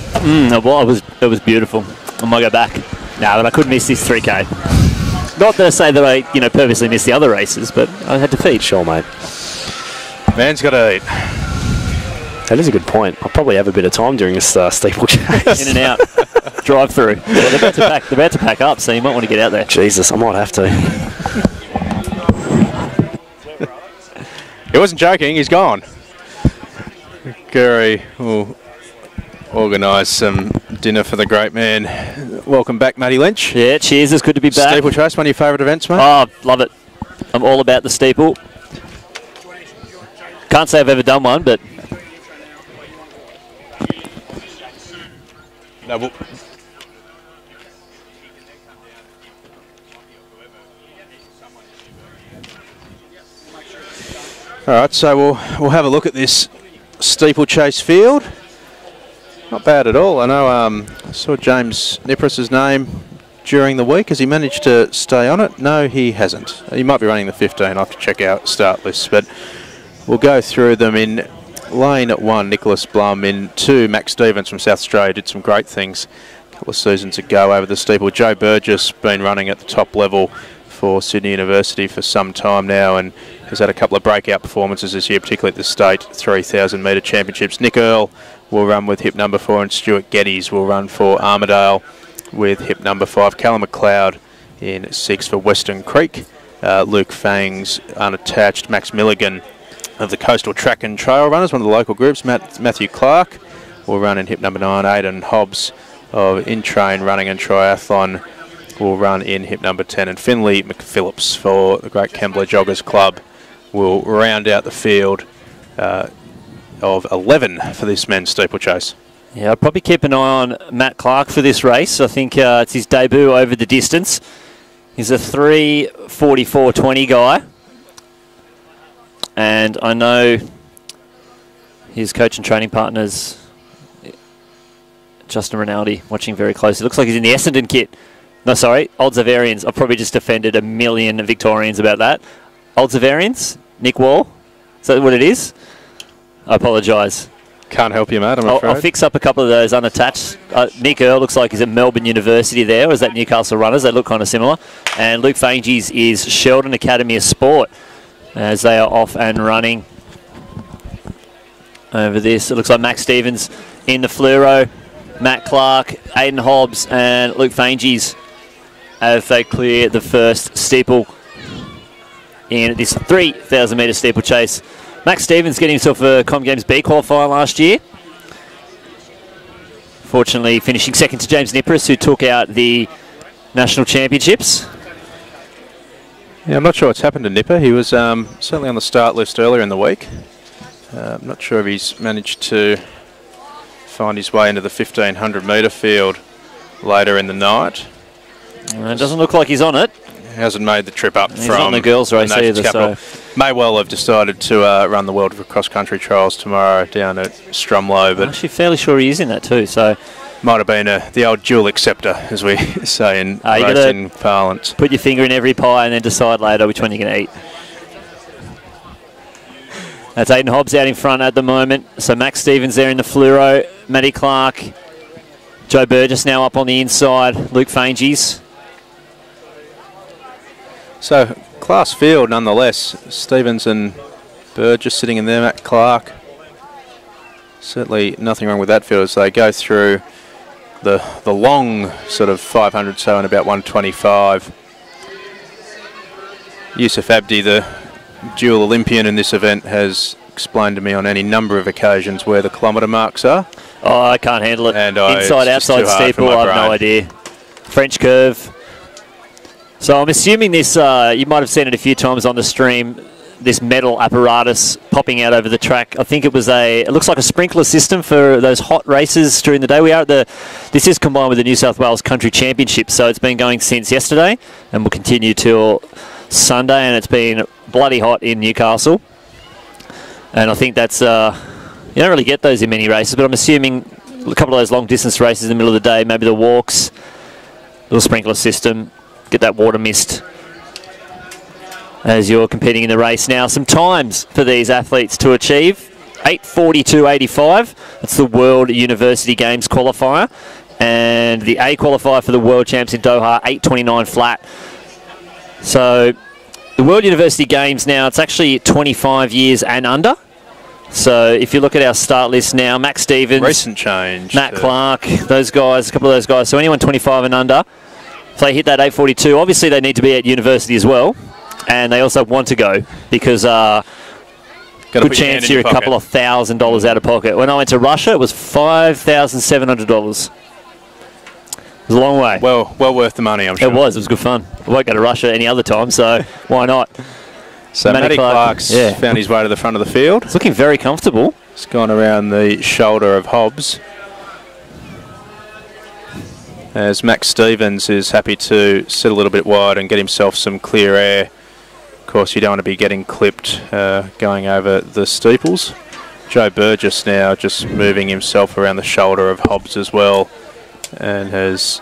Well, it was beautiful. I might go back. No, but I couldn't miss this 3K. Not to say that I, purposely missed the other races, but I had to feed. Sure, mate. Man's got to eat. That is a good point. I'll probably have a bit of time during this steeplechase. In and out. Drive through. Well, they're about to pack up, so you might want to get out there. Jesus, I might have to. He wasn't joking, he's gone. Gary will organise some dinner for the great man. Welcome back, Matty Lynch. Yeah, cheers, it's good to be back. Steeplechase, one of your favourite events, mate? Oh, love it. I'm all about the steeple. Can't say I've ever done one, but... Double. All right, so we'll have a look at this steeplechase field. Not bad at all. I know I saw James Nipris's name during the week. Has he managed to stay on it? No, he hasn't. He might be running the 15. I'll have to check out start lists, but we'll go through them. In lane 1, Nicholas Blum. In 2, Max Stevens from South Australia did some great things a couple of seasons ago over the steeple. Joe Burgess been running at the top level for Sydney University for some time now and has had a couple of breakout performances this year, particularly at the state 3,000 metre championships. Nick Earl will run with hip number 4 and Stuart Geddes will run for Armidale with hip number 5. Callum McLeod in 6 for Western Creek. Luke Fangs unattached. Max Milligan of the Coastal Track and Trail Runners, one of the local groups. Matthew Clark will run in hip number 9. Aidan Hobbs of In-Train Running and Triathlon will run in hip number 10. And Finley McPhillips for the Great Kembla Joggers Club will round out the field of 11 for this men's steeplechase. Yeah, I'd probably keep an eye on Matt Clark for this race. I think it's his debut over the distance. He's a 3:44.20 guy. And I know his coach and training partners, Justin Rinaldi, watching very closely. Looks like he's in the Essendon kit. No, sorry, Old Zavarians. I've probably just offended a million Victorians about that. Old Zavarians, Nick Wall. Is that what it is? I apologise. Can't help you, mate, I'm afraid. I'll fix up a couple of those unattached. Nick Earl looks like he's at Melbourne University there, or is that Newcastle Runners? They look kind of similar. And Luke Fanges is Sheldon Academy of Sport as they are off and running over this. It looks like Max Stevens in the fluoro, Matt Clark, Aidan Hobbs and Luke Fanges as they clear the first steeple in this 3,000 metre steeplechase. Max Stevens getting himself a Com Games B qualifier last year. Fortunately finishing second to James Nipris, who took out the national championships. Yeah, I'm not sure what's happened to Nipper. He was certainly on the start list earlier in the week. I'm not sure if he's managed to find his way into the 1,500 metre field later in the night. It doesn't look like he's on it. He hasn't made the trip up He's from not on the girls' race either, so may well have decided to run the World Cross Country Trials tomorrow down at Strumlow. But I'm actually fairly sure he is in that too. So might have been the old dual acceptor, as we say in racing parlance. Put your finger in every pie and then decide later which one you're going to eat. That's Aidan Hobbs out in front at the moment. So Max Stevens there in the fluoro. Matty Clark. Joe Burgess now up on the inside. Luke Fanges. So, class field nonetheless. Stevens and Burgess sitting in there, Matt Clark. Certainly nothing wrong with that field as they go through the long sort of 500 so in about 125. Yusuf Abdi, the dual Olympian in this event, has explained to me on any number of occasions where the kilometre marks are. Oh, I can't handle it. And inside, outside steeple, I have no idea. French curve. So I'm assuming this, you might have seen it a few times on the stream, this metal apparatus popping out over the track. I think it looks like a sprinkler system for those hot races during the day. We are at this is combined with the New South Wales Country Championship, so it's been going since yesterday and will continue till Sunday, and it's been bloody hot in Newcastle. And I think that's, you don't really get those in many races, but I'm assuming a couple of those long distance races in the middle of the day, maybe the walks, little sprinkler system, get that water mist as you're competing in the race. Now, some times for these athletes to achieve. 8:42.85, that's the World University Games qualifier. And the A qualifier for the World Champs in Doha, 8:29 flat. So the World University Games now, it's actually 25 years and under. So if you look at our start list now, Max Stevens, recent change, Matt Clark, those guys, a couple of those guys. So anyone 25 and under, if they hit that 8:42, obviously they need to be at university as well, and they also want to go because good chance you're a couple of $1,000 out of pocket. When I went to Russia, it was $5,700. It was a long way. Well worth the money, I'm sure. It was good fun. I won't go to Russia any other time, so why not? So Matty Clark's found his way to the front of the field. It's looking very comfortable. It's gone around the shoulder of Hobbs. As Max Stevens is happy to sit a little bit wide and get himself some clear air. Of course, you don't want to be getting clipped going over the steeples. Joe Burgess now just moving himself around the shoulder of Hobbs as well, and has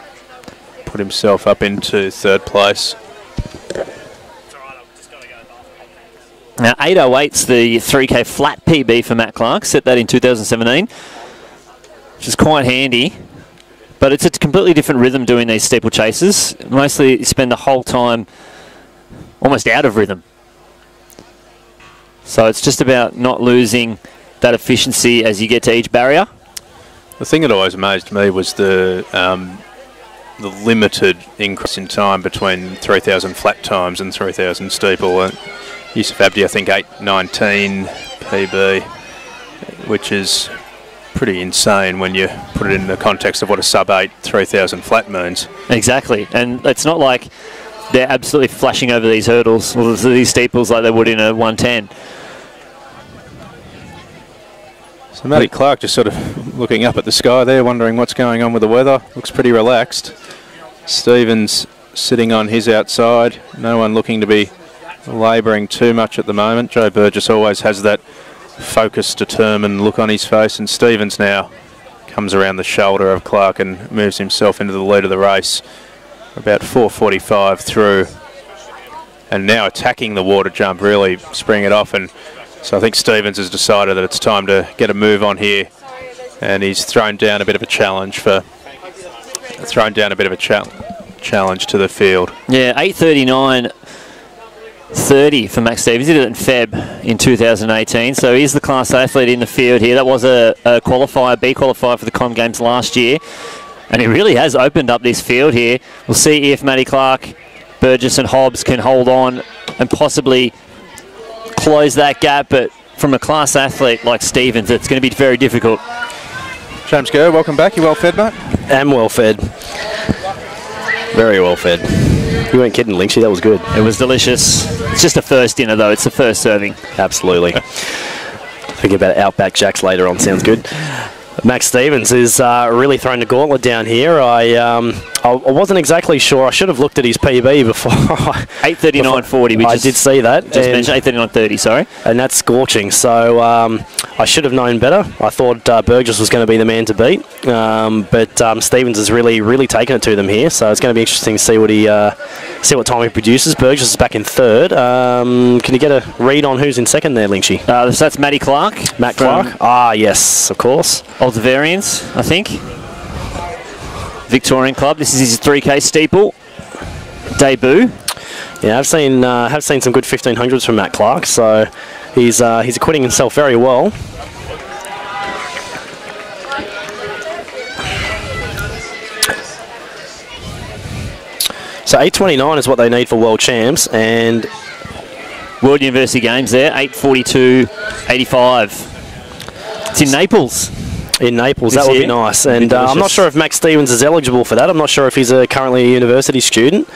put himself up into third place. Now 8:08's the 3K flat PB for Matt Clark, set that in 2017, which is quite handy, but it's a completely different rhythm doing these steeplechases. Mostly you spend the whole time almost out of rhythm. So it's just about not losing that efficiency as you get to each barrier. The thing that always amazed me was the limited increase in time between 3,000 flat times and 3,000 steeple. Yusuf Abdi, I think 8:19 PB, which is pretty insane when you put it in the context of what a sub-8 3,000 flat means. Exactly, and it's not like they're absolutely flashing over these hurdles or these steeples like they would in a 110. So Matty Clark just sort of looking up at the sky there, wondering what's going on with the weather. Looks pretty relaxed. Stevens sitting on his outside. No one looking to be labouring too much at the moment. Joe Burgess always has that focused, determined look on his face, and Stevens now comes around the shoulder of Clark and moves himself into the lead of the race. About 4:45 through, and now attacking the water jump, really springing it off. And so I think Stevens has decided that it's time to get a move on here, and he's thrown down a bit of a challenge to the field. Yeah, 8:39.30 for Max Stevens. He did it in Feb in 2018, so he's the class athlete in the field here. That was a qualifier, B qualifier for the Com Games last year, and he really has opened up this field here. We'll see if Matty Clark, Burgess and Hobbs can hold on and possibly close that gap, but from a class athlete like Stevens, it's going to be very difficult. James Kerr, welcome back. You well fed, mate? Am well fed. Very well fed. You weren't kidding, Lynchie. That was good. It was delicious. It's just a first dinner, though. It's the first serving. Absolutely. Thinking about Outback Jacks later on. Sounds good. Max Stevens is really throwing the gauntlet down here. I wasn't exactly sure. I should have looked at his PB before. 8:39.40. I did see that. Just mentioned 8:39.30. Sorry. And that's scorching. So I should have known better. I thought Burgess was going to be the man to beat, but Stevens has really taken it to them here. So it's going to be interesting to see what time he produces. Burgess is back in third. Can you get a read on who's in second there, Lynchie? So that's Matty Clark. Matt Clark. Ah, yes, of course. Altavarians, I think. Victorian club. This is his 3K steeple debut. Yeah, have seen some good 1500s from Matt Clark, so he's acquitting himself very well. So 8:29 is what they need for World Champs, and World University Games there, 8:42.85. It's in Naples. In Naples, that would be nice. And I'm not sure if Max Stevens is eligible for that. I'm not sure if he's currently a university student.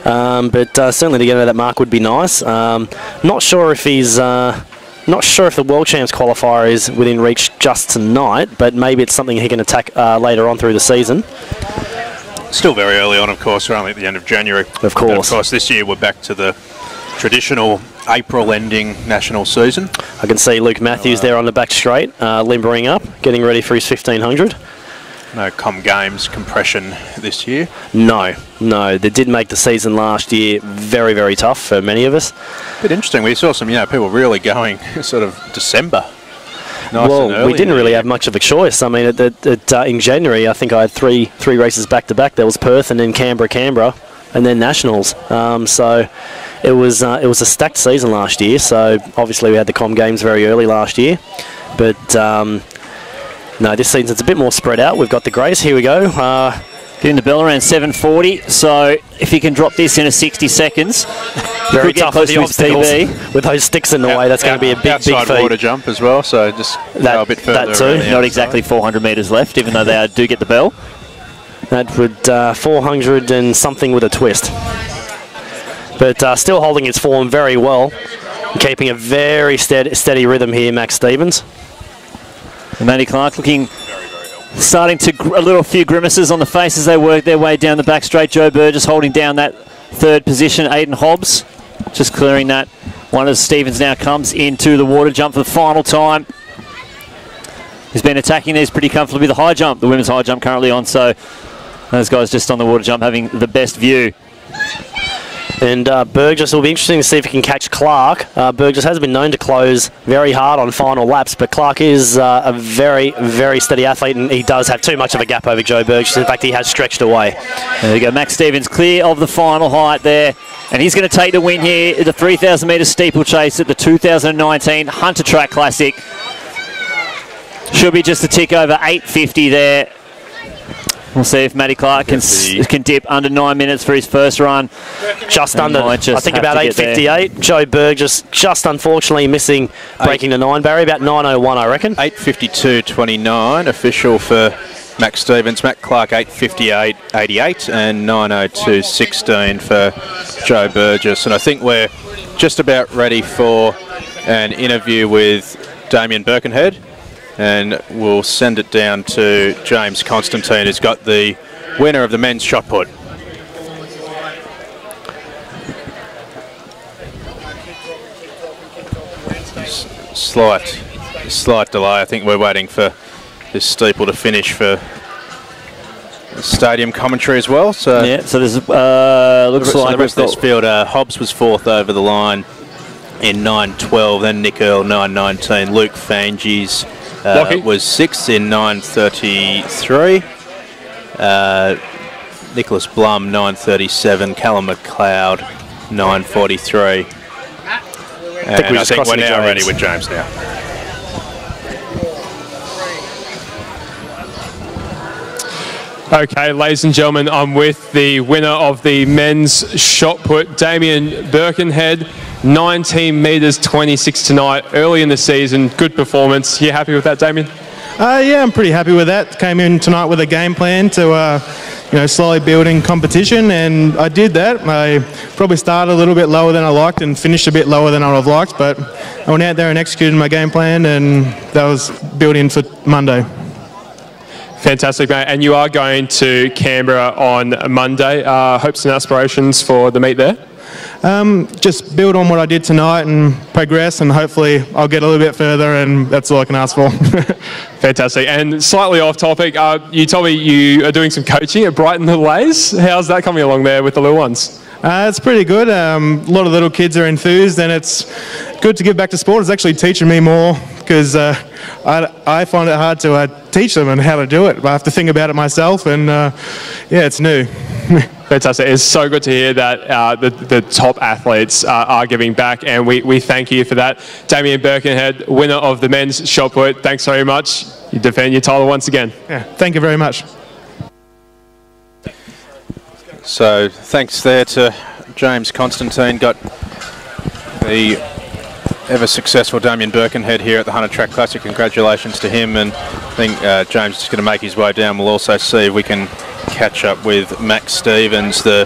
But certainly to get over that mark would be nice. Not sure if he's... not sure if the World Champs qualifier is within reach just tonight, but maybe it's something he can attack later on through the season. Still very early on, of course. We're only at the end of January. Of course. But of course, this year we're back to the traditional April-ending national season. I can see Luke Matthews there on the back straight, limbering up, getting ready for his 1500. No games compression this year. No. They did make the season last year very, very tough for many of us. Bit interesting. We saw some, people really going sort of December. Nice and early. We didn't really have much of a choice. I mean, in January, I think I had three races back to back. There was Perth, and then Canberra, and then Nationals. So it was a stacked season last year. So obviously we had the Com Games very early last year, but. No, this season's a bit more spread out. We've got the Grace. Here we go. Getting the bell around 7:40. So if you can drop this in a 60 seconds, very tough for the obstacles with those sticks in the way. That's going to be a big feat. Water jump as well. So just go a bit further. That too. Not exactly 400 metres left, even though they do get the bell. That would 400 and something with a twist. But still holding his form very well, keeping a very steady rhythm here, Max Stevens. And Matty Clark starting to a few grimaces on the face as they work their way down the back straight. Joe Burgess holding down that third position. Aiden Hobbs just clearing that one as Stevens now comes into the water jump for the final time. He's been attacking these pretty comfortably with the high jump, the women's high jump currently on, so those guys just on the water jump having the best view. And Burgess, will be interesting to see if he can catch Clark. Burgess has been known to close very hard on final laps, but Clark is a very, very steady athlete, and he does have too much of a gap over Joe Burgess. In fact, he has stretched away. There we go. Max Stevens clear of the final height there, and he's going to take the win here at the 3,000 metre steeplechase at the 2019 Hunter Track Classic. Should be just a tick over 8:50 there. We'll see if Matty Clark can dip under 9 minutes for his first run. Just under, I think about 8:58. Joe Burgess just unfortunately missing breaking the 9 barrier, about 9:01 I reckon. 8:52.29 official for Max Stevens. Matt Clark 8:58.88 and 9:02.16 for Joe Burgess. And I think we're just about ready for an interview with Damien Birkenhead. And we'll send it down to James Constantine, who's got the winner of the men's shot put. Slight delay. I think we're waiting for this steeple to finish for the stadium commentary as well. So yeah, so there's looks like the rest of this field. Hobbs was fourth over the line in 9:12. Then Nick Earl 9:19. Luke Fanges was sixth in 9:33. Nicholas Blum 9:37. Callum McLeod 9:43. I think we're now ready with James now. Okay, ladies and gentlemen, I'm with the winner of the men's shot put, Damien Birkenhead. 19 metres 26 tonight, early in the season, good performance. You happy with that, Damien? Yeah, I'm pretty happy with that. Came in tonight with a game plan to, slowly building competition, and I did that. I probably started a little bit lower than I liked and finished a bit lower than I would have liked, but I went out there and executed my game plan, and that was built in for Monday. Fantastic, mate. And you are going to Canberra on Monday. Hopes and aspirations for the meet there? Just build on what I did tonight and progress, and hopefully I'll get a little bit further, and that's all I can ask for. Fantastic. And slightly off topic, you told me you are doing some coaching at Brighton Little A's. How's that coming along there with the little ones? It's pretty good. A lot of little kids are enthused, and it's good to give back to sport. It's actually teaching me more, because I find it hard to teach them and how to do it. I have to think about it myself, and it's new. Fantastic. It's so good to hear that the top athletes are giving back, and we thank you for that. Damien Birkenhead, winner of the men's shot put. Thanks very much. You defend your title once again. Yeah, thank you very much. So thanks there to James Constantine. Got the ever successful Damien Birkenhead here at the Hunter Track Classic. Congratulations to him, and I think James is going to make his way down. We'll also see if we can catch up with Max Stevens, the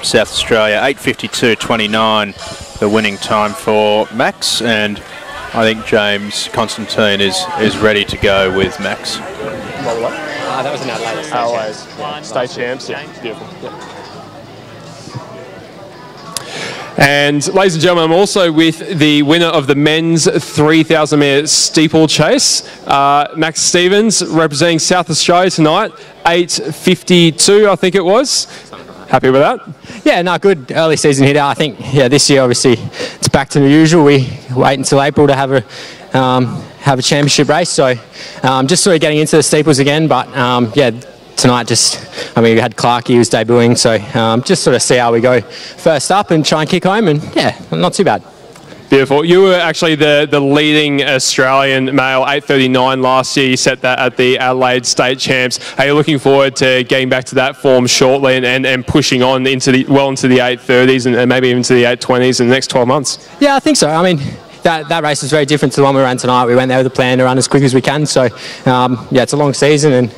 South Australia. 8:52.29 the winning time for Max, and I think James Constantine is ready to go with Max. That was in Adelaide. State champs, yeah, beautiful. Yeah. And ladies and gentlemen, I'm also with the winner of the men's 3,000 metre steeplechase, Max Stevens, representing South Australia tonight, 8:52 I think it was. Happy with that? Yeah, no, good early season hitter. I think, yeah, this year obviously it's back to the usual. We wait until April to have a championship race, so just sort of getting into the steeples again. But yeah, tonight we had Clarkey who was debuting, so just sort of see how we go first up and try and kick home, and yeah, not too bad. Beautiful. You were actually the leading Australian male 8:39 last year. You set that at the Adelaide State Champs. Are you looking forward to getting back to that form shortly and pushing on into the 8:30s and maybe even to the 8:20s in the next 12 months? Yeah, I think so. I mean, that race was very different to the one we ran tonight. We went there with a plan to run as quick as we can. So, yeah, it's a long season, and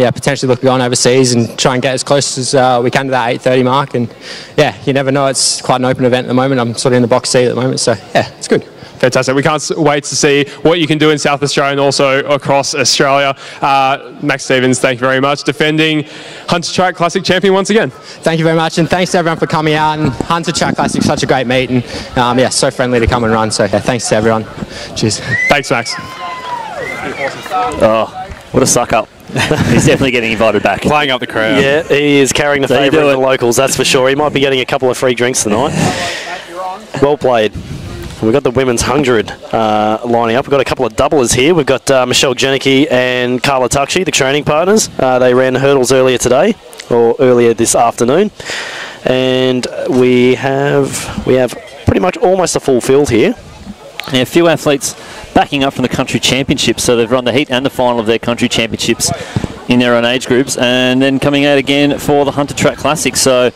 yeah, potentially look at going overseas and try and get as close as we can to that 8:30 mark. And yeah, you never know. It's quite an open event at the moment. I'm sort of in the box seat at the moment, so yeah, it's good. Fantastic. We can't wait to see what you can do in South Australia and also across Australia. Max Stevens, thank you very much. Defending Hunter Track Classic champion once again. Thank you very much, and thanks to everyone for coming out. And Hunter Track Classic, such a great meet, and yeah, so friendly to come and run. So yeah, thanks to everyone. Cheers. Thanks, Max. Oh, what a suck up. He's definitely getting invited back. Playing up the crowd. Yeah, he is carrying the favourite of the locals, that's for sure. He might be getting a couple of free drinks tonight. Well played. We've got the women's 100 lining up. We've got a couple of doublers here. We've got Michelle Janicki and Carla Tuckshi, the training partners. They ran hurdles earlier today, or earlier this afternoon. And we have pretty much almost a full field here. Yeah, a few athletes backing up from the country championships, so they've run the heat and the final of their country championships in their own age groups, and then coming out again for the Hunter Track Classic. So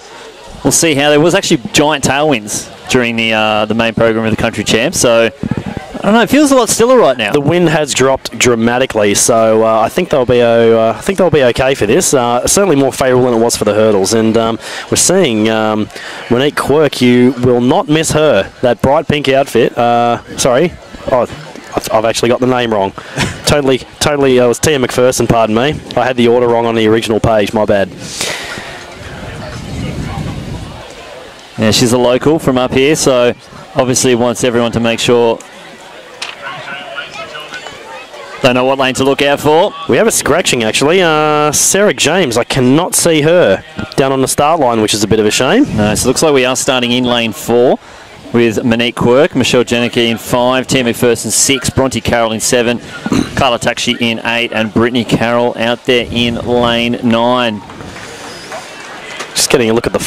we'll see how there was actually giant tailwinds during the main program of the country champs. So I don't know, it feels a lot stiller right now. The wind has dropped dramatically, so I think they'll be okay for this. Certainly more favourable than it was for the hurdles, and we're seeing Monique Quirk. You will not miss her. That bright pink outfit. Sorry, I've actually got the name wrong. Totally. It was Tia McPherson. Pardon me. I had the order wrong on the original page. My bad. Yeah, she's a local from up here, so obviously wants everyone to make sure they know what lane to look out for. We have a scratching, actually. Sarah James, I cannot see her down on the start line, which is a bit of a shame. No, so it looks like we are starting in lane 4 with Monique Quirk, Michelle Janicki in 5, Tia McPherson 6, Bronte Carroll in 7, Carla Tuckshi in 8, and Brittany Carroll out there in lane 9. Just getting a look at the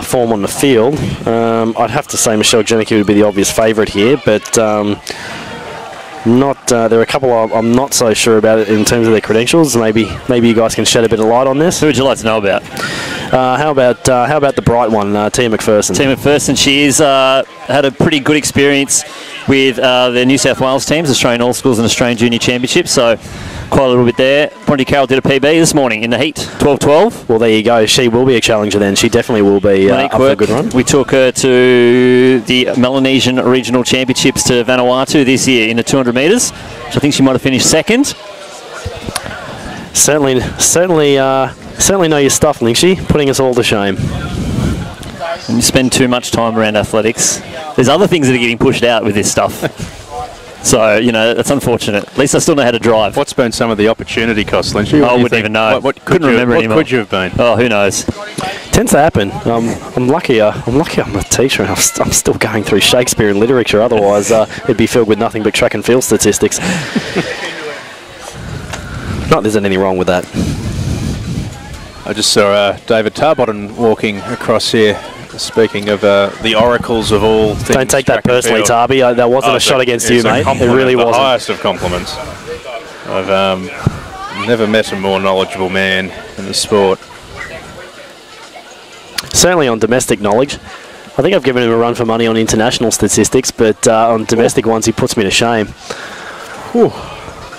form on the field. I'd have to say Michelle Janicki would be the obvious favourite here, but there are a couple I'm not so sure about it in terms of their credentials. Maybe you guys can shed a bit of light on this. Who would you like to know about? How about the bright one, Tia McPherson? Tia McPherson, she's had a pretty good experience with the New South Wales teams, Australian All Schools and Australian Junior Championships, so quite a little bit there. Bronte Carroll did a PB this morning in the heat, 12:12. Well, there you go. She will be a challenger then. She definitely will be up for a good run. We took her to the Melanesian Regional Championships to Vanuatu this year in the 200 metres, which I think she might have finished second. Certainly know your stuff, Linksy. Putting us all to shame. When you spend too much time around athletics, there's other things that are getting pushed out with this stuff. So, you know, that's unfortunate. At least I still know how to drive. What's been some of the opportunity costs, Lindsay? I wouldn't even know. Couldn't remember anymore. What could you have been? Oh, who knows? Tends to happen. I'm lucky. I'm a teacher, and I'm still going through Shakespeare and literature. Otherwise, it'd be filled with nothing but track and field statistics. Not there's anything wrong with that. I just saw David Tarbotton walking across here. Speaking of the oracles of all things. Don't take that personally, Tarby. That wasn't a shot against you, mate. It really wasn't. The highest of compliments. I've never met a more knowledgeable man in the sport. Certainly on domestic knowledge. I think I've given him a run for money on international statistics, but on domestic ones, he puts me to shame. Whew.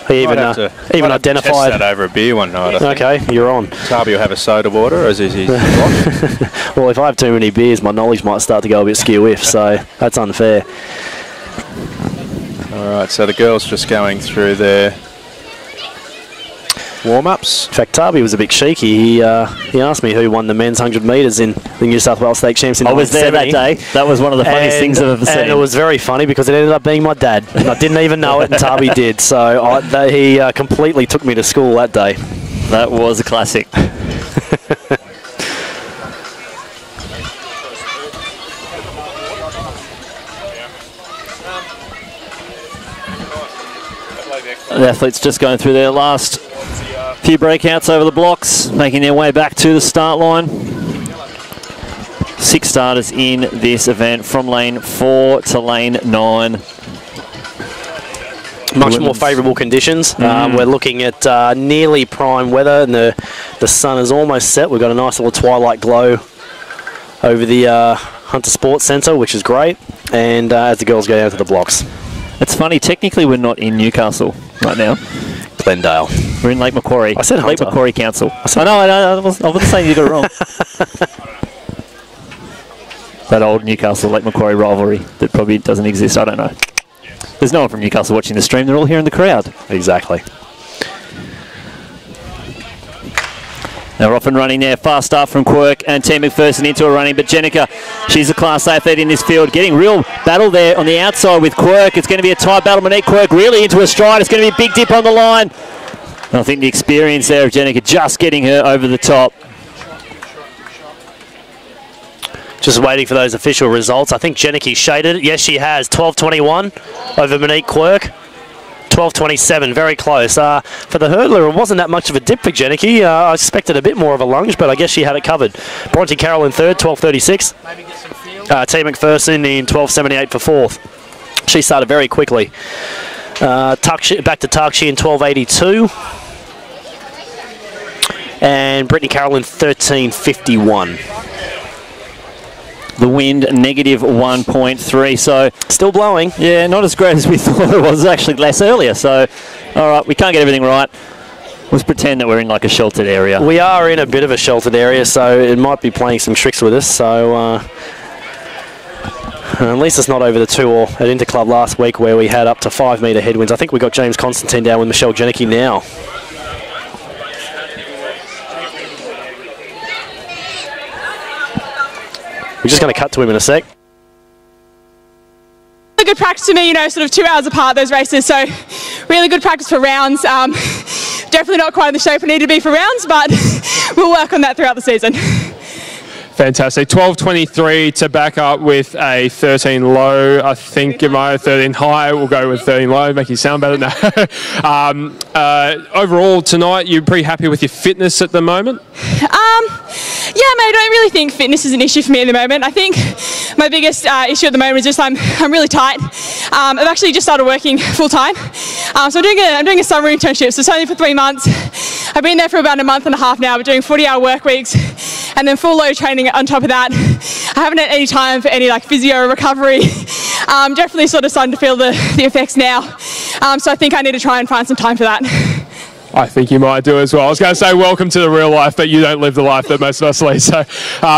He even identified test that over a beer one night. Okay, you're on. Tarby will have a soda water, as is his block. Well, if I have too many beers, my knowledge might start to go a bit skew-whiff, so that's unfair. All right, so the girls just going through their warm-ups. In fact, Darby was a bit cheeky. He asked me who won the men's 100 metres in the New South Wales State Champs in I was there that day. That was one of the funniest things I've ever seen. And it was very funny because it ended up being my dad. And I didn't even know it, and Darby did. So he completely took me to school that day. That was a classic. The athletes just going through their last few breakouts over the blocks, making their way back to the start line. 6 starters in this event from lane 4 to lane 9. Much more favourable conditions. We're looking at nearly prime weather, and the sun is almost set. We've got a nice little twilight glow over the Hunter Sports Centre, which is great, and as the girls go down to the blocks. It's funny, technically we're not in Newcastle right now. Glendale. We're in Lake Macquarie. I said Lake Hunter. Macquarie Council. I know, I wasn't saying you got it wrong. That old Newcastle Lake Macquarie rivalry that probably doesn't exist, I don't know. There's no one from Newcastle watching the stream, they're all here in the crowd. Exactly. They're off and running there. Fast start from Quirk and Team McPherson into a running, but Jenica, she's a Class A athlete in this field, getting real battle there on the outside with Quirk. It's going to be a tight battle. Monique Quirk really into a stride. It's going to be a big dip on the line. And I think the experience there of Jenica just getting her over the top. Just waiting for those official results. I think Jenica shaded it. Yes, she has. 12.21 over Monique Quirk. 12.27, very close. For the hurdler, it wasn't that much of a dip for Jenica. I expected a bit more of a lunge, but I guess she had it covered. Bronte Carroll in third, 12.36. T. McPherson in 12.78 for fourth. She started very quickly. Back to Tarkshi in 12.82. And Brittany Carroll in 13.51. The wind negative 1.3, so still blowing. Yeah, not as great as we thought it was. Actually less earlier. So, all right, we can't get everything right. Let's pretend that we're in like a sheltered area. We are in a bit of a sheltered area, so it might be playing some tricks with us. So at least it's not over the 2 or at Interclub last week where we had up to 5 metre headwinds. I think we got James Constantine down with Michelle Jenica now. We're just going to cut to him in a sec. Really good practice for me, you know, sort of 2 hours apart, those races, so really good practice for rounds. Definitely not quite in the shape I need to be for rounds, but we'll work on that throughout the season. Fantastic. 12.23 to back up with a 13 low. I think it might 13 high. We'll go with 13 low, make you sound better now. Overall tonight, you're pretty happy with your fitness at the moment? Yeah, mate, I don't really think fitness is an issue for me at the moment. I think my biggest issue at the moment is just I'm really tight. I've actually just started working full time. So I'm doing a summer internship, so it's only for 3 months. I've been there for about a month and a half now, but doing 40-hour work weeks and then full load training on top of that. I haven't had any time for any like physio recovery. Definitely sort of starting to feel the effects now. So I think I need to try and find some time for that. I think you might do as well. I was going to say welcome to the real life, but you don't live the life that most of us lead. So,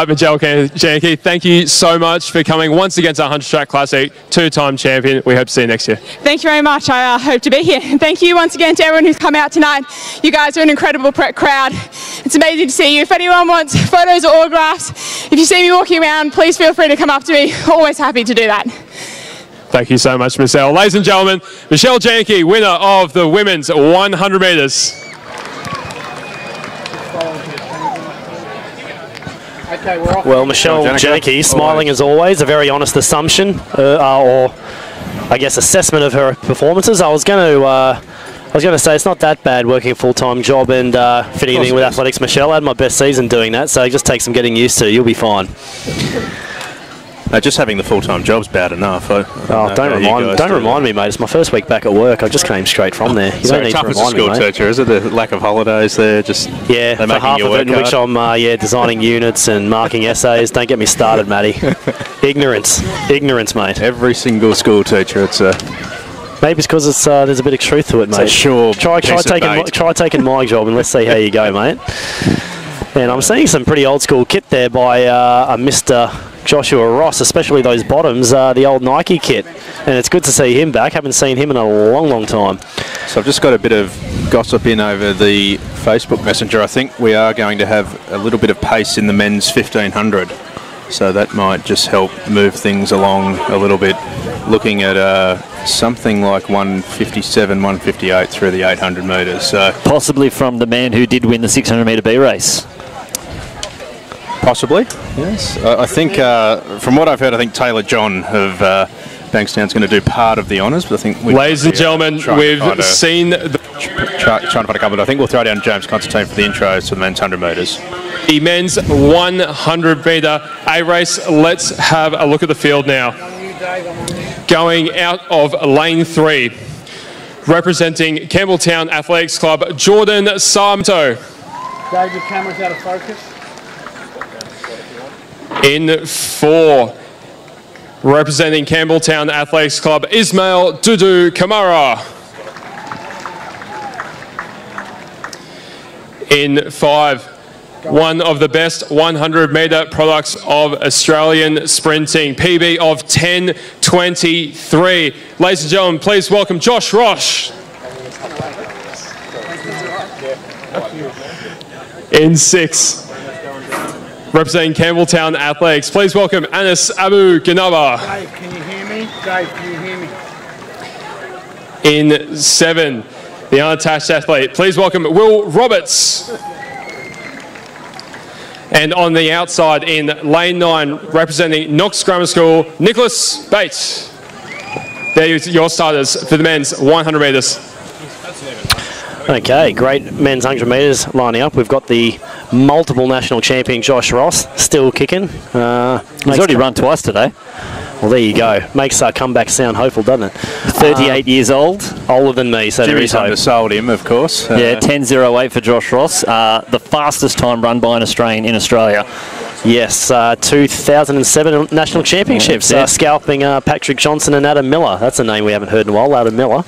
Michelle Jenica, thank you so much for coming once again to 100 Track Classic, 2-time champion. We hope to see you next year. Thank you very much. I hope to be here. And thank you once again to everyone who's come out tonight. You guys are an incredible crowd. It's amazing to see you. If anyone wants photos or autographs, if you see me walking around, please feel free to come up to me. Always happy to do that. Thank you so much, Michelle. Ladies and gentlemen, Michelle Jenica, winner of the women's 100 metres. Well, Michelle Jenica, smiling as always, a very honest assumption, or I guess assessment of her performances. I was going to say it's not that bad working a full-time job and fitting in with athletics. Michelle, I had my best season doing that, so it just takes some getting used to. You'll be fine. Just having the full-time job's bad enough. Don't remind me, mate. It's my first week back at work. I just came straight from there. You don't need to remind me, mate. Teacher, is it the lack of holidays there? Just yeah, for half of it, in which I'm designing units and marking essays. Don't get me started, Matty. Ignorance, mate. Every single school teacher, it's maybe it's because it's there's a bit of truth to it, mate. Sure. Try taking my job and let's see how you go, mate. And I'm seeing some pretty old school kit there by a Mr. Joshua Ross, especially those bottoms, the old Nike kit. And it's good to see him back. Haven't seen him in a long, long time. So I've just got a bit of gossip in over the Facebook Messenger, I think we are going to have a little bit of pace in the men's 1500. So that might just help move things along a little bit. Looking at something like 157, 158 through the 800 metres. So possibly from the man who did win the 600 metre B race. Possibly, yes. I think, from what I've heard, I think Taylor John of Bankstown's going to do part of the honours, but I think... Ladies and gentlemen, we've seen... Trying to find a couple, but I think we'll throw down James Constantine for the intros to the men's 100 metres. The men's 100 metre A race. Let's have a look at the field now. Going out of lane 3, representing Campbelltown Athletics Club, Jordan Sarmento. Dave, your camera's out of focus. In 4, representing Campbelltown Athletics Club, Ismail Dudu Kamara. In 5, one of the best 100 metre products of Australian sprinting, PB of 10:23. Ladies and gentlemen, please welcome Josh Roche. In 6, representing Campbelltown Athletics, please welcome Anas Abu Ganaba. Dave, can you hear me? Dave, can you hear me? In 7, the unattached athlete, please welcome Will Roberts. And on the outside in lane 9, representing Knox Grammar School, Nicholas Bates. There are your starters for the men's 100 metres. Okay, great men's 100 metres lining up. We've got the multiple national champion Josh Ross still kicking. He's already run twice today. Well, there you go. Makes our comeback sound hopeful, doesn't it? 38 years old. Older than me, so there is hope. Undersold him, of course. Yeah, 10:08 for Josh Ross. The fastest time run by an Australian in Australia. Yes, 2007 National Championships, scalping Patrick Johnson and Adam Miller. That's a name we haven't heard in a while, Adam Miller.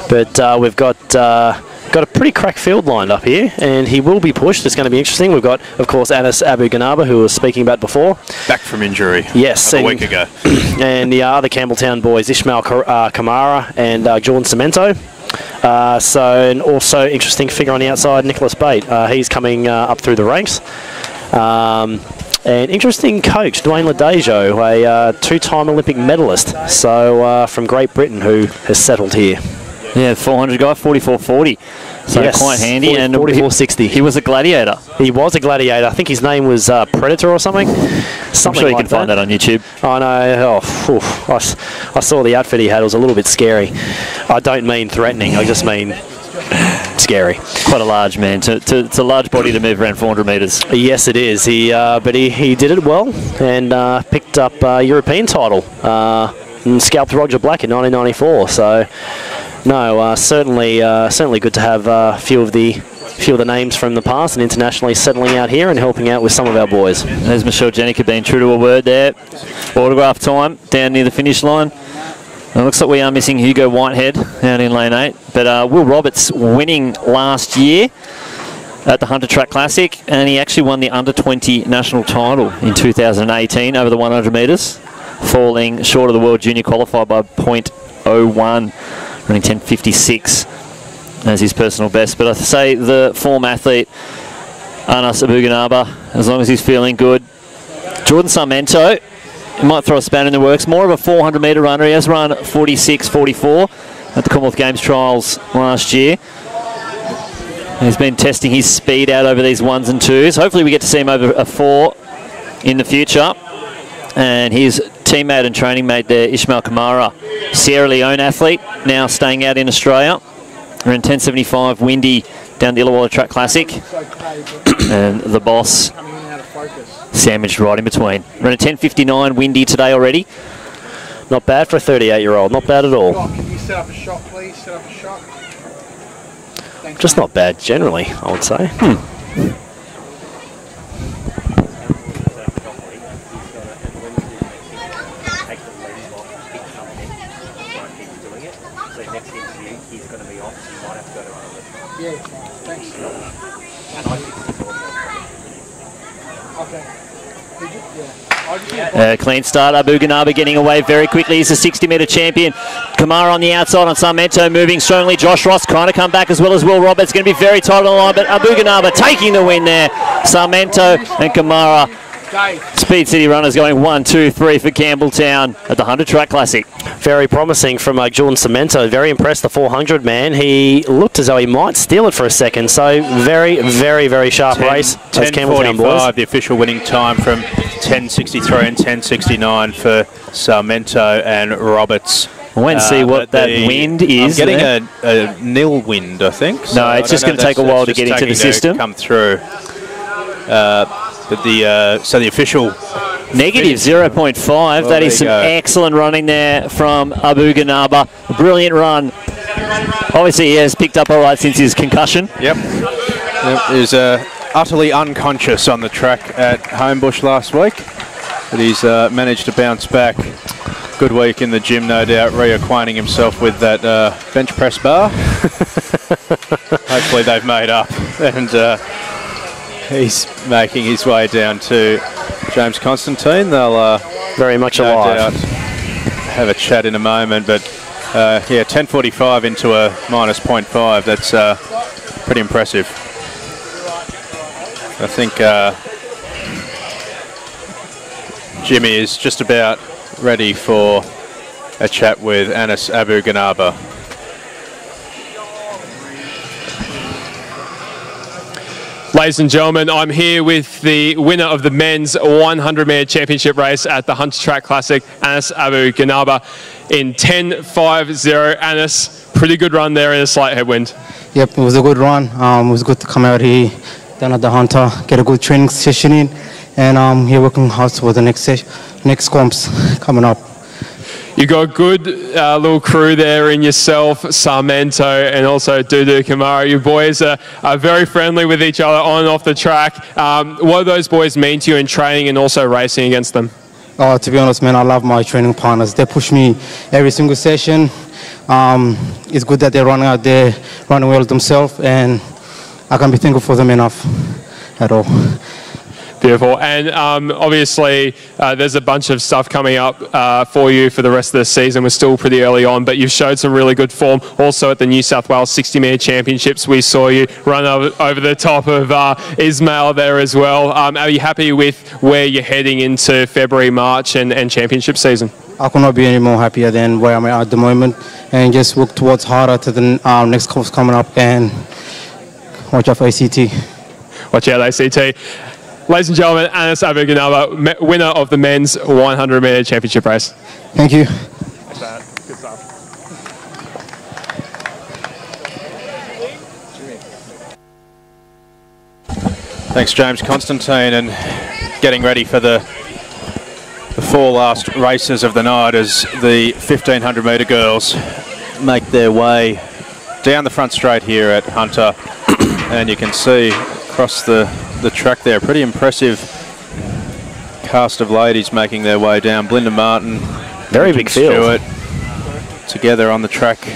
But we've got a pretty crack field lined up here, and he will be pushed. It's going to be interesting. We've got, of course, Anas Abu Ganaba, who we were speaking about before. Back from injury. Yes. A week ago. And the other Campbelltown boys, Ishmael Kamara and Jordan Cemento. And also interesting figure on the outside, Nicholas Bate. He's coming up through the ranks. And interesting coach, Dwayne Ladejo, a two-time Olympic medalist. So from Great Britain, who has settled here. Yeah, 400 guy, 44.40. So yes, quite handy. 44.60. He was a gladiator. He was a gladiator. I think his name was Predator or something. I'm sure you can find that on YouTube. I know. I saw the outfit he had. It was a little bit scary. I don't mean threatening. I just mean scary. Quite a large man. It's a large body to move around 400 metres. Yes, it is. But he did it well and picked up a European title and scalped Roger Black in 1994. So. No, certainly good to have a few of the names from the past and internationally settling out here and helping out with some of our boys. There's Michelle Jenica being true to her word there. Autograph time down near the finish line. It looks like we are missing Hugo Whitehead out in lane 8, but Will Roberts winning last year at the Hunter Track Classic, and he actually won the under-20 national title in 2018 over the 100 metres, falling short of the World Junior qualifier by 0.01. Running 10.56 as his personal best. But I say the form athlete, Anas Abu Ganaba, as long as he's feeling good. Jordan Sarmento, he might throw a spanner in the works. More of a 400 metre runner. He has run 46.44 at the Commonwealth Games trials last year. He's been testing his speed out over these 1s and 2s. Hopefully we get to see him over a 4 in the future. And his teammate and training mate there, Ishmael Kamara, Sierra Leone athlete, now staying out in Australia. We're in 10.75 windy down the Illawarra Track Classic. And the boss sandwiched right in between. We're in 10.59 windy today already. Not bad for a 38-year-old, not bad at all. Can you set up a shot, please? Set up a shot. Just not bad generally, I would say. Yeah, thanks. Okay. Clean start. Abu Ghanaba getting away very quickly. He's a 60-metre champion. Kamara on the outside on Sarmento moving strongly. Josh Ross trying to come back as well as Will Roberts. Going to be very tight on the line, but Abu Ghanaba taking the win there. Sarmento and Kamara. Speed City runners going 1, 2, 3 for Campbelltown at the Hunter Track Classic. Very promising from Jordan Sarmento. Very impressed, the 400 man. He looked as though he might steal it for a second. So very, very, very sharp race. 10:45, the official winning time from 10:63 and 10:69 for Sarmento and Roberts. I went and see what that wind is. I'm getting a nil wind, I think. So no, it's just going to take a while to get into the system. Come through. But the official negative 0.5. Well, that is some excellent running there from Abu Ghanaba. A brilliant run. Obviously, he has picked up all right since his concussion. Yep. He was utterly unconscious on the track at Homebush last week, but he's managed to bounce back. Good week in the gym, no doubt, reacquainting himself with that bench press bar. Hopefully, they've made up and. He's making his way down to James Constantine. They'll very much no alive. Doubt have a chat in a moment, but yeah, 10:45 into a minus 0.5. That's pretty impressive. I think Jimmy is just about ready for a chat with Anas Abu Ghanaba. Ladies and gentlemen, I'm here with the winner of the men's 100-metre championship race at the Hunter Track Classic, Anas Abu Ghanaba, in 10:50. Anas, pretty good run there in a slight headwind. Yep, it was a good run. It was good to come out here down at the Hunter, get a good training session in, and here working hard for the next comps coming up. You got a good little crew there in yourself, Sarmento, and also Dudu Kamara. You boys are very friendly with each other on and off the track. What do those boys mean to you in training and also racing against them? To be honest, man, I love my training partners. They push me every single session. It's good that they're running out there, running well themselves, and I can't be thankful for them enough at all. Beautiful. And obviously, there's a bunch of stuff coming up for you for the rest of the season. We're still pretty early on, but you've showed some really good form. Also at the New South Wales 60-metre championships, we saw you run over the top of Ismail there as well. Are you happy with where you're heading into February, March and championship season? I could not be any more happier than where I'm at the moment, and just work towards harder to the next course coming up, and watch out for ACT. Watch out, ACT. Ladies and gentlemen, Anas Abu Ghanaba, winner of the men's 100-metre championship race. Thank you. Good stuff. Thanks, James Constantine, and getting ready for the four last races of the night as the 1500-metre girls make their way down the front straight here at Hunter, and you can see across the track there, pretty impressive cast of ladies making their way down. Belinda Martin, very big field, Stewart, together on the track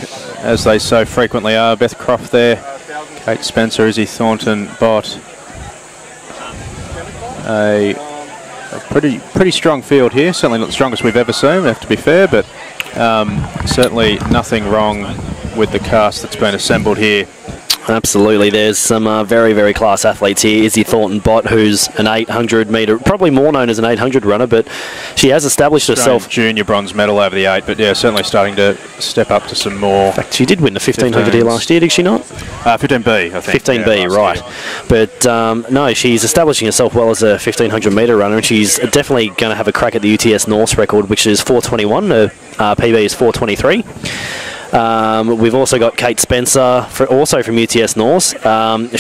as they so frequently are. Beth Croft there, Kate Spencer, Izzy Thornton, Bott. A pretty strong field here. Certainly not the strongest we've ever seen, we have to be fair, but certainly nothing wrong with the cast that's been assembled here. Absolutely, there's some very, very class athletes here. Izzy Thornton Bott, who's an 800-metre, probably more known as an 800 runner, but she has established herself. Junior bronze medal over the 8, but yeah, certainly starting to step up to some more. In fact, she did win the 1500 here last year, did she not? 15B, I think. 15B, yeah, right. Year. But no, she's establishing herself well as a 1500-metre runner, and she's definitely going to have a crack at the UTS Norse record, which is 4:21. The PB is 4:23. We've also got Kate Spencer, also from UTS Norse.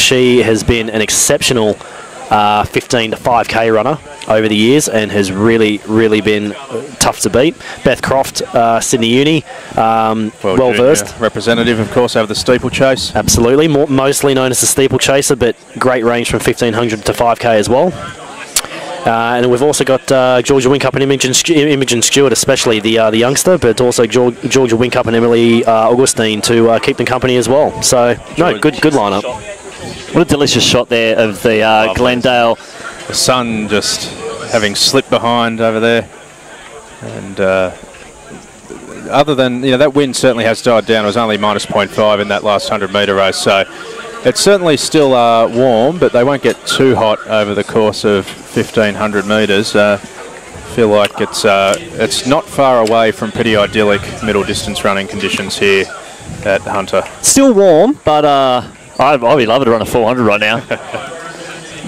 She has been an exceptional 15 to 5K runner over the years and has really, really been tough to beat. Beth Croft, Sydney Uni, well versed. Representative, of course, over the steeplechase. Absolutely, mostly known as the steeplechaser, but great range from 1500 to 5K as well. And we've also got Georgia Wincup and Imogen Stewart, especially the youngster, but also Georgia Wincup and Emily Augustine to keep them company as well. So, no, good lineup. What a delicious shot there of the Glendale. The sun just having slipped behind over there. And other than, that wind certainly has died down. It was only minus 0.5 in that last 100-metre race. So it's certainly still warm, but they won't get too hot over the course of 1,500 metres. Feel like it's not far away from pretty idyllic middle distance running conditions here at Hunter. Still warm, but I'd be loving to run a 400 right now.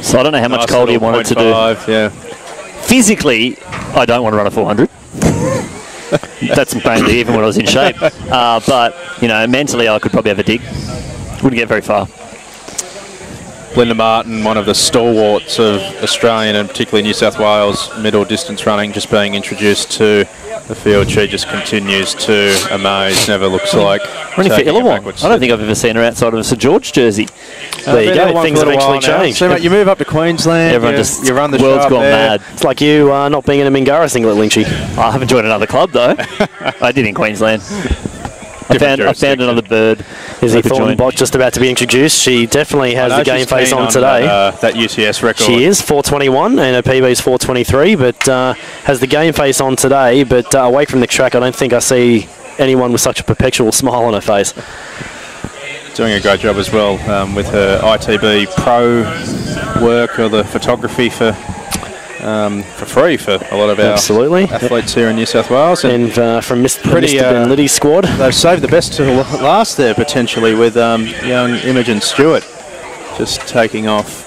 So I don't know how much colder you want it to do. Yeah. Physically, I don't want to run a 400. That's mainly even when I was in shape. But, mentally I could probably have a dig. Wouldn't get very far. Linda Martin, one of the stalwarts of Australian and particularly New South Wales middle distance running, just being introduced to the field. She just continues to amaze, never looks like Running for Illawong. I don't think I've ever seen her outside of a St George jersey. There you go, things have actually changed. So, mate, you move up to Queensland, you run the world's shop gone there. mad. It's like you not being in a Mingara singlet, Lynchy. I haven't joined another club though. I did in Queensland. I found another bird. Izzy Thornton-Bott just about to be introduced. She definitely has the game face on today. That UTS record. She is 4:21 and her PB is 4:23, but has the game face on today. But away from the track, I don't think I see anyone with such a perpetual smile on her face. Doing a great job as well with her ITB Pro work, or the photography for free for a lot of our athletes here in New South Wales. And from Mr. Liddy's squad. They've saved the best to last there, potentially, with young Imogen Stewart just taking off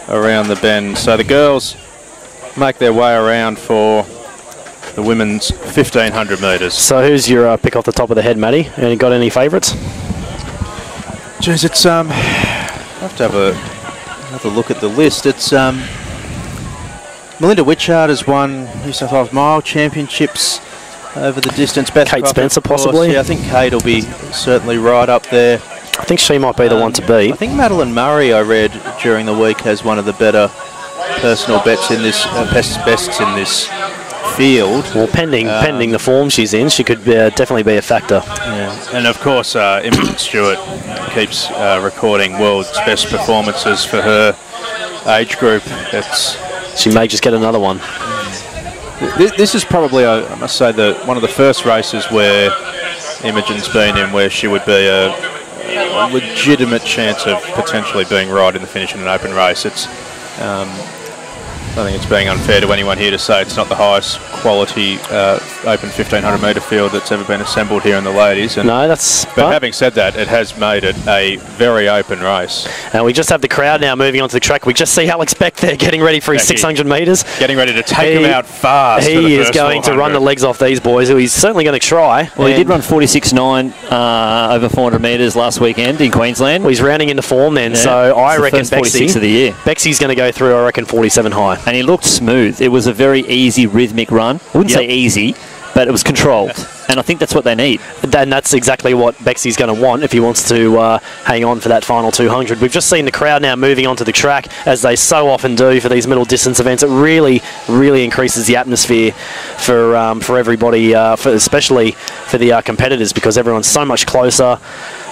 around the bend. So the girls make their way around for the women's 1,500 metres. So who's your pick off the top of the head, Matty? And you got any favourites? Jeez, it's I have to have a look at the list. It's Melinda Witchard has won New South Wales Mile Championships over the distance. Beth Kate Croft, Spencer, of course. possibly. Yeah, I think Kate will be certainly right up there. I think she might be the one to beat. I think Madeline Murray, I read during the week, has one of the better personal bets in this bests in this field. Well, pending the form she's in, she could definitely be a factor. Yeah. And of course, Imogen Stewart keeps recording world's best performances for her age group. She may just get another one. This is probably, I must say, one of the first races where Imogen's been in where she would be a legitimate chance of potentially being right in the finish in an open race. I think it's being unfair to anyone here to say it's not the highest quality open 1,500 metre field that's ever been assembled here in the ladies. But having said that, it has made it a very open race. And we just have the crowd now moving onto the track. We just see Alex Beck there getting ready for his 600 metres. Getting ready to take him out fast. He is going to run the legs off these boys. He's certainly going to try. Well, he did run 46.9 over 400 metres last weekend in Queensland. Well, he's rounding into form then, so I reckon Bexy's of the year. Bexy's going to go through, I reckon, 47 high. And he looked smooth. It was a very easy, rhythmic run. I wouldn't say easy, but it was controlled. And I think that's what they need. And that's exactly what Bexy's going to want if he wants to hang on for that final 200. We've just seen the crowd now moving onto the track, as they so often do for these middle distance events. It really, really increases the atmosphere for everybody, especially for the competitors, because everyone's so much closer.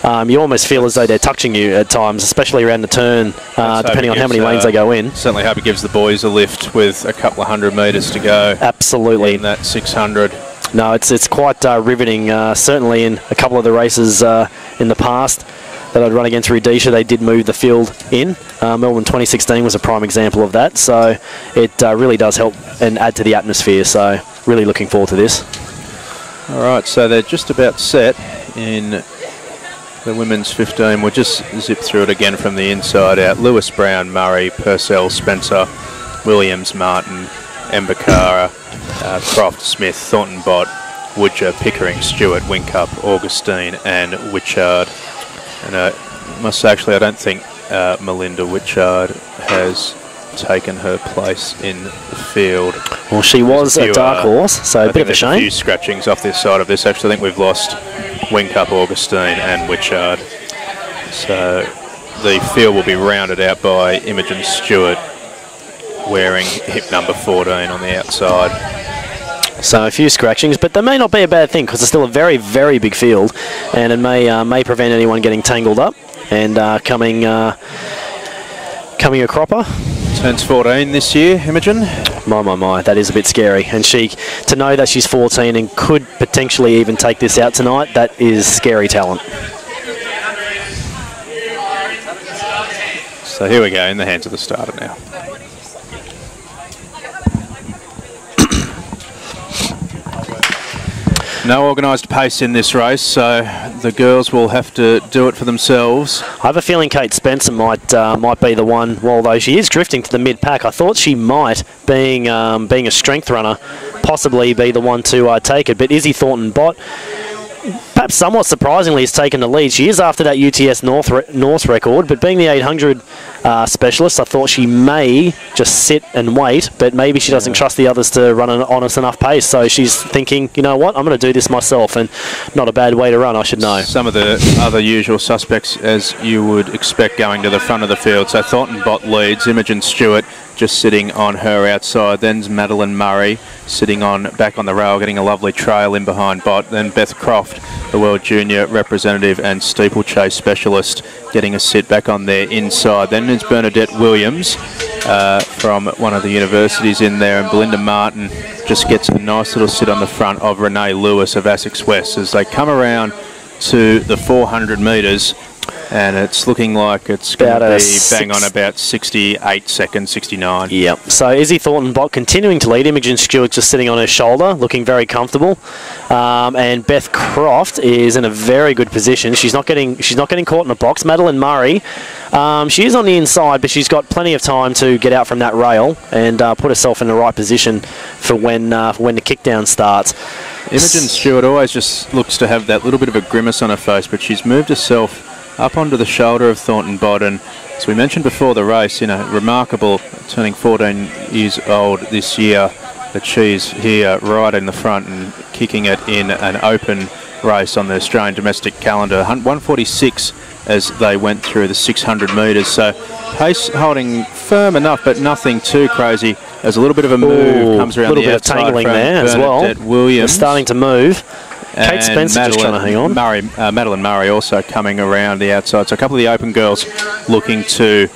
You almost feel as though they're touching you at times, especially around the turn, depending on how many lanes they go in. Certainly hope it gives the boys a lift with a couple of 100 metres to go. Absolutely. In that 600. No, it's quite riveting. Certainly in a couple of the races in the past that I'd run against Rudisha, they did move the field in. Melbourne 2016 was a prime example of that. So it really does help and add to the atmosphere. So really looking forward to this. All right, so they're just about set in the women's 15. We'll just zip through it again from the inside out. Lewis, Brown, Murray, Purcell, Spencer, Williams, Martin, Mbakara, Croft, Smith, Thornton-Bott, Woodger, Pickering, Stewart, Whincup, Augustine and Witchard. And I must say, actually, I don't think Melinda Witchard has taken her place in the field. Well, she was a dark horse, so a bit of a shame. A few scratchings off this side of this. Actually, I think we've lost Whincup, Augustine and Witchard. So the field will be rounded out by Imogen Stewart, wearing hip number 14 on the outside. So a few scratchings, but they may not be a bad thing, because it's still a very, very big field, and it may prevent anyone getting tangled up and coming a cropper. Turns 14 this year, Imogen. My, that is a bit scary. And to know that she's 14 and could potentially even take this out tonight, that is scary talent. So here we go, in the hands of the starter now. No organised pace in this race, so the girls will have to do it for themselves. I have a feeling Kate Spencer might be the one, although she is drifting to the mid-pack. I thought she might, being a strength runner, possibly be the one to take it. But Izzy Thornton-Bott, perhaps somewhat surprisingly, has taken the lead. She is after that UTS North record, but being the 800 specialist, I thought she may just sit and wait, but maybe she doesn't trust the others to run an honest enough pace. So she's thinking, you know what, I'm going to do this myself, and not a bad way to run, I should know. Some of the other usual suspects, as you would expect, going to the front of the field. So Thornton-Bott leads, Imogen Stewart just sitting on her outside. Then's Madeline Murray sitting back on the rail, getting a lovely trail in behind Bott. Then Beth Croft, the World Junior representative and steeplechase specialist, getting a sit back on their inside. Then there's Bernadette Williams from one of the universities in there, and Belinda Martin just gets a nice little sit on the front of Renee Lewis of Essex West as they come around to the 400 metres. And it's looking like it's going to be bang on about 68 seconds, 69. Yep. So Izzy Thornton-Bott continuing to lead. Imogen Stewart just sitting on her shoulder, looking very comfortable. And Beth Croft is in a very good position. She's not getting caught in a box. Madeline Murray, she is on the inside, but she's got plenty of time to get out from that rail and put herself in the right position for when the kick down starts. Imogen Stewart always just looks to have that little bit of a grimace on her face, but she's moved herself up onto the shoulder of Thornton-Bott, and as we mentioned before the race, remarkable, turning 14 years old this year, that she's here right in the front and kicking it in an open race on the Australian domestic calendar. 146 as they went through the 600 metres, so pace holding firm enough, but nothing too crazy. There's a little bit of a move, comes around the outside. A little bit of tangling there as well. Williams. They're starting to move. Kate Spencer just trying to hang on. Madeline Murray also coming around the outside. So a couple of the open girls looking to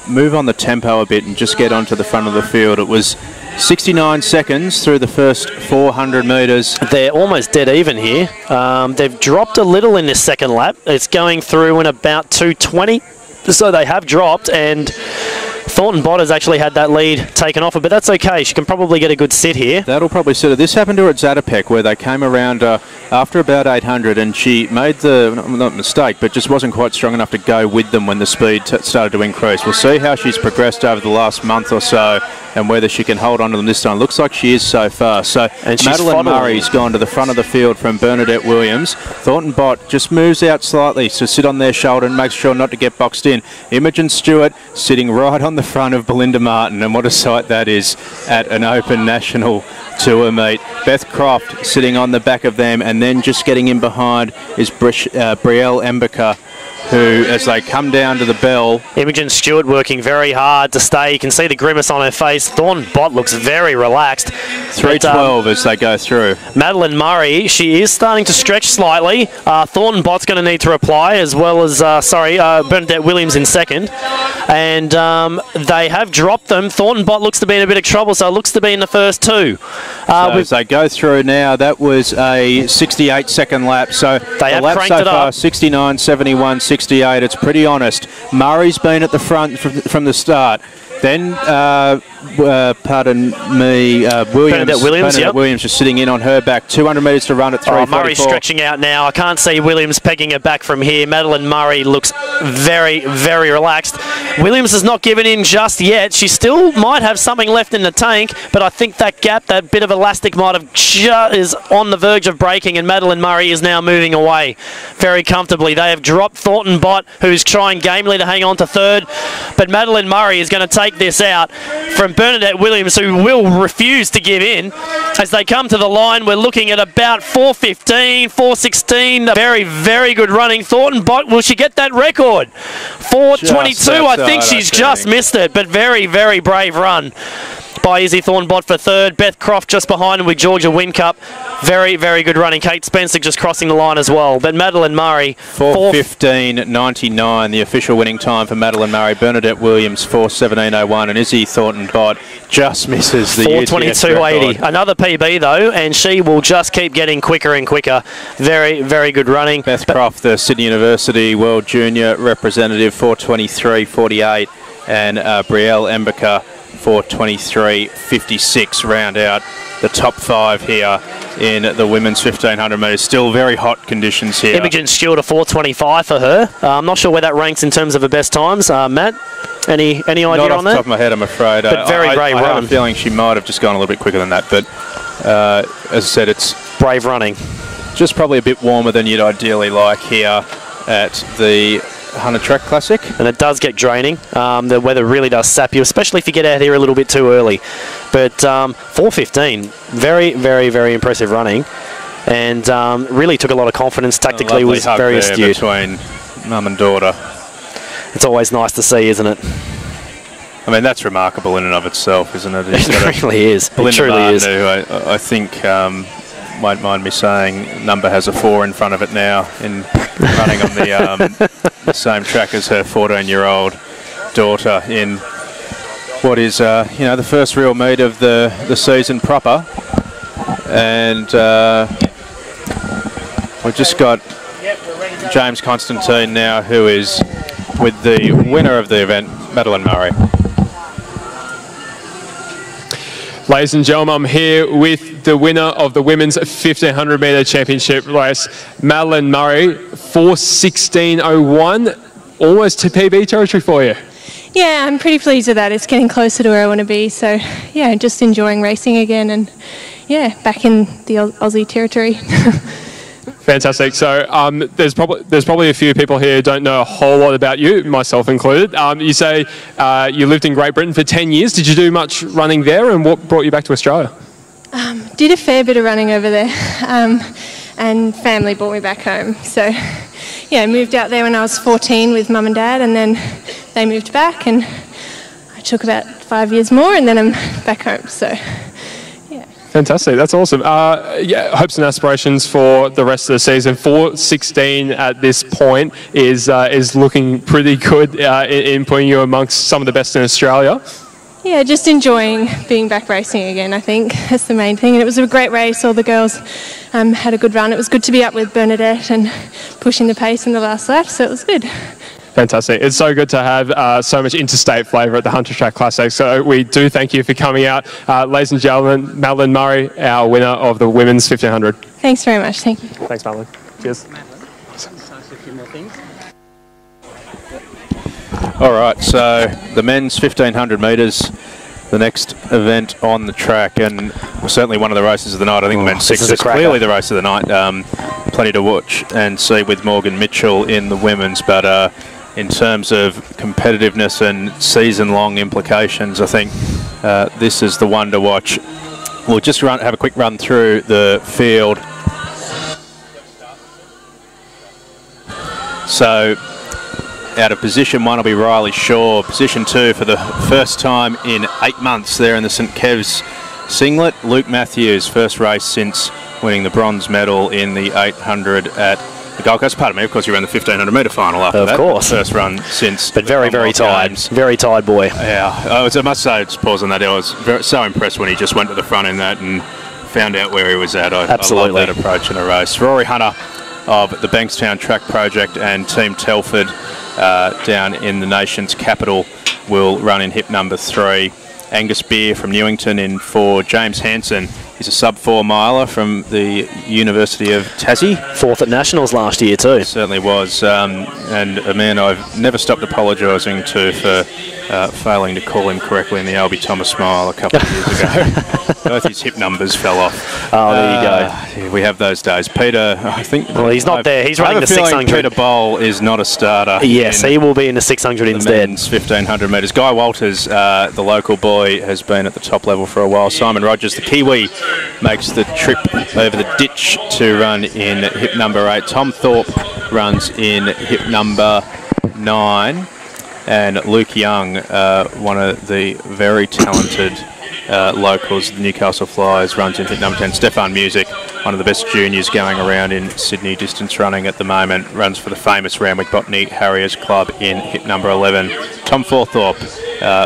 move on the tempo a bit and just get onto the front of the field. It was 69 seconds through the first 400 metres. They're almost dead even here. They've dropped a little in this second lap. It's going through in about 2:20. So they have dropped, and Thornton-Bott has actually had that lead taken off her, but that's okay. She can probably get a good sit here. That'll probably sit her. This happened to her at Zatopek, where they came around after about 800, and she made the, not mistake, but just wasn't quite strong enough to go with them when the speed started to increase. We'll see how she's progressed over the last month or so, and whether she can hold on to them this time. Looks like she is so far. So Madeline Murray's gone to the front of the field from Bernadette Williams. Thornton-Bott just moves out slightly to sit on their shoulder and makes sure not to get boxed in. Imogen Stewart sitting right on the front of Belinda Martin, and what a sight that is at an open national tour meet. Beth Croft sitting on the back of them, and then just getting in behind is Brielle Embiker, who, as they come down to the bell... Imogen Stewart working very hard to stay. You can see the grimace on her face. Thornton-Bott looks very relaxed. 3:12 as they go through. Madeline Murray, she is starting to stretch slightly. Thornton-Bott's going to need to reply, as well as, Bernadette Williams in second. And they have dropped them. Thornton-Bott looks to be in a bit of trouble, so it looks to be in the first two. So as they go through now, that was a 68-second lap. So they have lap cranked so it far, up. 69, 71, 68. It's pretty honest. Murray's been at the front from the start. Then, pardon me, Bernadette Williams just sitting in on her back. 200 metres to run at 3:44. Murray's stretching out now. I can't see Williams pegging her back from here. Madeline Murray looks very, very relaxed. Williams has not given in just yet. She still might have something left in the tank, but I think that gap, that bit of elastic might have is on the verge of breaking, and Madeline Murray is now moving away very comfortably. They have dropped Thornton-Bott, who's trying gamely to hang on to third, but Madeline Murray is going to take this out from Bernadette Williams, who will refuse to give in. As they come to the line, we're looking at about 4:15, 4:16. Very, very good running. Thornton-Bott, will she get that record? 4:22, I think she's just missed it, but very, very brave run. by Izzy Thornbott for third. Beth Croft just behind him with Georgia Whincup. Very, very good running. Kate Spencer just crossing the line as well. But Madeline Murray, 4:15.99, the official winning time for Madeline Murray. Bernadette Williams, 4:17.01, and Izzy Thornbott just misses the 4:22.80. Another PB though, and she will just keep getting quicker and quicker. Very, very good running. Beth Croft, the Sydney University World Junior representative, 4:23.48, and Brielle Embiker, 4:23.56, round out the top 5 here in the women's 1500 metres. Still very hot conditions here. Imogen Stewart, a 4:25 for her. I'm not sure where that ranks in terms of her best times. Matt, any idea on that? Not off the top of my head, I'm afraid. But very brave run. I have a feeling she might have just gone a little bit quicker than that, but as I said, it's brave running. Just probably a bit warmer than you'd ideally like here at the Hunter Track Classic. And it does get draining. The weather really does sap you, especially if you get out here a little bit too early. But 4:15, very, very, very impressive running. And really took a lot of confidence tactically, was very astute. Between mum and daughter. It's always nice to see, isn't it? I mean, that's remarkable in and of itself, isn't it? It really is. Belinda It truly Martin, is. who I think won't mind me saying, number has a 4 in front of it now in running on the same track as her 14-year-old daughter in what is the first real meet of the season proper. And we've just got James Constantine now, who is with the winner of the event, Madeline Murray. Ladies and gentlemen, I'm here with the winner of the women's 1500 metre championship race, Madeline Murray, 4:16.01, almost to PB territory for you. Yeah, I'm pretty pleased with that. It's getting closer to where I want to be. So, yeah, just enjoying racing again and, yeah, back in the Aussie territory. Fantastic. So there's probably a few people here who don't know a whole lot about you, myself included. You say you lived in Great Britain for 10 years. Did you do much running there, and what brought you back to Australia? Did a fair bit of running over there, and family brought me back home. So, yeah, I moved out there when I was 14 with mum and dad, and then they moved back, and I took about 5 years more, and then I'm back home. So. Fantastic, that's awesome. Yeah, hopes and aspirations for the rest of the season. 4:16 at this point is looking pretty good in putting you amongst some of the best in Australia. Yeah, just enjoying being back racing again, I think. That's the main thing. And it was a great race. All the girls had a good run. It was good to be up with Bernadette and pushing the pace in the last lap, so it was good. Fantastic. It's so good to have so much interstate flavour at the Hunter Track Classic. So we do thank you for coming out. Ladies and gentlemen, Madeline Murray, our winner of the women's 1500. Thanks very much. Thank you. Thanks, Madeline. Cheers. All right, so the men's 1500 metres, the next event on the track, and certainly one of the races of the night. I think the men's 6 is clearly the race of the night. Plenty to watch and see with Morgan Mitchell in the women's, but in terms of competitiveness and season-long implications, I think this is the one to watch. We'll just have a quick run through the field. So, out of position 1 will be Riley Shaw. Position 2 for the first time in 8 months there in the St Kev's singlet. Luke Matthews, first race since winning the bronze medal in the 800 at the Gold Coast. Pardon me, of course you ran the 1500 metre final after that. Of course. First run since. But very, very tired. Very tired boy. Yeah, I must say, just pause on that. I was so impressed when he just went to the front in that and found out where he was at. Absolutely. I love that approach in a race. Rory Hunter of the Bankstown Track Project and Team Telford down in the nation's capital will run in hip number 3. Angus Beer from Newington in 4. James Hansen is a sub-4 miler from the University of Tassie. 4th at Nationals last year too. Certainly was, and a man I've never stopped apologising to for failing to call him correctly in the Albie Thomas mile a couple of years ago. Both his hip numbers fell off. Oh, there you go. We have those days. Peter, I think... Well, he's not there. He's running the 600. Peter Bowl is not a starter. Yes, he will be in the 600 instead. Men's 1500 metres. Guy Walters, the local boy, has been at the top level for a while. Simon Rogers, the Kiwi, makes the trip over the ditch to run in hip number 8. Tom Thorpe runs in hip number 9. And Luke Young, one of the very talented locals, the Newcastle Flyers, runs in hip number 10. Stefan Music, one of the best juniors going around in Sydney distance running at the moment, runs for the famous Randwick Botany Harriers Club in hip number 11. Tom Forthorpe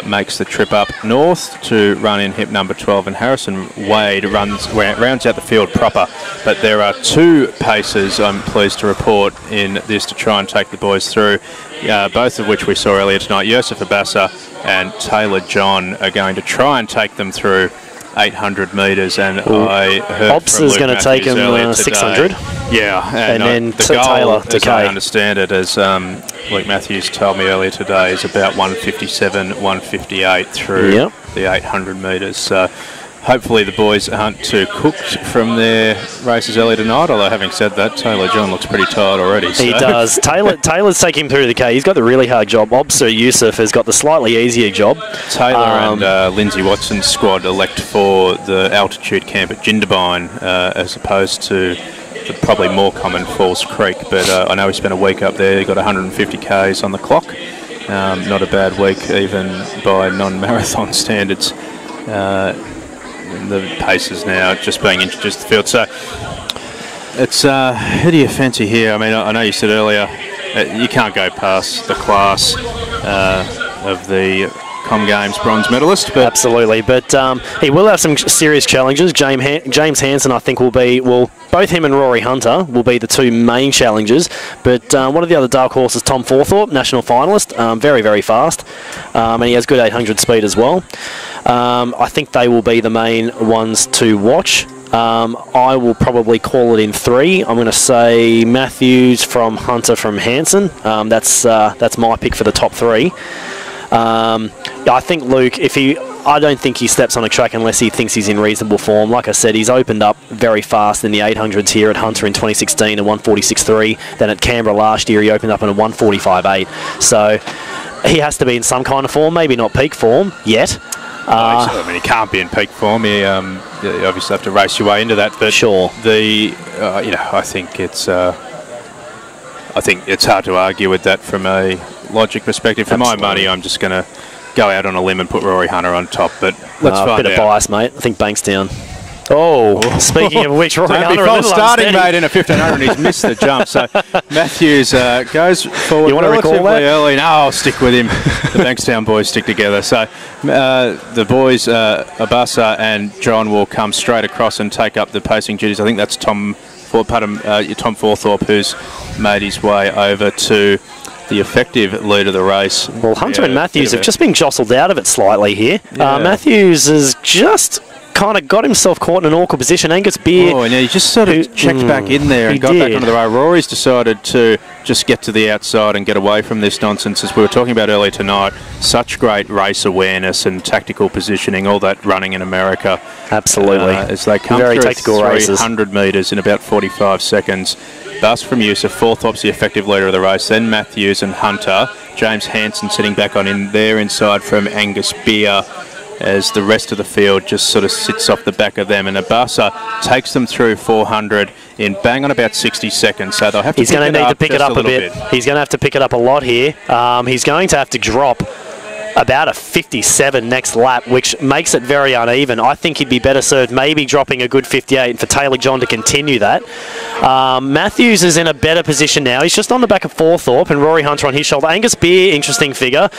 makes the trip up north to run in hip number 12, and Harrison Wade rounds out the field proper. But there are two paces, I'm pleased to report, in this to try and take the boys through, both of which we saw earlier tonight. Joseph Abassa and Taylor John are going to try and take them through 800 metres, and I heard Ops from is Luke going to take him Matthews earlier 600. today. Yeah, and then the goal, Taylor to as I Kay. understand it, as Luke Matthews told me earlier today, is about 157, 158 through the 800 metres. So hopefully the boys aren't too cooked from their races earlier tonight, although having said that, Taylor John looks pretty tired already. He does. Taylor's taking him through the K. He's got the really hard job. Obser Yusuf has got the slightly easier job. Taylor and Lindsay Watson's squad elect for the altitude camp at Jindabyne as opposed to the probably more common Falls Creek, but I know he spent a week up there. He got 150 Ks on the clock. Not a bad week even by non-marathon standards. The paces now just being introduced to the field. So it's who do you fancy here? I mean, I know you said earlier you can't go past the class of the Com Games bronze medalist. But absolutely, but he will have some serious challenges. James Hansen, I think, both him and Rory Hunter will be the two main challengers. But one of the other dark horses, Tom Forthorpe, national finalist, very, very fast, and he has good 800 speed as well. I think they will be the main ones to watch. I will probably call it in 3. I'm going to say Matthews from Hunter from Hansen. That's my pick for the top 3. I think Luke, I don't think he steps on a track unless he thinks he's in reasonable form. Like I said, he's opened up very fast in the 800s here at Hunter in 2016 at 146.3. Then at Canberra last year, he opened up in a 145.8. So he has to be in some kind of form, maybe not peak form yet. I mean, he can't be in peak form. You obviously have to race your way into that. But sure, I think it's hard to argue with that from a logic perspective. For my money, I'm just going to go out on a limb and put Rory Hunter on top. But let's find out. A bit of bias, mate. I think Bankstown. Oh, speaking of which, Rory Hunter a little starting mate in a 1500. He's missed the jump. So Matthews goes forward relatively early. No, I'll stick with him. The Bankstown boys stick together. So the boys, Abassa and John, will come straight across and take up the pacing duties. I think that's Tom Forthorpe, who's made his way over to the effective lead of the race. Well, Hunter and Matthews have just been jostled out of it slightly here. Matthews has just kind of got himself caught in an awkward position. Angus Beer... and he just sort of checked back in there and got back onto the road. Rory's decided to just get to the outside and get away from this nonsense, as we were talking about earlier tonight. Such great race awareness and tactical positioning, all that running in America. Absolutely. As they come very through tactical 300 metres in about 45 seconds. Bus from Yusuf, Forthorpe's the effective leader of the race, then Matthews and Hunter. James Hansen sitting back on in there inside from Angus Beer, as the rest of the field just sort of sits off the back of them. And Abassa takes them through 400 in bang on about 60 seconds. So they'll have to He's going to need to pick it up a bit. He's going to have to pick it up a lot here. He's going to have to drop about a 57 next lap, which makes it very uneven. I think he'd be better served maybe dropping a good 58 and for Taylor John to continue that. Matthews is in a better position now. He's just on the back of Forthorpe and Rory Hunter on his shoulder. Angus Beer, interesting figure.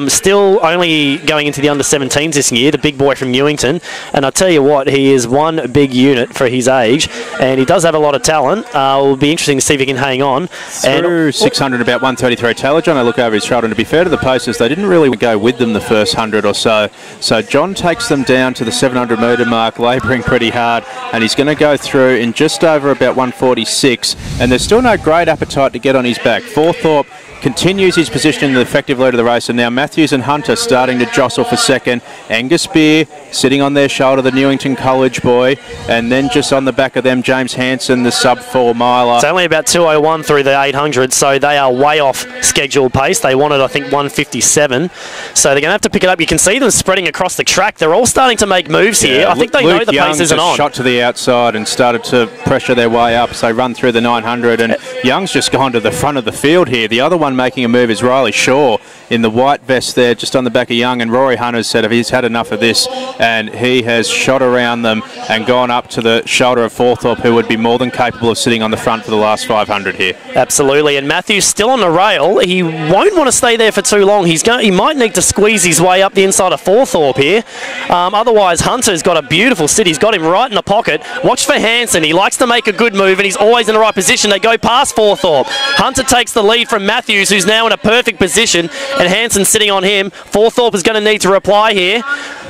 Still only going into the under-17s this year, the big boy from Newington. And I tell you what, he is one big unit for his age, and he does have a lot of talent. It'll be interesting to see if he can hang on. Through 600, about 133. Taylor John, I look over his shoulder, and to be fair to the posters, they didn't really go with them the first 100 or so. So John takes them down to the 700 metre mark, labouring pretty hard, and he's going to go through in just over about 146, and there's still no great appetite to get on his back. Forthorpe continues his position in the effective lead of the race, and now Matthews and Hunter starting to jostle for second. Angus Beer sitting on their shoulder, the Newington College boy, and then just on the back of them, James Hansen, the sub-4 miler. It's only about 2:01 through the 800, so they are way off scheduled pace. They wanted, I think, 157, so they're going to have to pick it up. You can see them spreading across the track. They're all starting to make moves here. I think they know the pace isn't on. Shot to the outside and started to pressure their way up, so they run through the 900, and Young's just gone to the front of the field here. The other one one making a move is Riley Shaw in the white vest there, just on the back of Young. And Rory Hunter said he's had enough of this, and he has shot around them and gone up to the shoulder of Forthorpe, who would be more than capable of sitting on the front for the last 500 here. Absolutely, and Matthews still on the rail. He won't want to stay there for too long. He might need to squeeze his way up the inside of Forthorpe here. Otherwise, Hunter's got a beautiful sit. He's got him right in the pocket. Watch for Hanson. He likes to make a good move, and he's always in the right position. They go past Forthorpe. Hunter takes the lead from Matthews, who's now in a perfect position, and Hanson sitting on him. Forthorpe is going to need to reply here.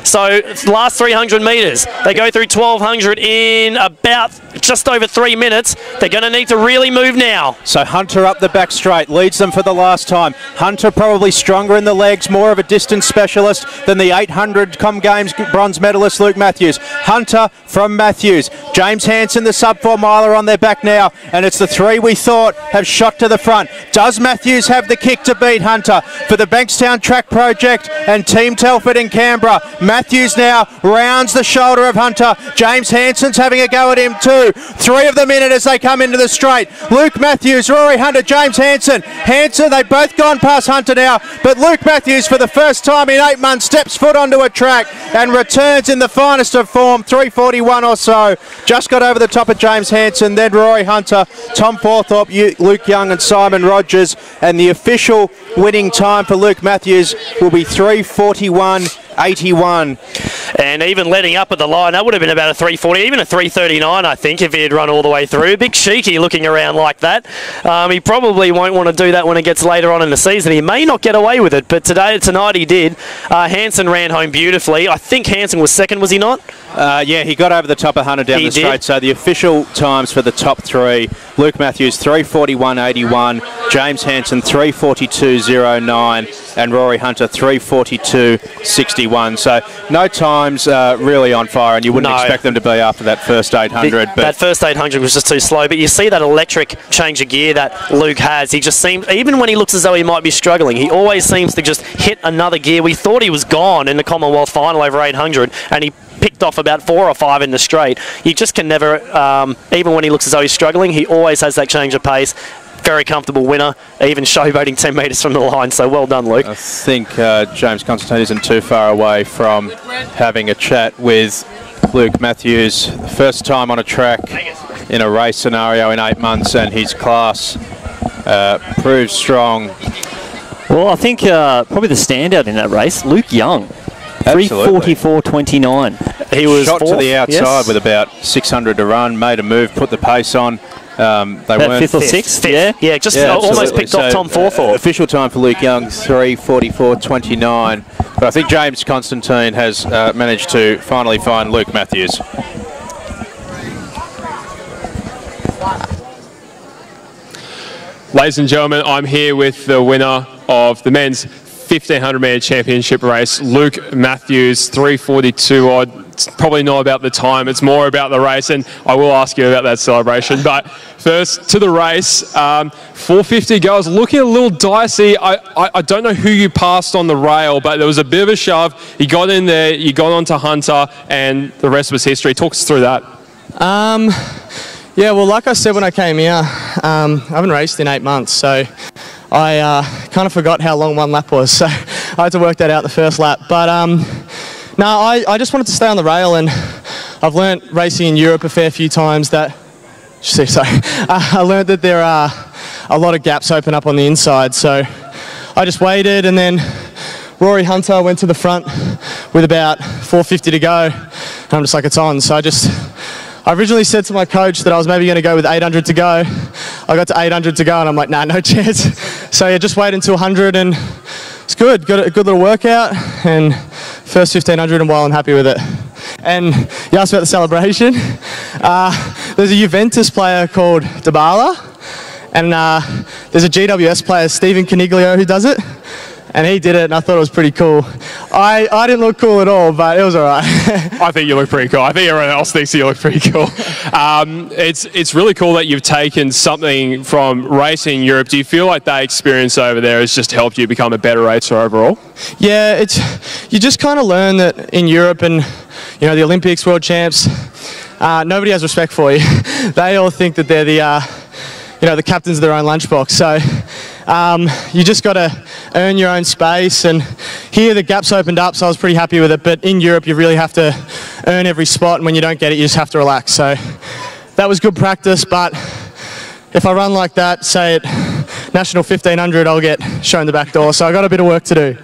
So, last 300 metres. They go through 1,200 in about just over 3 minutes. They're going to need to really move now. So Hunter up the back straight, leads them for the last time. Hunter probably stronger in the legs, more of a distance specialist than the 800 Com Games bronze medalist Luke Matthews. Hunter from Matthews. James Hanson, the sub-4 miler, on their back now, and it's the three we thought have shot to the front. Does Matthews have the kick to beat Hunter for the Bankstown Track Project and Team Telford in Canberra? Matthews now rounds the shoulder of Hunter. James Hanson's having a go at him too. Three of them in it as they come into the straight. Luke Matthews, Rory Hunter, James Hanson. They've both gone past Hunter now, but Luke Matthews for the first time in 8 months steps foot onto a track and returns in the finest of form, 3:41 or so. Just got over the top of James Hanson, then Rory Hunter, Tom Forthorpe, Luke Young and Simon Rogers, and the official winning time for Luke Matthews will be 3:41.81. And even letting up at the line, that would have been about a 3:40, even a 3:39, I think, if he had run all the way through. A bit cheeky looking around like that. He probably won't want to do that when it gets later on in the season. He may not get away with it, but tonight he did. Hanson ran home beautifully. I think Hanson was second, was he not? Yeah, he got over the top of Hunter down the straight. So the official times for the top three: Luke Matthews 3:41.81, James Hanson 3:42.09, and Rory Hunter 3:42.61. So no times really on fire, and you wouldn't expect them to be after that first 800. But that first 800 was just too slow. But you see that electric change of gear that Luke has. He just seems, even when he looks as though he might be struggling, he always seems to just hit another gear. We thought he was gone in the Commonwealth final over 800, and he picked off about 4 or 5 in the straight. You just can never, even when he looks as though he's struggling, he always has that change of pace. Very comfortable winner, even showboating 10 metres from the line, so well done, Luke. I think James Constantine isn't too far away from having a chat with Luke Matthews. First time on a track in a race scenario in 8 months, and his class proves strong. Well, I think probably the standout in that race, Luke Young. 3:44.29. He was shot to the outside with about 600 to run, made a move, put the pace on. They weren't fifth or sixth, yeah, just almost picked off Tom Forthorpe. Official time for Luke Young 3:44.29, but I think James Constantine has managed to finally find Luke Matthews. Ladies and gentlemen, I'm here with the winner of the men's 1500 metre championship race, Luke Matthews, 3:42 odd. It's probably not about the time, it's more about the race, and I will ask you about that celebration. But first, to the race, 450 goes, looking a little dicey. I don't know who you passed on the rail, but there was a bit of a shove. You got in there, you got onto Hunter, and the rest was history. Talk us through that. Yeah, well, like I said when I came here, I haven't raced in 8 months, so I kind of forgot how long one lap was, so I had to work that out the first lap. But no, I just wanted to stay on the rail, and I've learnt racing in Europe a fair few times that, I learnt that there are a lot of gaps open up on the inside, so I just waited, and then Rory Hunter went to the front with about 450 to go, and I'm just like, it's on. So I originally said to my coach that I was maybe going to go with 800 to go. I got to 800 to go, and I'm like, nah, no chance. So yeah, just wait until 100, and it's good. Got a good little workout, and first 1500, and while I'm happy with it. And you asked about the celebration. There's a Juventus player called Dybala, and there's a GWS player, Stephen Caniglio, who does it. And he did it, and I thought it was pretty cool. I didn't look cool at all, but it was all right. I think you look pretty cool. I think everyone else thinks you look pretty cool. It's really cool that you've taken something from racing in Europe. Do you feel like that experience over there has just helped you become a better racer overall? Yeah, you just kind of learn that in Europe and the Olympics, world champs, nobody has respect for you. They all think that they're the captains of their own lunchbox. So You just got to earn your own space, and here the gaps opened up, so I was pretty happy with it. But in Europe, you really have to earn every spot, and when you don't get it, you just have to relax. So that was good practice, but if I run like that, say at National 1500, I'll get shown the back door. So I got a bit of work to do.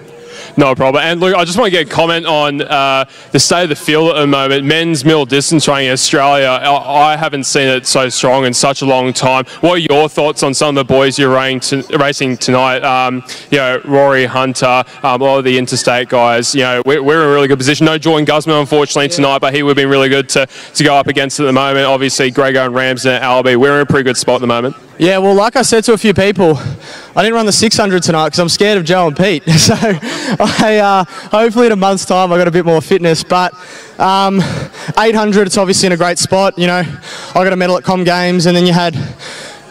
No problem. And look, I just want to get a comment on the state of the field at the moment. Men's middle distance running in Australia, I haven't seen it so strong in such a long time. What are your thoughts on some of the boys you're racing tonight? You know, Rory Hunter, a lot of the interstate guys. You know, we're in a really good position. No Jordan Guzman, unfortunately, tonight, but he would have been really good to go up against at the moment. Obviously, Grego and Ramsden at Albie. We're in a pretty good spot at the moment. Yeah, well, like I said to a few people, I didn't run the 600 tonight because I'm scared of Joe and Pete. So hopefully in a month's time I got a bit more fitness. But 800, it's obviously in a great spot. You know, I got a medal at Com Games, and then you had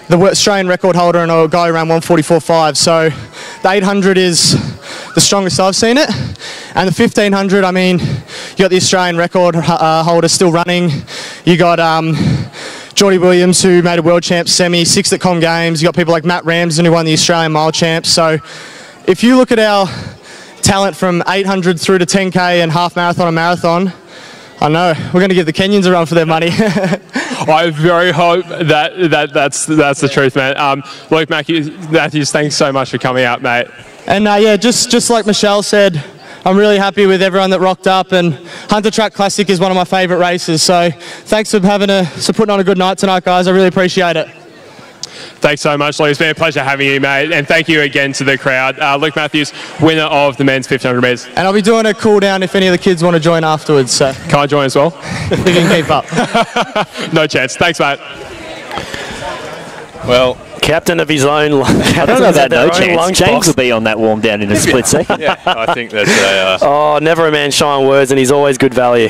the Australian record holder and a guy around 144.5. So the 800 is the strongest I've seen it. And the 1500, I mean, you got the Australian record holder still running. You got Geordie Williams, who made a world champ semi, 6th at Com Games. You got people like Matt Ramsden, who won the Australian mile champs. So if you look at our talent from 800 through to 10K and half marathon and marathon, I know we're going to give the Kenyans a run for their money. I very hope that's the truth, man. Luke Matthews, thanks so much for coming out, mate. And yeah, just like Michelle said, I'm really happy with everyone that rocked up, and Hunter Track Classic is one of my favourite races. So thanks for putting on a good night tonight, guys. I really appreciate it. Thanks so much, Luke. It's been a pleasure having you, mate. And thank you again to the crowd. Luke Matthews, winner of the men's 1500 metres. And I'll be doing a cool down if any of the kids want to join afterwards. So can I join as well? We can keep up. No chance. Thanks, mate. Well, captain of his own. I don't know about no chance. James will be on that warm down in a split second. Yeah, I think that's a... Oh, never a man shy on words, and he's always good value.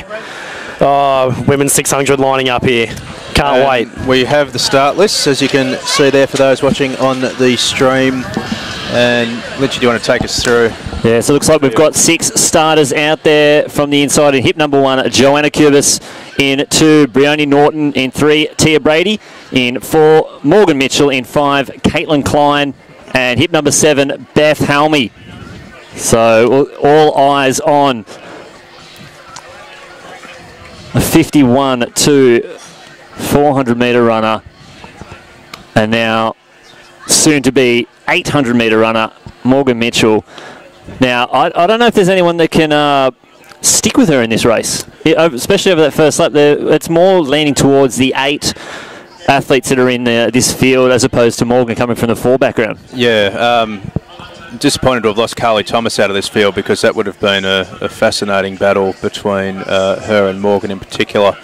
Oh, women's 600 lining up here. Can't wait. We have the start list, as you can see there for those watching on the stream. And Lynchy, do you want to take us through? Yeah, so it looks like we've got 6 starters out there from the inside. In hip number 1, Joanna Kubis. In 2, Briony Norton. In 3, Tia Brady. In 4, Morgan Mitchell. In 5, Caitlin Klein. And hip number 7, Beth Halmy. So all eyes on a 51 to 400 metre runner. And now soon to be 800 metre runner, Morgan Mitchell. Now, I don't know if there's anyone that can stick with her in this race, especially over that first lap. It's more leaning towards the 8 athletes that are in this field as opposed to Morgan coming from the 4 background. Yeah, disappointed to have lost Carly Thomas out of this field, because that would have been a fascinating battle between her and Morgan in particular.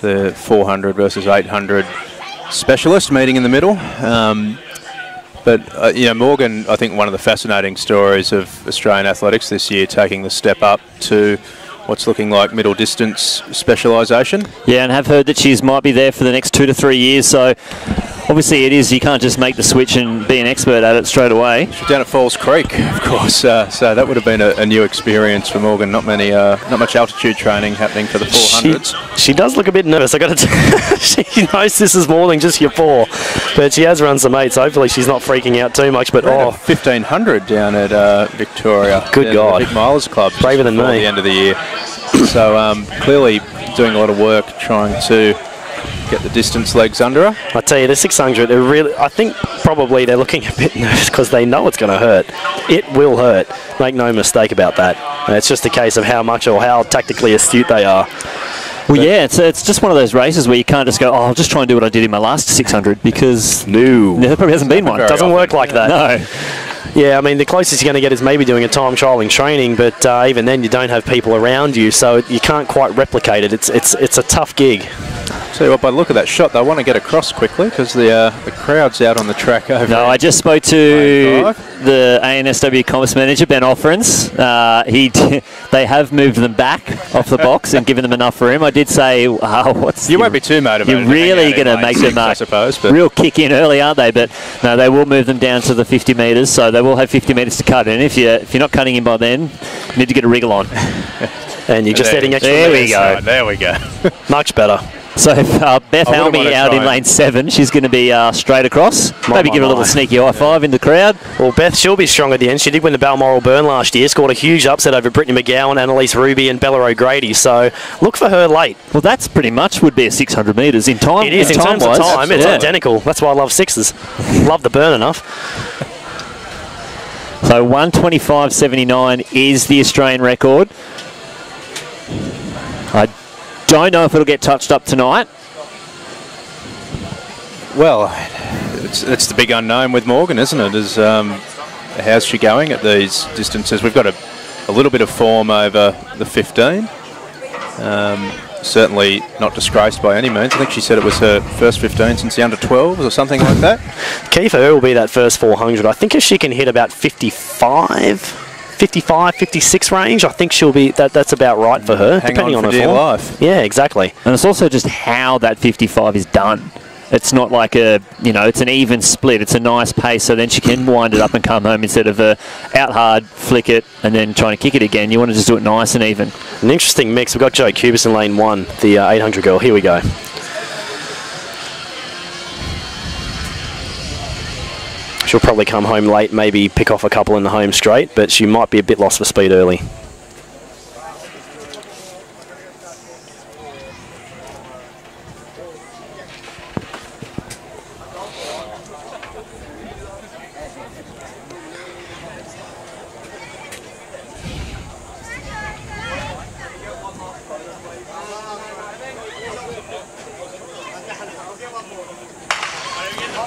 The 400 versus 800 specialist meeting in the middle. But, you know, Morgan, I think one of the fascinating stories of Australian athletics this year, taking the step up to what's looking like middle distance specialisation. Yeah, and have heard that she might be there for the next 2 to 3 years. So obviously it is, you can't just make the switch and be an expert at it straight away. She's down at Falls Creek, of course. So that would have been a new experience for Morgan. Not much altitude training happening for the 400s. She does look a bit nervous. I got to. She knows this is more than just your 4, but she has run some 8s. So hopefully she's not freaking out too much. But 1500 down at Victoria. Good God, Big Milers Club. Braver than me. The end of the year. So clearly doing a lot of work trying to get the distance legs under her. I tell you, the 600, I think probably they're looking a bit nervous because they know it's going to hurt. It will hurt. Make no mistake about that. And it's just a case of how much or how tactically astute they are. Well, yeah, it's just one of those races where you can't just go, oh, I'll just try and do what I did in my last 600, because there probably hasn't been one. It doesn't work like that. No. Yeah, I mean, the closest you're going to get is maybe doing a time trial in training, but even then you don't have people around you, so you can't quite replicate it. It's a tough gig. Tell you what, by the look of that shot, they want to get across quickly because the crowd's out on the track over. No, I just spoke to the ANSW commerce manager, Ben Offerins. They have moved them back off the box and given them enough room. I did say, you won't be too motivated. You're really going to make them I suppose, but real kick in early, aren't they? But no, they will move them down to the 50 metres, so they will have 50 metres to cut in. If you're not cutting in by then, you need to get a wriggle on. And you're just adding extra There we go. There we go. Much better. So Beth Helmy out in lane 7. She's going to be straight across. Maybe give her a little sneaky high five in the crowd. Well, Beth, she'll be strong at the end. She did win the Balmoral Burn last year, scored a huge upset over Brittany McGowan, Annalise Ruby and Bella O'Grady. So look for her late. Well, that's pretty much would be a 600 metres in time. It is, in terms of time. It's identical. That's why I love sixes. Love the burn enough. So 1:25.79 is the Australian record. I don't know if it'll get touched up tonight. Well, it's the big unknown with Morgan, isn't it? How's she going at these distances? We've got a little bit of form over the 15. Certainly not disgraced by any means. I think she said it was her first 15 since the under-12s or something like that. Key for her will be that first 400. I think if she can hit about 55, 56 range, I think she'll be, that's about right for her, depending on her form. Life. Yeah, exactly. And it's also just how that 55 is done. It's not like it's an even split. It's a nice pace, so then she can wind it up and come home instead of out hard, flick it, and then trying to kick it again. You want to just do it nice and even. An interesting mix. We've got Jo Cubis in lane 1, the 800 girl. Here we go. She'll probably come home late, maybe pick off a couple in the home straight, but she might be a bit lost for speed early.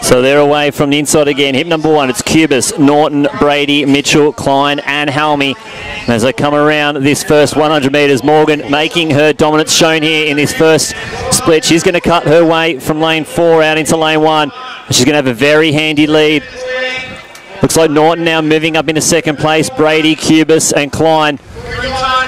So they're away from the inside again. Hip number 1, it's Cubis, Norton, Brady, Mitchell, Klein and Helmy. As they come around this first 100 metres, Morgan making her dominance shown here in this first split. She's going to cut her way from lane 4 out into lane 1. She's going to have a very handy lead. Looks like Norton now moving up into second place. Brady, Cubis and Klein.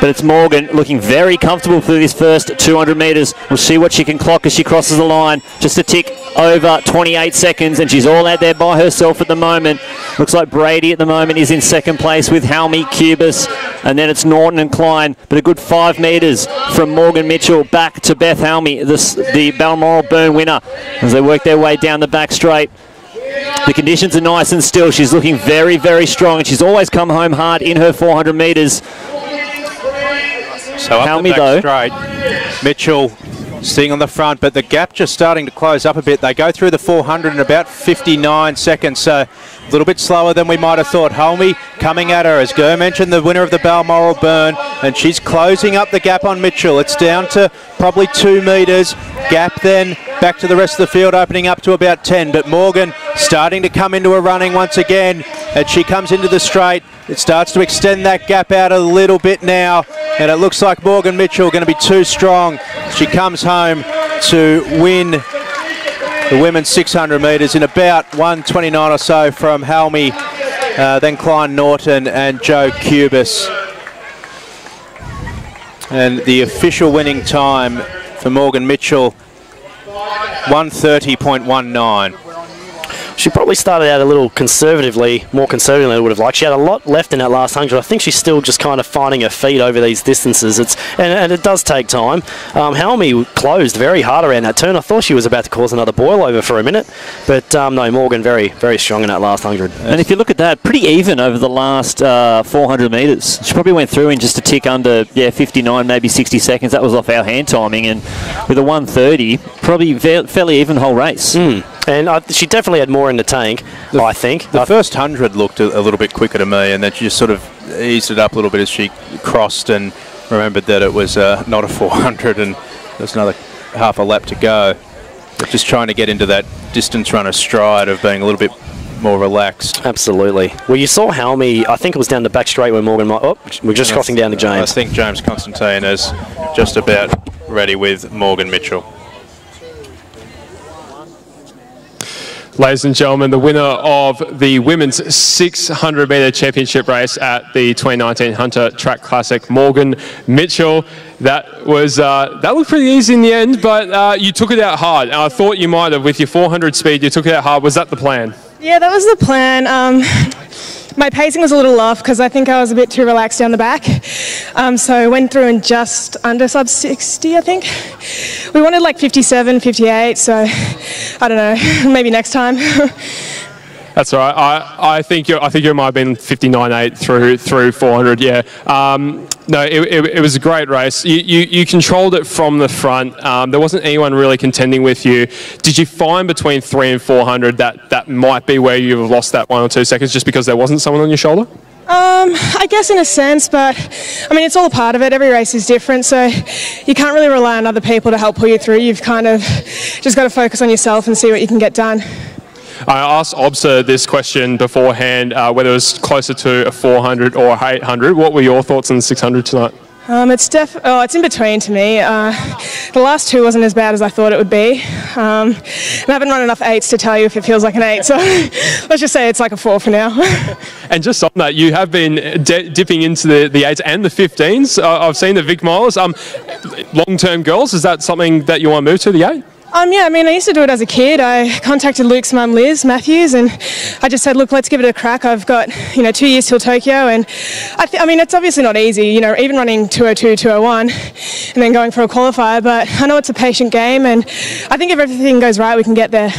But it's Morgan looking very comfortable for this first 200 metres. We'll see what she can clock as she crosses the line. Just a tick over 28 seconds, and she's all out there by herself at the moment. Looks like Brady at the moment is in second place with Helmy, Cubis, and then it's Norton and Klein. But a good 5 metres from Morgan Mitchell back to Beth Helmy, the Balmoral Burn winner, as they work their way down the back straight. The conditions are nice and still. She's looking very, very strong, and she's always come home hard in her 400 metres. So up Helmy, the back straight, Mitchell sitting on the front, but the gap just starting to close up a bit. They go through the 400 in about 59 seconds, so a little bit slower than we might have thought. Helmy coming at her, as Ger mentioned, the winner of the Balmoral Burn, and she's closing up the gap on Mitchell. It's down to probably 2 metres. Gap then back to the rest of the field, opening up to about 10, but Morgan starting to come into a running once again, and she comes into the straight. It starts to extend that gap out a little bit now, and it looks like Morgan Mitchell going to be too strong. She comes home to win the women's 600 metres in about 1:29 or so from Helmy, then Klein, Norton and Jo Cubis. And the official winning time for Morgan Mitchell, 1:30.19. She probably started out a little conservatively, more conservative than I would have liked. She had a lot left in that last 100. I think she's still just kind of finding her feet over these distances. And it does take time. Helmy closed very hard around that turn. I thought she was about to cause another boil over for a minute. But no, Morgan very, very strong in that last 100. And if you look at that, pretty even over the last 400 metres. She probably went through in just a tick under 59, maybe 60 seconds. That was off our hand timing. And with a 1:30, probably fairly even whole race. And she definitely had more in the tank, I think. The first 100 looked a little bit quicker to me, and then she just sort of eased it up a little bit as she crossed and remembered that it was not a 400 and there's another half a lap to go. But just trying to get into that distance runner stride of being a little bit more relaxed. Absolutely. Well, you saw Helmy, I think it was down the back straight where Morgan might... Oh, we're just crossing down to James. I think James Constantine is just about ready with Morgan Mitchell. Ladies and gentlemen, the winner of the women's 600 metre championship race at the 2019 Hunter Track Classic, Morgan Mitchell. That looked pretty easy in the end, but you took it out hard. I thought you might have, with your 400 speed, you took it out hard. Was that the plan? Yeah, that was the plan. my pacing was a little off because I think I was a bit too relaxed down the back. So I went through in just under sub 60, I think. We wanted like 57, 58, so I don't know, maybe next time. That's all right. I think you might have been 59.8 through 400. Yeah. No, it was a great race. You controlled it from the front. There wasn't anyone really contending with you. Did you find between 300 and 400 that might be where you've lost that 1 or 2 seconds just because there wasn't someone on your shoulder? I guess in a sense, but I mean, it's all a part of it. Every race is different, so you can't really rely on other people to help pull you through. You've kind of just got to focus on yourself and see what you can get done. I asked Obser this question beforehand, whether it was closer to a 400 or 800. What were your thoughts on the 600 tonight? It's in between to me. The last two wasn't as bad as I thought it would be. I haven't run enough 8s to tell you if it feels like an 8, so let's just say it's like a 4 for now. And just on that, you have been dipping into the 8s and the 15s. I've seen the Vic Miles. Long-term girls, is that something that you want to move to, the 8? Yeah, I mean, I used to do it as a kid. I contacted Luke's mum, Liz Matthews, and I just said, look, let's give it a crack. I've got, 2 years till Tokyo, and I mean, it's obviously not easy, even running 202, 201, and then going for a qualifier, but I know it's a patient game, and I think if everything goes right, we can get there.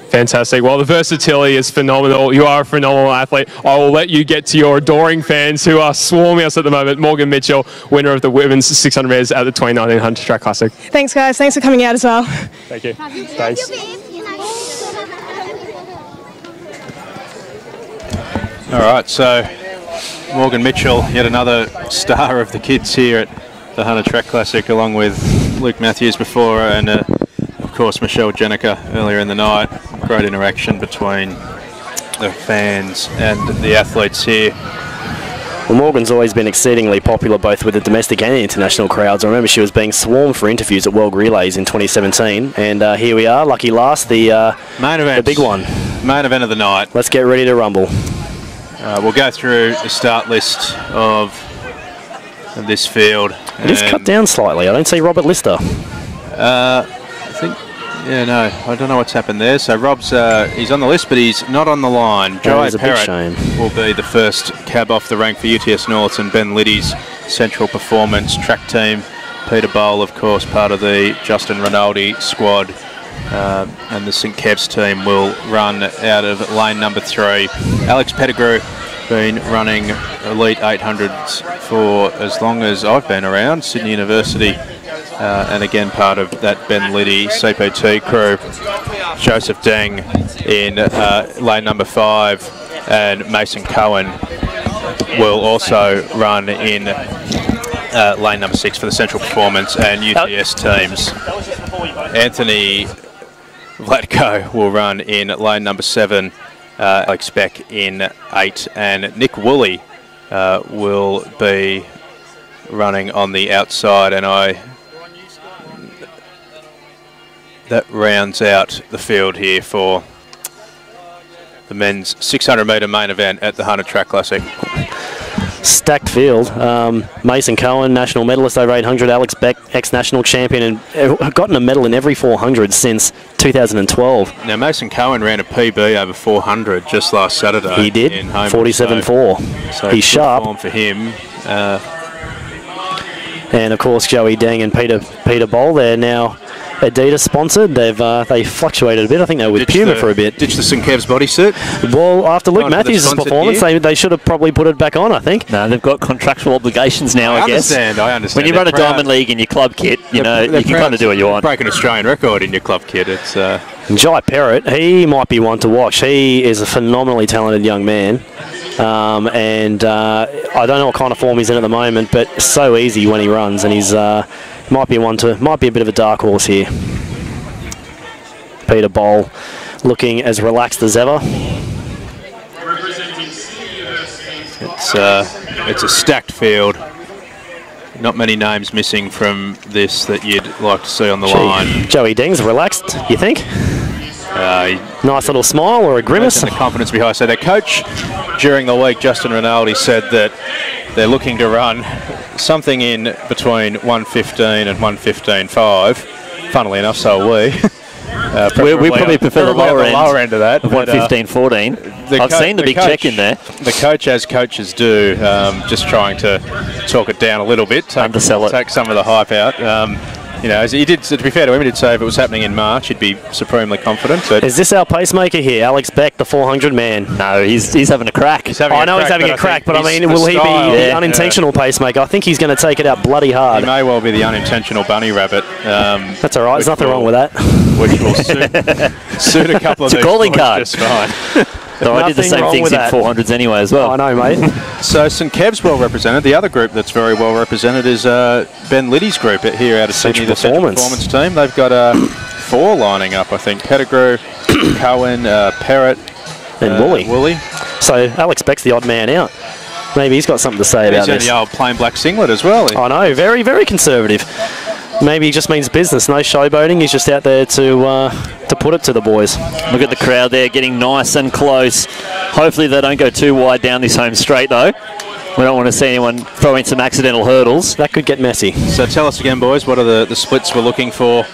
Fantastic. Well, the versatility is phenomenal. You are a phenomenal athlete. I will let you get to your adoring fans who are swarming us at the moment. Morgan Mitchell, winner of the women's 600 metres at the 2019 Hunter Track Classic. Thanks, guys. Thanks for coming out as well. Thank you. Thanks. All right, so Morgan Mitchell, yet another star of the kids here at the Hunter Track Classic, along with Luke Matthews before, and of course Michelle Jenica earlier in the night. Great interaction between the fans and the athletes here. Well, Morgan's always been exceedingly popular both with the domestic and the international crowds. I remember she was being swarmed for interviews at World Relays in 2017, and here we are, lucky last, the main event, the big one. Main event of the night. Let's get ready to rumble. We'll go through the start list of this field. It is cut down slightly. I don't see Robert Lister. I think, yeah, no, I don't know what's happened there. So Rob's, he's on the list, but he's not on the line. Joey Parrott will be the first cab off the rank for UTS North, and Ben Liddy's Central Performance track team. Peter Bowl, of course, part of the Justin Rinaldi squad. And the St Kev's team will run out of lane number 3. Alex Pettigrew been running Elite 800s for as long as I've been around, Sydney University, and again part of that Ben Liddy CPT crew. Joseph Deng in lane number 5, and Mason Cohen will also run in lane number 6 for the Central Performance and UTS teams. Anthony Vlatko will run in lane number 7, Alex Beck in 8, and Nick Woolley will be running on the outside, and that rounds out the field here for the men's 600 metre main event at the Hunter Track Classic. Stacked field. Mason Cohen, national medalist over 800. Alex Beck, ex-national champion, and gotten a medal in every 400 since 2012. Now Mason Cohen ran a PB over 400 just last Saturday. He did. 47.4. So he's sharp. Form for him. And of course Joey Deng and Peter Bowl. They're now Adidas sponsored. They fluctuated a bit. I think they were with Puma for a bit. Ditch the St Kev's bodysuit. Well, after Luke Matthews' performance, they should have probably put it back on, I think. No, they've got contractual obligations now, I guess. I understand. When you run a Diamond League in your club kit, you can kind of do what you want. Break an Australian record in your club kit. It's Jai Parrott, he might be one to watch. He is a phenomenally talented young man. And I don't know what kind of form he's in at the moment, but so easy when he runs, and he's might be a bit of a dark horse here. Peter Bowl looking as relaxed as ever. It's a stacked field. Not many names missing from this that you'd like to see on the line. Joey Deng's relaxed, you think? Nice little smile or a grimace. And the confidence behind. So their coach during the week, Justin Rinaldi, said that they're looking to run something in between 1:15 and 1:15.5. Funnily enough, so are we. We probably prefer the lower end of that. Of 1:15.14. I've seen the big check in there. The coach, as coaches do, just trying to talk it down a little bit, undersell it, take some of the hype out. You know, as he did, to be fair to him, he did say if it was happening in March, he'd be supremely confident. But is this our pacemaker here, Alex Beck, the 400 man? No, he's having a crack. I know he's having a crack, but I mean, will he be the unintentional pacemaker? I think he's going to take it out bloody hard. He may well be the unintentional bunny rabbit. That's all right. There's nothing wrong with that. Which will suit a couple of these calling card. just fine. So I did the same things in 400s anyway as well. I know, mate. So St Kev's well represented. The other group that's very well represented is Ben Liddy's group here out of Sydney, the Central Performance team. They've got 4 lining up, I think. Pettigrew, Cohen, Perrott, and Woolley. So Alex Beck's the odd man out. Maybe he's got something to say about this. He's in the old plain black singlet as well. I know, very, very conservative. Maybe he just means business, no showboating. He's just out there to put it to the boys. Look at the crowd there getting nice and close. Hopefully they don't go too wide down this home straight though. We don't want to see anyone throw in some accidental hurdles. That could get messy. So tell us again, boys, what are the splits we're looking for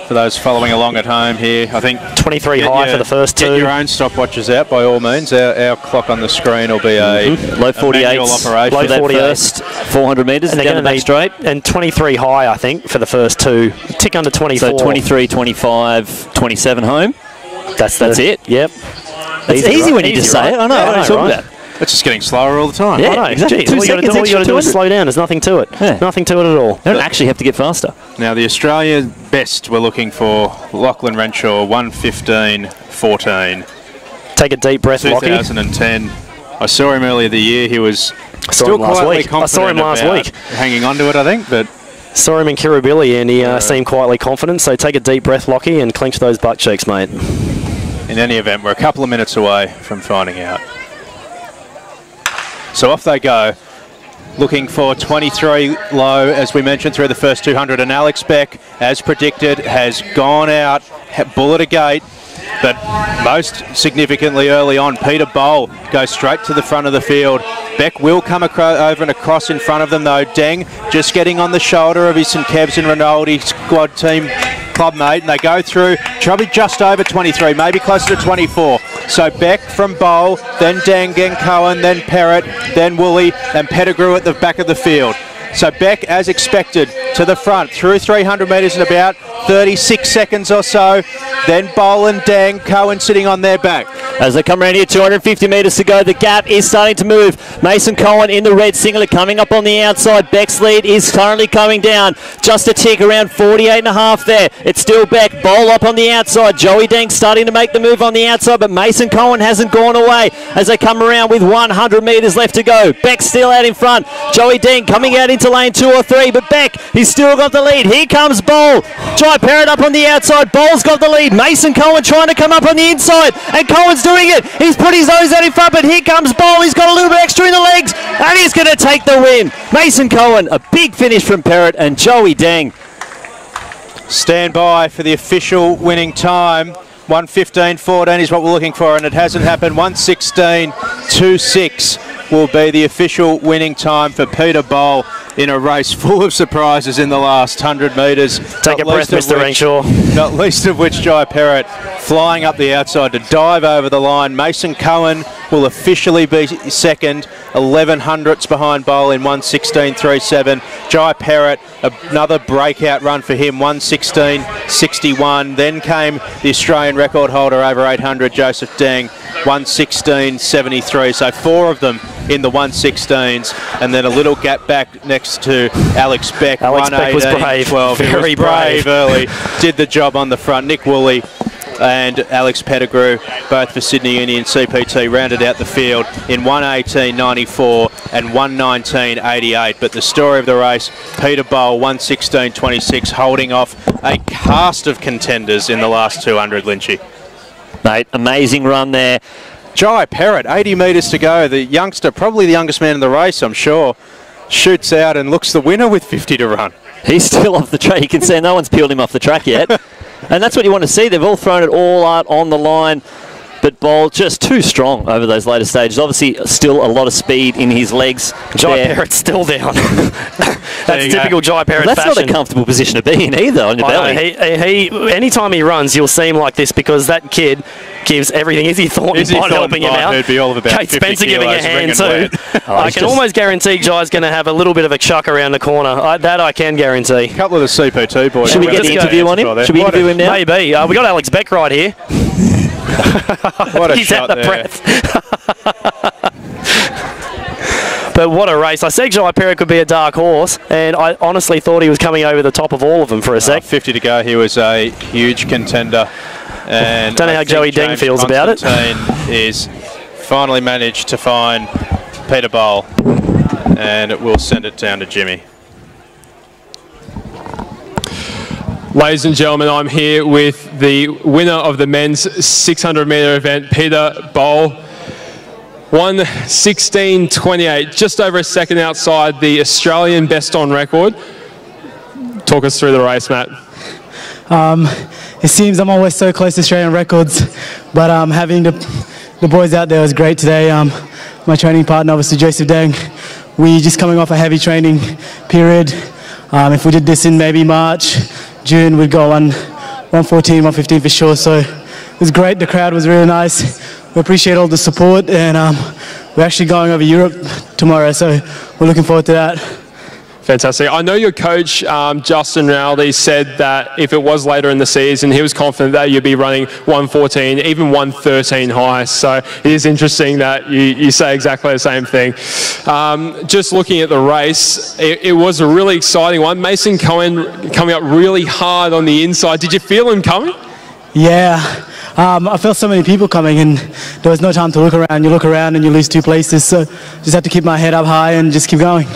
those following along at home here? I think 23 high for the first 2. Get your own stopwatches out by all means. Our clock on the screen will be a low 48 operation. Low 48 first 400 metres down the back straight. And 23 high, I think, for the first 2. Tick under 24. So 23, 25, 27 home. That's it. Yep. It's easy when you just say it. I know. Yeah, what are you talking about? It's just getting slower all the time. Yeah, I know. exactly. All you got to do is slow down. There's nothing to it. Yeah. Nothing to it at all. You don't actually have to get faster. Now, the Australia best we're looking for, Lachlan Renshaw, 1:15.14. Take a deep breath, Lockie. 2010. I saw him earlier the year. He was still quietly confident. I saw him last week. Hanging on to it, I think, but... Saw him in Kirribilli and he seemed quietly confident, so take a deep breath, Lockie, and clench those butt cheeks, mate. In any event, we're a couple of minutes away from finding out. So off they go, looking for 23 low, as we mentioned, through the first 200. And Alex Beck, as predicted, has gone out, bullet a gate. But most significantly early on, Peter Bowl goes straight to the front of the field. Beck will come over and across in front of them, though. Deng just getting on the shoulder of his St Kev's and Rinaldi squad team clubmate, and they go through probably just over 23, maybe closer to 24. So Beck from Bowl, then Deng, then Cohen, then Perrott, then Woolley, and Pettigrew at the back of the field. So Beck, as expected, to the front, through 300 metres in about 36 seconds or so. Then Bowl and Deng, Cohen sitting on their back. As they come around here, 250 metres to go, the gap is starting to move. Mason Cohen in the red singlet coming up on the outside. Beck's lead is currently coming down. Just a tick, around 48.5 there. It's still Beck. Bowl up on the outside. Joey Deng starting to make the move on the outside, but Mason Cohen hasn't gone away as they come around with 100 metres left to go. Beck still out in front. Joey Deng coming out into lane 2 or 3, but Beck, he's still got the lead. Here comes Bowl. Jai Perrott up on the outside. Bowl's got the lead. Mason Cohen trying to come up on the inside, and Cohen's doing it. He's put his nose out in front, but here comes Bowl. He's got a little bit extra in the legs, and he's going to take the win. Mason Cohen, a big finish from Perrott and Joey Deng. Stand by for the official winning time. 1:15.14 is what we're looking for, and it hasn't happened. 1:16.26 will be the official winning time for Peter Bowl in a race full of surprises in the last 100 metres. Take a breath, Mr. Renshaw. Not least of which Jai Perrott flying up the outside to dive over the line. Mason Cohen will officially be second, 11 hundredths behind Bowl in 1:16.37. Jai Perrott, another breakout run for him, 1:16.61. Then came the Australian record holder over 800, Joseph Deng, 1:16.73. So 4 of them in the 1:16s, and then a little gap back next to Alex Beck. Alex Beck was brave, 12. very brave early, did the job on the front. Nick Woolley and Alex Pettigrew, both for Sydney Union CPT, rounded out the field in 1:18.94 and 1:19.88. But the story of the race, Peter Bowl, 1:16.26, holding off a cast of contenders in the last 200, Lynchy. Mate, amazing run there. Jai Perrott, 80 metres to go. The youngster, probably the youngest man in the race, I'm sure, shoots out and looks the winner with 50 to run. He's still off the track. You can see no one's peeled him off the track yet. And that's what you want to see. They've all thrown it all out on the line. but Bol just too strong over those later stages. Obviously, still a lot of speed in his legs. Jai Parrott's still down. That's typical Jai Parrott That's fashion. not a comfortable position to be in either, on your belly. Anytime he runs, you'll see him like this because that kid gives everything. Izzy Thornton helping him out. Who'd be all of about Kate 50 Spencer giving a kilos, hand ringing too. wet. I can almost guarantee Jai's going to have a little bit of a chuck around the corner. That I can guarantee. A couple of the CP2 boys. Should we get the interview on him? Should we interview him now? Maybe. We got Alex Beck right here. What a He's shot out the there. breath. But what a race. I said Jai Parrott could be a dark horse, and I honestly thought he was coming over the top of all of them for a sec. 50 to go. He was a huge contender. And Don't know how Joey Deng feels about it. Is finally managed to find Peter Bol, and it will send it down to Jimmy. Ladies and gentlemen, I'm here with the winner of the men's 600-metre event, Peter Bol. 1:16.28, just over a second outside the Australian best on record. Talk us through the race, Matt. It seems I'm always so close to Australian records, but having the boys out there was great today. My training partner, obviously Joseph Deng, we just coming off a heavy training period. If we did this in maybe March, June, we'd go 1:14, 1:15 for sure. So it was great. The crowd was really nice. We appreciate all the support, and we're actually going over Europe tomorrow, so we're looking forward to that. Fantastic. I know your coach, Justin Rowley, said that if it was later in the season, he was confident that you'd be running 1:14, even 1:13 high. So it is interesting that you say exactly the same thing. Just looking at the race, it was a really exciting one. Mason Cohen coming up really hard on the inside. Did you feel him coming? Yeah. I felt so many people coming, and there was no time to look around. You look around and you lose two places, so just had to keep my head up high and just keep going.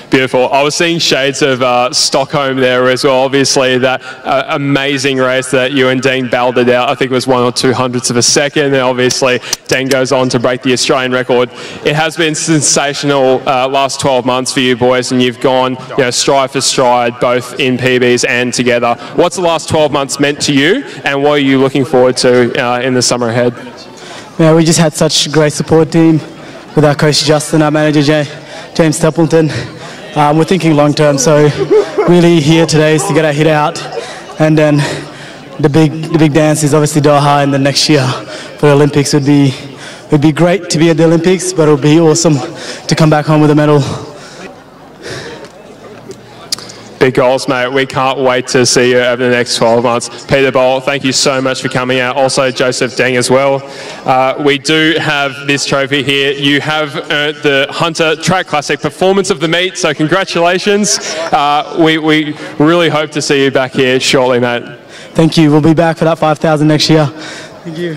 Beautiful. I was seeing shades of Stockholm there as well. Obviously, that amazing race that you and Deng battled out. I think it was 1 or 2 hundredths of a second. And obviously, Deng goes on to break the Australian record. It has been sensational last 12 months for you boys, and you've gone stride for stride, both in PBs and together. What's the last 12 months meant to you, and what are you looking forward to in the summer ahead? Yeah, we just had such a great support team with our coach Justin, our manager James Stapleton. We're thinking long term, so really here today is to get our hit out, and then the big dance is obviously Doha, and then next year for the Olympics would be great to be at the Olympics, but it would be awesome to come back home with a medal. Big goals, mate. We can't wait to see you over the next 12 months. Peter Bol, thank you so much for coming out. Also, Joseph Deng as well. We do have this trophy here. You have earned the Hunter Track Classic Performance of the Meet, so congratulations. We really hope to see you back here shortly, mate. Thank you. We'll be back for that 5,000 next year. Thank you.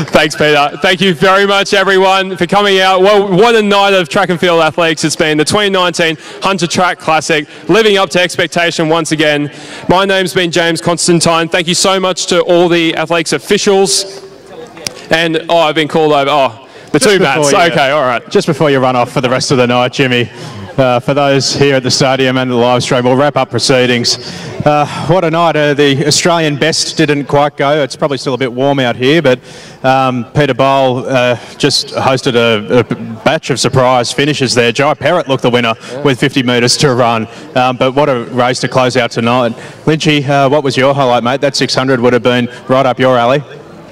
Thanks, Peter. Thank you very much, everyone, for coming out. Well, what a night of track and field athletics it's been. The 2019 Hunter Track Classic, living up to expectation once again. My name's been James Constantine. Thank you so much to all the athletics officials. And, I've been called over. The two mats. Okay, all right. Just before you run off for the rest of the night, Jimmy, for those here at the stadium and the live stream, we'll wrap up proceedings. What a night. The Australian best didn't quite go. It's probably still a bit warm out here, but Peter Bol just hosted a batch of surprise finishes there. Jai Parrott looked the winner with 50 metres to run, but what a race to close out tonight. Lynchy, what was your highlight, mate? That 600 would have been right up your alley.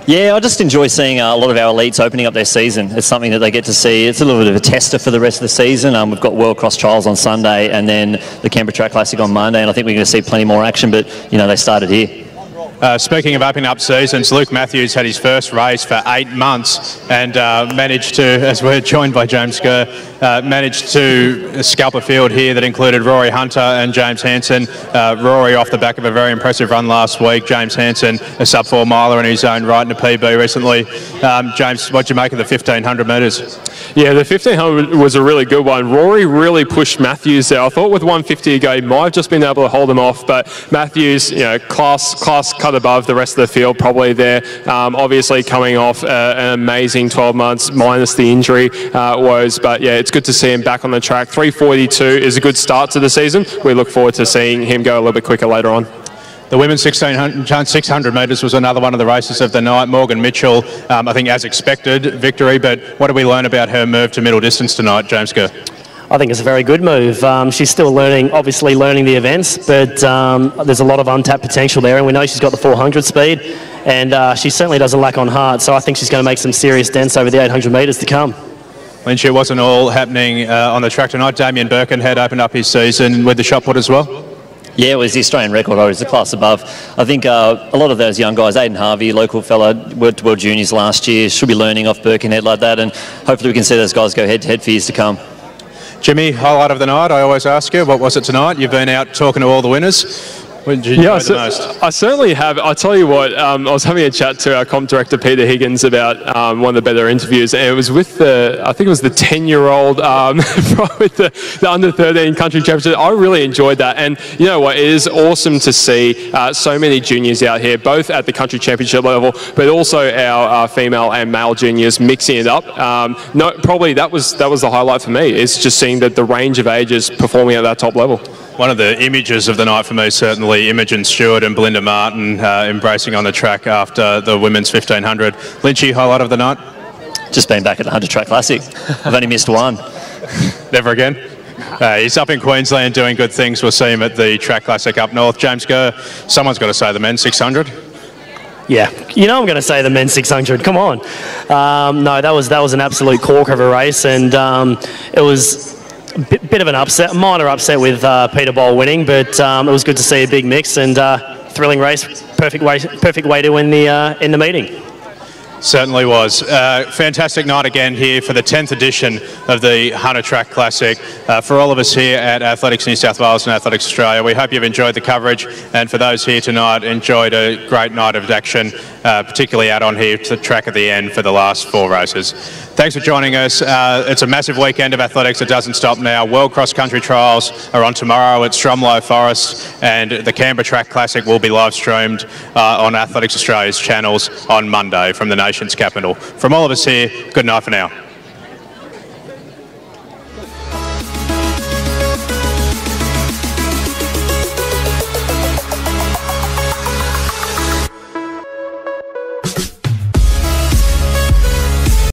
Yeah, I just enjoy seeing a lot of our elites opening up their season. It's something that they get to see. It's a little bit of a tester for the rest of the season. We've got World Cross Trials on Sunday and then the Canberra Track Classic on Monday, and I think we're going to see plenty more action, but, they started here. Speaking of opening up seasons, Luke Matthews had his first race for 8 months and managed to, as we're joined by James Kerr, managed to scalp a field here that included Rory Hunter and James Hansen. Rory off the back of a very impressive run last week. James Hansen, a sub-4 miler in his own right in a PB recently. James, what do you make of the 1,500 metres? Yeah, the 1,500 was a really good one. Rory really pushed Matthews there. I thought with 150 to go, he might have just been able to hold him off, but Matthews, class cut above the rest of the field probably there. Obviously coming off an amazing 12 months minus the injury woes, but yeah, it's good to see him back on the track. 3:42 is a good start to the season. We look forward to seeing him go a little bit quicker later on. The women's 600 metres was another one of the races of the night. Morgan Mitchell, I think as expected, victory, but what did we learn about her move to middle distance tonight, James Kerr? I think it's a very good move. She's still obviously learning the events, but there's a lot of untapped potential there, and we know she's got the 400 speed, and she certainly doesn't lack on heart, so I think she's going to make some serious dents over the 800 metres to come. Lynch, it wasn't all happening on the track tonight. Damien Birkin had opened up his season with the shot put as well. Yeah, it was the Australian record, or it was the class above. I think a lot of those young guys, Aidan Harvey, local fella, worked World Juniors last year, should be learning off Birkenhead like that, and hopefully we can see those guys go head-to-head for years to come. Jimmy, highlight of the night, I always ask you, what was it tonight? You've been out talking to all the winners. What did you enjoy the most? I certainly have. I tell you what, I was having a chat to our comp director Peter Higgins about one of the better interviews, and it was with I think it was the 10-year-old with the under 13 country championship. I really enjoyed that, and you know what? It is awesome to see so many juniors out here, both at the country championship level, but also our female and male juniors mixing it up. No, probably that was the highlight for me. Is just seeing that the range of ages performing at that top level. One of the images of the night for me, certainly Imogen Stewart and Belinda Martin embracing on the track after the women's 1500. Lynchy, highlight of the night? Just been back at the Hunter Track Classic. I've only missed one. Never again? He's up in Queensland doing good things. We'll see him at the Track Classic up north. James Kerr, someone's got to say the men's 600. Yeah, you know I'm going to say the men's 600. Come on. No, that was an absolute corker of a race, and it was bit of an upset, minor upset with Peter Bowl winning, but it was good to see a big mix and thrilling race. Perfect way to win in the meeting. Certainly was. Fantastic night again here for the 10th edition of the Hunter Track Classic. For all of us here at Athletics New South Wales and Athletics Australia, we hope you've enjoyed the coverage, and for those here tonight, enjoyed a great night of action, particularly out on here to the track at the end for the last 4 races. Thanks for joining us. It's a massive weekend of athletics that doesn't stop now. World Cross Country Trials are on tomorrow at Stromlo Forest, and the Canberra Track Classic will be live streamed on Athletics Australia's channels on Monday from the nation's capital. From all of us here, good night for now.